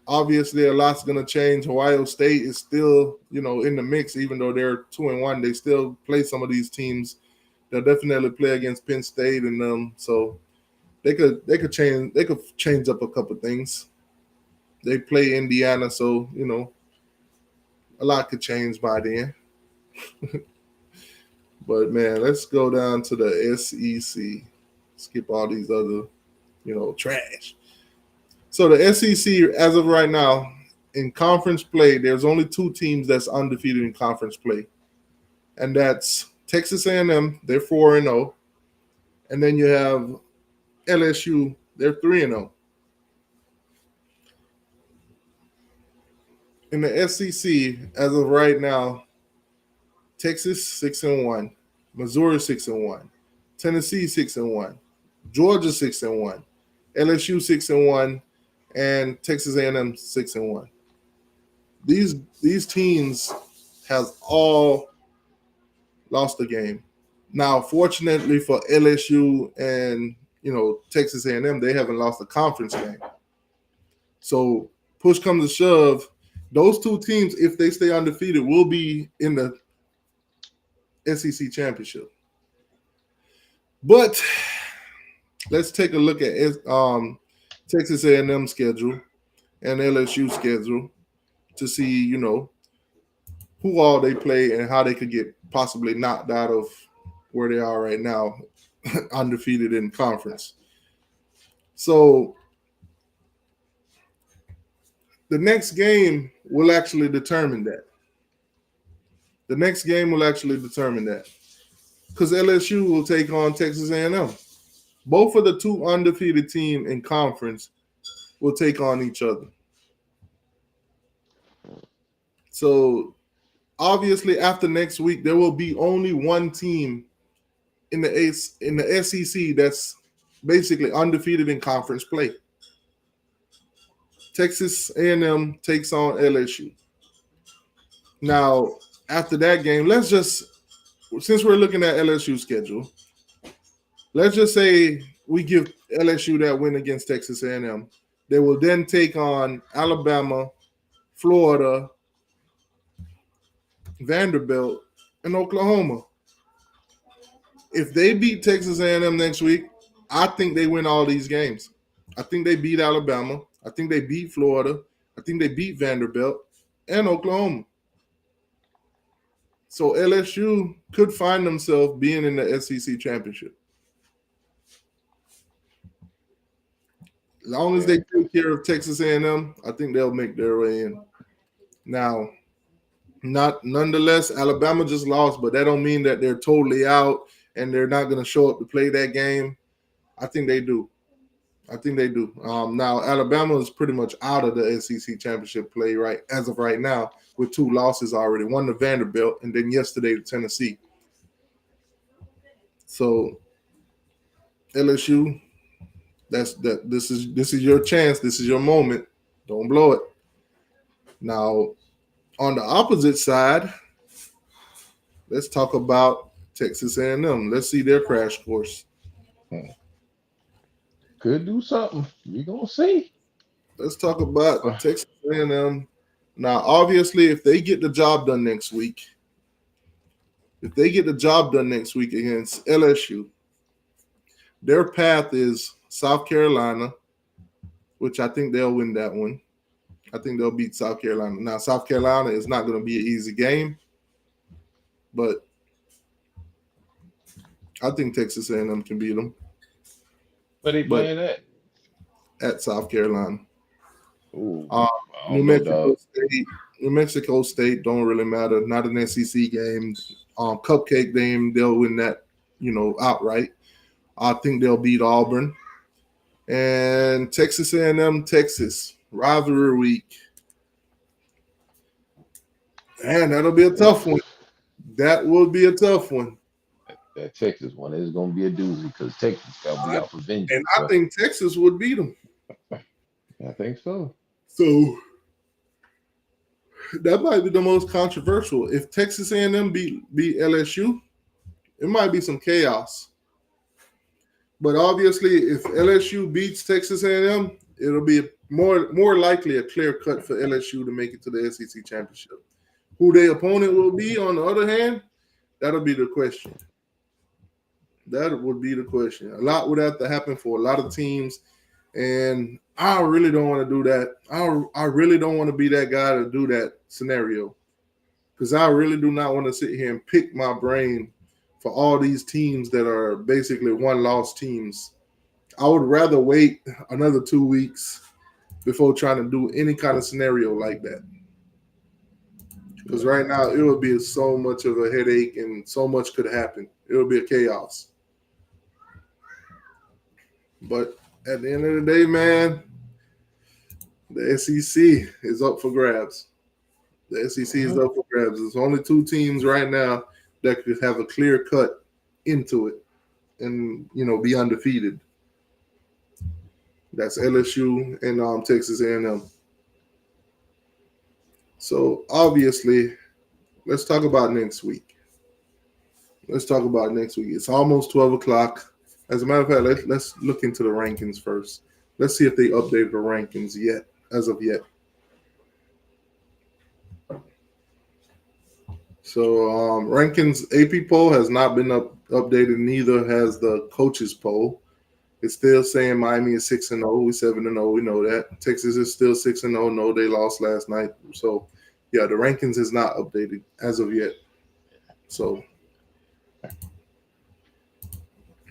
Obviously, a lot's going to change. Ohio State is still, in the mix, even though they're 2-1. They still play some of these teams. They'll definitely play against Penn State and them. So they could change up a couple things. They play Indiana, so a lot could change by then. But man, let's go down to the SEC. Skip all these other, trash. So the SEC, as of right now, in conference play, there's only 2 teams that's undefeated in conference play, and that's Texas A&M. They're 4-0, and then you have LSU. They're 3-0. In the SEC, as of right now, Texas 6-1, Missouri 6-1, Tennessee 6-1, Georgia 6-1, LSU 6-1, and Texas A&M 6-1. These teams have all lost a game. Now, fortunately for LSU and Texas A&M, they haven't lost a conference game. So push comes to shove, those 2 teams, if they stay undefeated, will be in the SEC championship. But let's take a look at Texas A&M schedule and LSU schedule to see, who all they play and how they could get possibly knocked out of where they are right now, undefeated in conference. So the next game will actually determine that. Because LSU will take on Texas A&M. Both of the two undefeated teams in conference will take on each other. So obviously, after next week, there will be only one team in the SEC that's basically undefeated in conference play. Texas A&M takes on LSU. Now, after that game, since we're looking at LSU schedule, let's just say we give LSU that win against Texas A&M. They will then take on Alabama, Florida, Vanderbilt, and Oklahoma. If they beat Texas A&M next week, I think they win all these games. I think they beat Alabama. I think they beat Florida. I think they beat Vanderbilt and Oklahoma. So LSU could find themselves being in the SEC championship. As long as they take care of Texas A&M, I think they'll make their way in. Now, nonetheless, Alabama just lost, but that don't mean that they're totally out and they're not going to show up to play that game. I think they do. Now, Alabama is pretty much out of the SEC championship play as of right now with 2 losses already. One to Vanderbilt and then yesterday to Tennessee. So LSU, this is your chance. This is your moment. Don't blow it. Now, on the opposite side, let's talk about Texas A&M. Let's see their crash course. Could do something. We're going to see. Let's talk about Texas A&M. Now, obviously, if they get the job done next week against LSU, their path is South Carolina, which I think they'll win that one. I think they'll beat South Carolina. Now, South Carolina is not going to be an easy game, but I think Texas A&M can beat them. Where they playing at? At South Carolina. Ooh, New Mexico State don't really matter. Not an SEC game. Cupcake game, they'll win that, outright. I think they'll beat Auburn. And Texas A&M, Texas, rivalry week. Man, that'll be a tough one. That will be a tough one. That Texas one is going to be a doozy because Texas got to be out for vengeance. And I think Texas would beat them. I think so. So that might be the most controversial. If Texas A&M beat LSU, it might be some chaos. But obviously, if LSU beats Texas A&M, it'll be more likely a clear cut for LSU to make it to the SEC championship. Who their opponent will be, on the other hand, that'll be the question. That would be the question. A lot would have to happen for a lot of teams, and I really don't want to do that. I really don't want to be that guy to do that scenario, because I really do not want to sit here and pick my brain for all these teams that are basically one-loss teams. I would rather wait another 2 weeks before trying to do any kind of scenario like that. Because right now it would be so much of a headache and so much could happen. It would be a chaos. But at the end of the day, man, the SEC is up for grabs. The SEC is up for grabs. There's only 2 teams right now that could have a clear cut into it and, be undefeated. That's LSU and Texas A&M. So obviously, let's talk about next week. It's almost 12 o'clock. As a matter of fact, let's look into the rankings first. Let's see if they updated the rankings as of yet. So rankings, AP poll has not been updated. Neither has the coaches poll. It's still saying Miami is 6-0. We 7-0. We know that. Texas is still 6-0. No, they lost last night. So, yeah, the rankings is not updated as of yet. So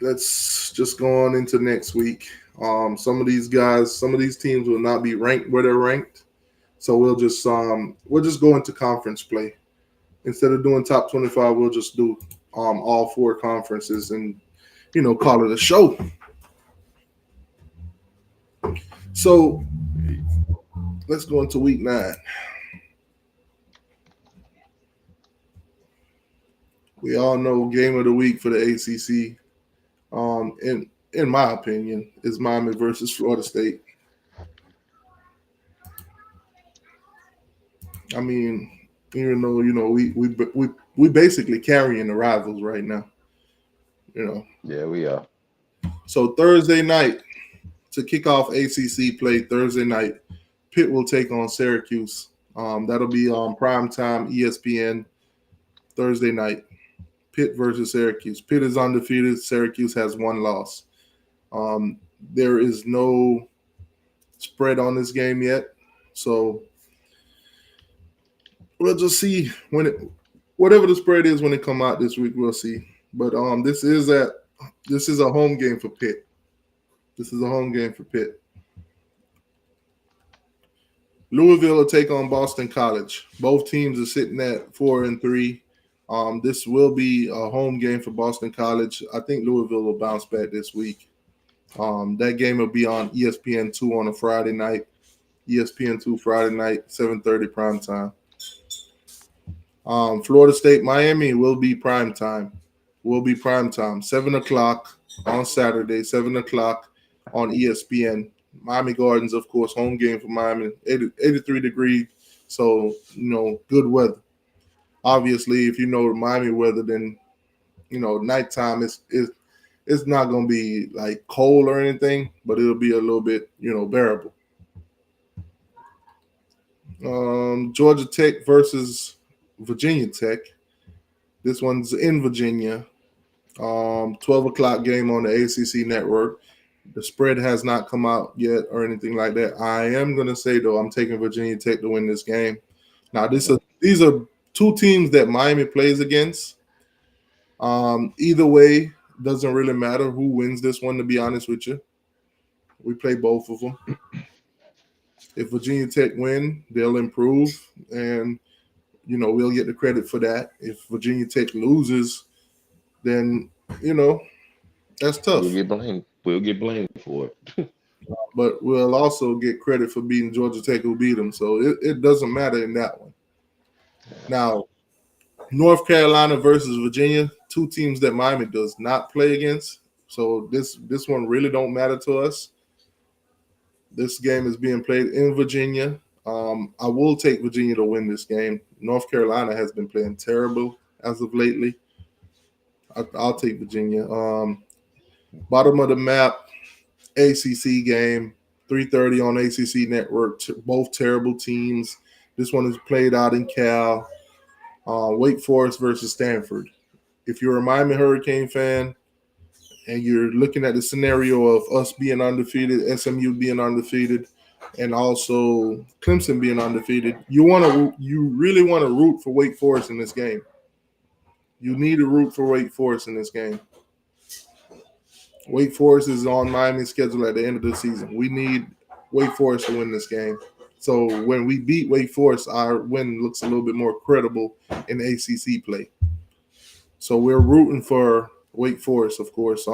let's just go on into next week. Some of these guys, some of these teams will not be ranked where they're ranked. So we'll just go into conference play. Instead of doing top 25, we'll just do all four conferences and call it a show. So let's go into week 9. We all know game of the week for the ACC. In my opinion, is Miami versus Florida State. I mean, even though we basically carrying the rivals right now. Yeah, we are. So Thursday night to kick off ACC play. Thursday night, Pitt will take on Syracuse. That'll be on primetime ESPN Thursday night. Pitt versus Syracuse. Pitt is undefeated. Syracuse has 1 loss. There is no spread on this game yet, so we'll just see whatever the spread is when it come out this week. We'll see. But this is a home game for Pitt. This is a home game for Pitt. Louisville will take on Boston College. Both teams are sitting at 4-3. This will be a home game for Boston College. I think Louisville will bounce back this week. That game will be on ESPN2 on a Friday night. ESPN2 Friday night, 7:30 prime time. Florida State, Miami will be prime time. 7 o'clock on Saturday, 7 o'clock on ESPN. Miami Gardens, of course, home game for Miami, 83 degrees, so, good weather. Obviously, if you know the Miami weather, then, nighttime it's not going to be like cold or anything, but it'll be a little bit, bearable. Georgia Tech versus Virginia Tech. This one's in Virginia. 12 o'clock game on the ACC network. The spread has not come out yet or anything like that. I am going to say, though, I'm taking Virginia Tech to win this game. Now, these are two teams that Miami plays against. Either way, doesn't really matter who wins this one, to be honest with you. We play both of them. If Virginia Tech win, they'll improve, and, we'll get the credit for that. If Virginia Tech loses, then, that's tough. We'll get blamed for it. But we'll also get credit for beating Georgia Tech, who beat them. So it doesn't matter in that one. Now, North Carolina versus Virginia, two teams that Miami does not play against. So this one really don't matter to us. This game is being played in Virginia. I will take Virginia to win this game. North Carolina has been playing terrible as of lately. I'll take Virginia. Bottom of the map, ACC game, 3:30 on ACC network. Both terrible teams. This one is played out in Cal. Wake Forest versus Stanford. If you're a Miami Hurricane fan and you're looking at the scenario of us being undefeated, SMU being undefeated, and also Clemson being undefeated, you really want to root for Wake Forest in this game. You need to root for Wake Forest in this game. Wake Forest is on Miami's schedule at the end of the season. We need Wake Forest to win this game. So when we beat Wake Forest, our win looks a little bit more credible in ACC play. So we're rooting for Wake Forest, of course.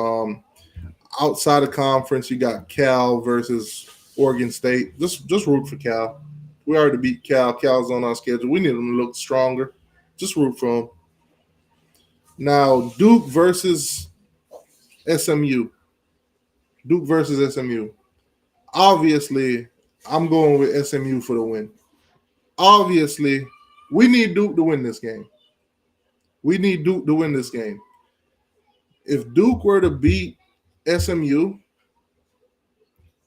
Outside of conference, you got Cal versus Oregon State. Just root for Cal. We already beat Cal. Cal's on our schedule. We need them to look stronger. Just root for them. Now, Duke versus SMU. Duke versus SMU. Obviously, I'm going with SMU for the win. Obviously, we need Duke to win this game. If Duke were to beat SMU,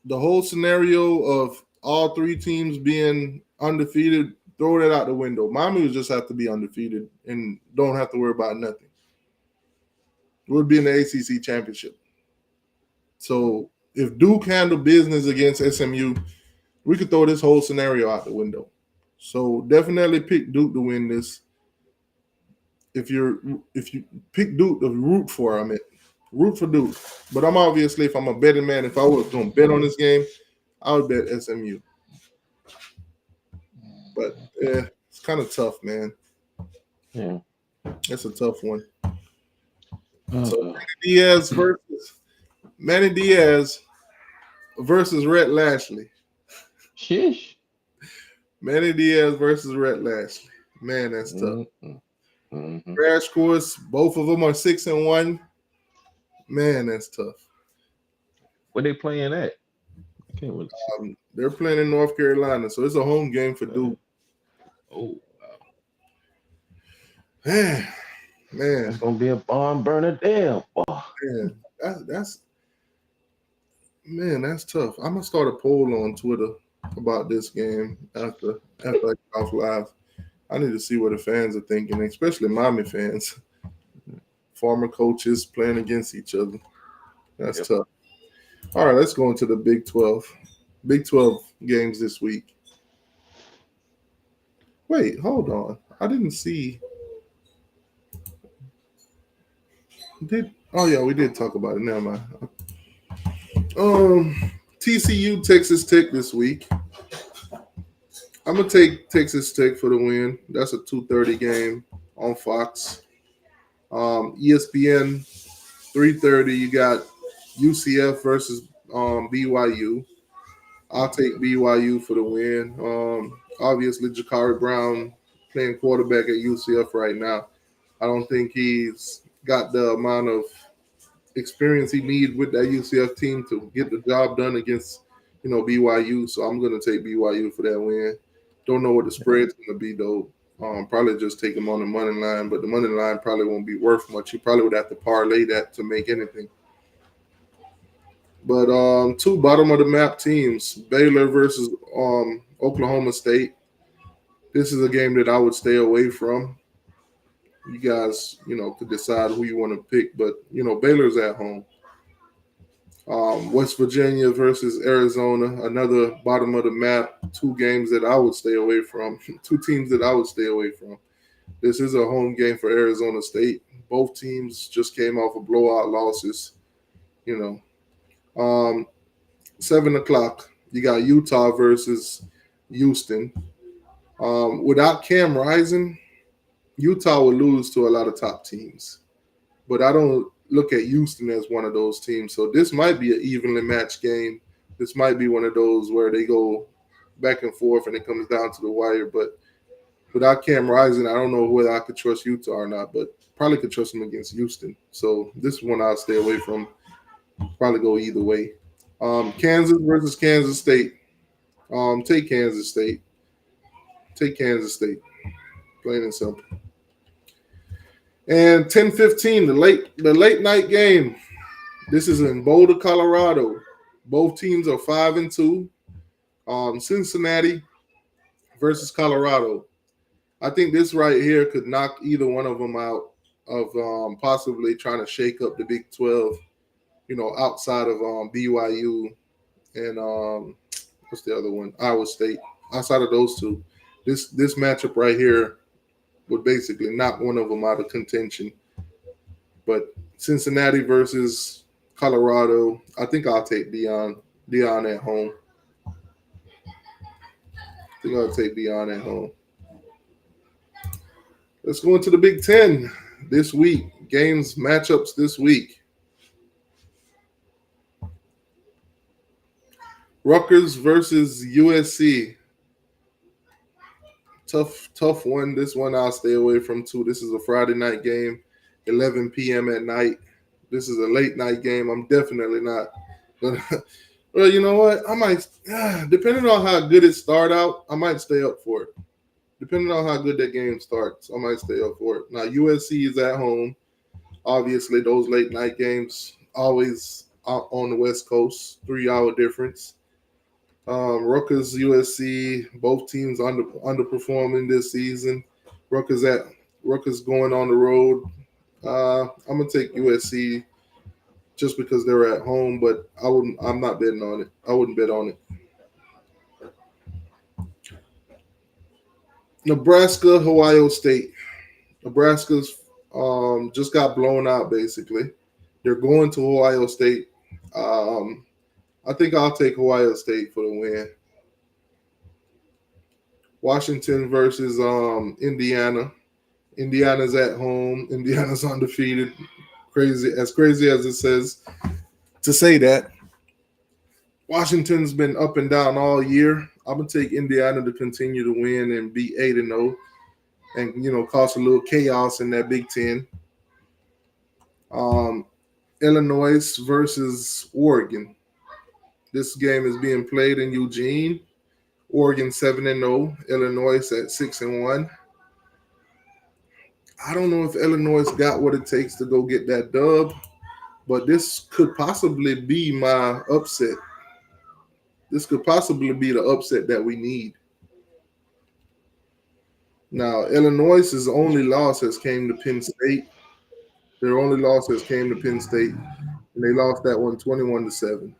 the whole scenario of all three teams being undefeated, throw that out the window. Miami would just have to be undefeated and don't have to worry about nothing. would be in the ACC championship. So if Duke handled business against SMU, we could throw this whole scenario out the window. So definitely pick Duke to win this. If you pick Duke to root for, root for Duke. But I'm obviously, if I'm a betting man, if I was going to bet on this game, I would bet SMU. But it's kind of tough, man. Yeah, it's a tough one. So Manny Diaz versus Rhett Lashley. Shish. Manny Diaz versus Rhett Lashley. Man, that's tough. Crash course. Both of them are 6-1. Man, that's tough. Where they playing at? I can't really see. They're playing in North Carolina, so it's a home game for Duke. Oh, man, it's gonna be a barn burner there. Oh. Man, that's tough. I'm gonna start a poll on Twitter about this game after I get off live. I need to see what the fans are thinking, especially Miami fans. Former coaches playing against each other. That's tough. All right, let's go into the Big 12. Big 12 games this week. Wait, hold on. I didn't see. We did talk about it. Never mind. TCU Texas Tech this week. I'm gonna take Texas Tech for the win. That's a 2:30 game on Fox. ESPN 3:30. You got UCF versus BYU. I'll take BYU for the win. Obviously, Jakari Brown playing quarterback at UCF right now. I don't think he's got the amount of experience he needs with that UCF team to get the job done against, BYU. So I'm going to take BYU for that win. Don't know what the spread's going to be, though. Probably just take him on the money line, but the money line probably won't be worth much. You probably would have to parlay that to make anything. But two bottom of the map teams, Baylor versus Oklahoma State. This is a game that I would stay away from. You guys, could decide who you want to pick, but Baylor's at home. West Virginia versus Arizona, another bottom of the map. Two games that I would stay away from. Two teams that I would stay away from. This is a home game for Arizona State. Both teams just came off of blowout losses. 7:00. You got Utah versus Houston. Without Cam Rising, Utah would lose to a lot of top teams. But I don't look at Houston as one of those teams. So this might be an evenly matched game. This might be one of those where they go back and forth and it comes down to the wire. But without Cam Rising, I don't know whether I could trust Utah or not, but probably could trust them against Houston. So this one I'll stay away from. Probably go either way. Kansas versus Kansas State. Take Kansas State. Take Kansas State. Plain and simple. And 10:15, the late night game. This is in Boulder, Colorado. Both teams are 5-2. Cincinnati versus Colorado. I think this right here could knock either one of them out of possibly trying to shake up the Big 12. Outside of BYU and what's the other one? Iowa State. Outside of those two, this matchup right here would basically knock one of them out of contention. But Cincinnati versus Colorado, I think I'll take Deion at home. Let's go into the Big Ten this week. Matchups this week. Rutgers versus USC. Tough one. This one I'll stay away from too. This is a Friday night game, 11 p.m. at night. This is a late night game. I'm definitely not gonna. Well, you know what? I might, depending on how good it start out, I might stay up for it. Depending on how good that game starts, I might stay up for it. Now USC is at home. Obviously, those late night games always out on the West Coast, 3-hour difference. Rutgers, USC, both teams underperforming this season. Rutgers going on the road I'm gonna take USC just because they're at home, but I'm not betting on it. I wouldn't bet on it. Nebraska, Ohio State. Nebraska's just got blown out. Basically, they're going to Ohio State. Um, I think I'll take Ohio State for the win. Washington versus Indiana. Indiana's at home. Indiana's undefeated. Crazy as it says to say that. Washington's been up and down all year. I'm gonna take Indiana to continue to win and be 8-0, and cause a little chaos in that Big Ten. Um, Illinois versus Oregon. This game is being played in Eugene. Oregon 7-0. Illinois at 6-1. I don't know if Illinois got what it takes to go get that dub, but this could possibly be my upset. This could possibly be the upset that we need. Now, Illinois' only loss has came to Penn State. Their only loss has came to Penn State, and they lost that one 21-7.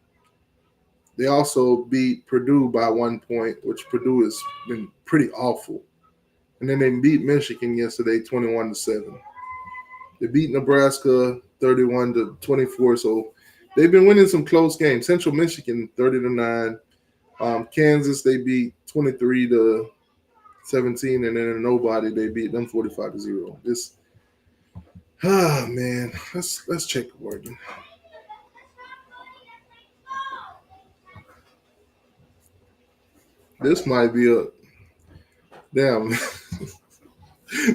They also beat Purdue by 1 point, which Purdue has been pretty awful. And then they beat Michigan yesterday 21-7. They beat Nebraska 31-24. So they've been winning some close games. Central Michigan 30-9. Kansas they beat 23-17, and then nobody they beat them 45-0. Man, let's check Oregon. This might be a damn.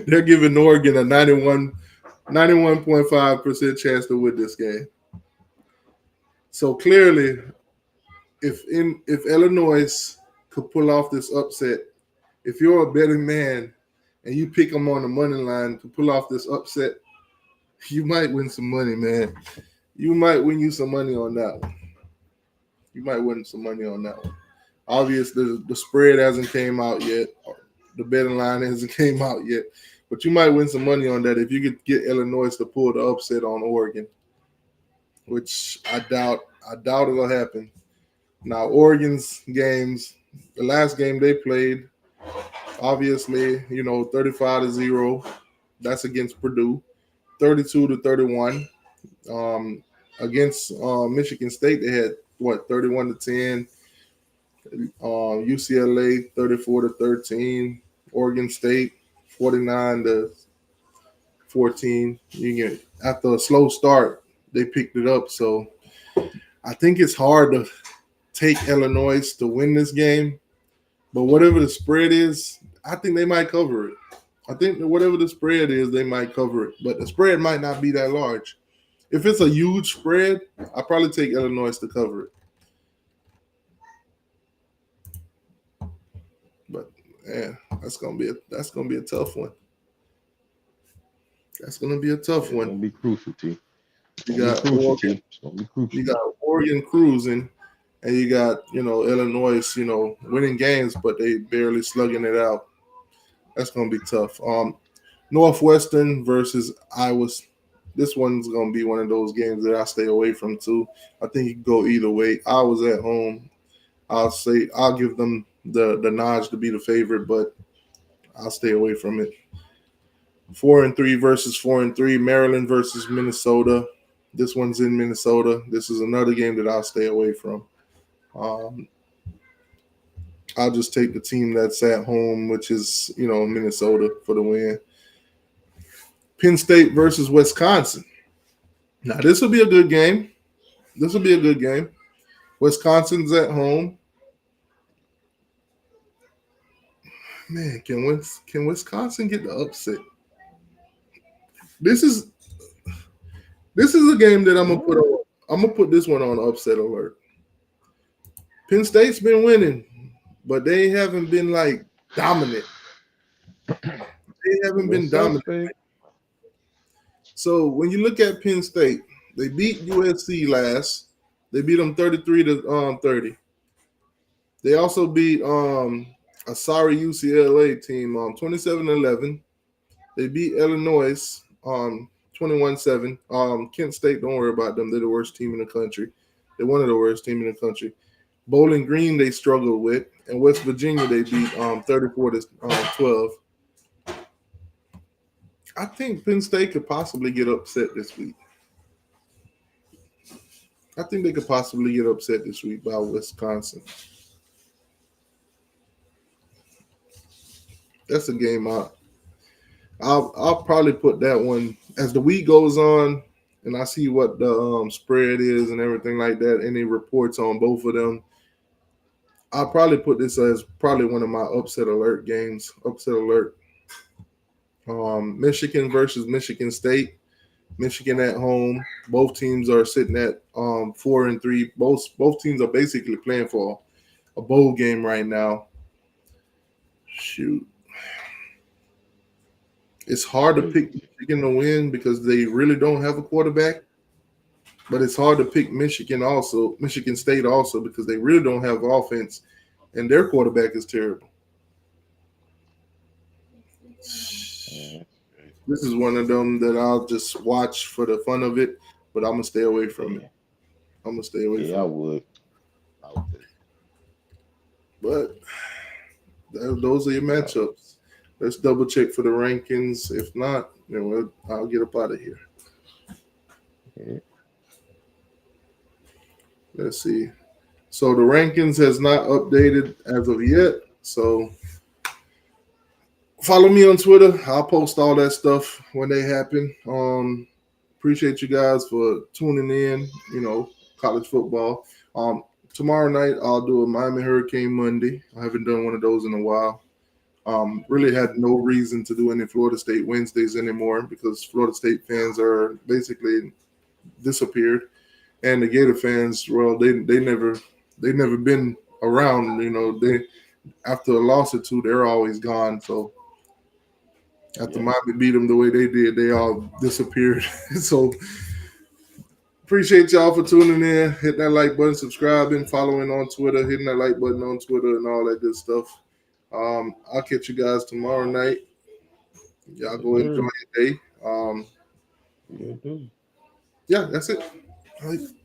They're giving Oregon a 91.5% chance to win this game. So clearly, if Illinois could pull off this upset, if you're a betting man and you pick them on the money line to pull off this upset, you might win some money, man. You might win you some money on that one. Obviously, the spread hasn't came out yet. The betting line hasn't came out yet. But you might win some money on that if you could get Illinois to pull the upset on Oregon, which I doubt it'll happen. Now, Oregon's games, the last game they played, obviously, 35-0. That's against Purdue. 32-31. Against Michigan State, they had 31-10. UCLA 34-13. Oregon State 49-14. After a slow start, they picked it up. So I think it's hard to take Illinois to win this game. But whatever the spread is, I think they might cover it. I think that whatever the spread is, they might cover it. But the spread might not be that large. If it's a huge spread, I'll probably take Illinois to cover it. But yeah, that's gonna be a tough one. That's gonna be a tough one. It's gonna be crucial, T. You got Oregon cruising, and you got Illinois, winning games, but they barely slugging it out. That's gonna be tough. Northwestern versus Iowa. This one's gonna be one of those games that I stay away from too. I think you can go either way. Iowa's at home. I'll give them the nod to be the favorite, but I'll stay away from it. 4-3 versus 4-3. Maryland versus Minnesota. This one's in Minnesota. This is another game that I'll stay away from. I'll just take the team that's at home, which is Minnesota, for the win. Penn State versus Wisconsin. Now this will be a good game. Wisconsin's at home. Man, can Wisconsin get the upset? This is a game that I'm gonna put on. I'm gonna put this one on upset alert. Penn State's been winning, but they haven't been like dominant. They haven't been dominant. So when you look at Penn State, they beat USC last. They beat them 33-30. They also beat a sorry UCLA team 27-11. They beat Illinois 21-7. Kent State, don't worry about them. They're the worst team in the country. They're one of the worst team in the country. Bowling Green, they struggled with. And West Virginia, they beat 34-12. I think Penn State could possibly get upset this week. I think they could possibly get upset this week by Wisconsin. That's a game I'll probably put that one as the week goes on, and I see what the spread is and everything like that. Any reports on both of them, I'll probably put this as probably one of my upset alert games. Upset alert. Michigan versus Michigan State. Michigan at home. Both teams are sitting at 4-3. Both teams are basically playing for a bowl game right now. Shoot. It's hard to pick Michigan to win because they really don't have a quarterback. But it's hard to pick Michigan State also, because they really don't have offense, and their quarterback is terrible. This is one of them that I'll just watch for the fun of it, but I'm going to stay away from it. I'm going to stay away from it. Yeah, I would. But those are your matchups. Let's double check for the rankings. If not, then I'll get up out of here. Yeah. Let's see. So the rankings has not updated as of yet. So follow me on Twitter. I'll post all that stuff when they happen. Appreciate you guys for tuning in, college football. Tomorrow night I'll do a Miami Hurricane Monday. I haven't done one of those in a while. Really had no reason to do any Florida State Wednesdays anymore because Florida State fans are basically disappeared, and the Gator fans, well, they never been around. They after a loss or two, they're always gone. So after Miami beat them the way they did, they all disappeared. So appreciate y'all for tuning in. Hit that like button, subscribing, following on Twitter, hitting that like button on Twitter, and all that good stuff. I'll catch you guys tomorrow night. Y'all go enjoy your day. Yeah, that's it.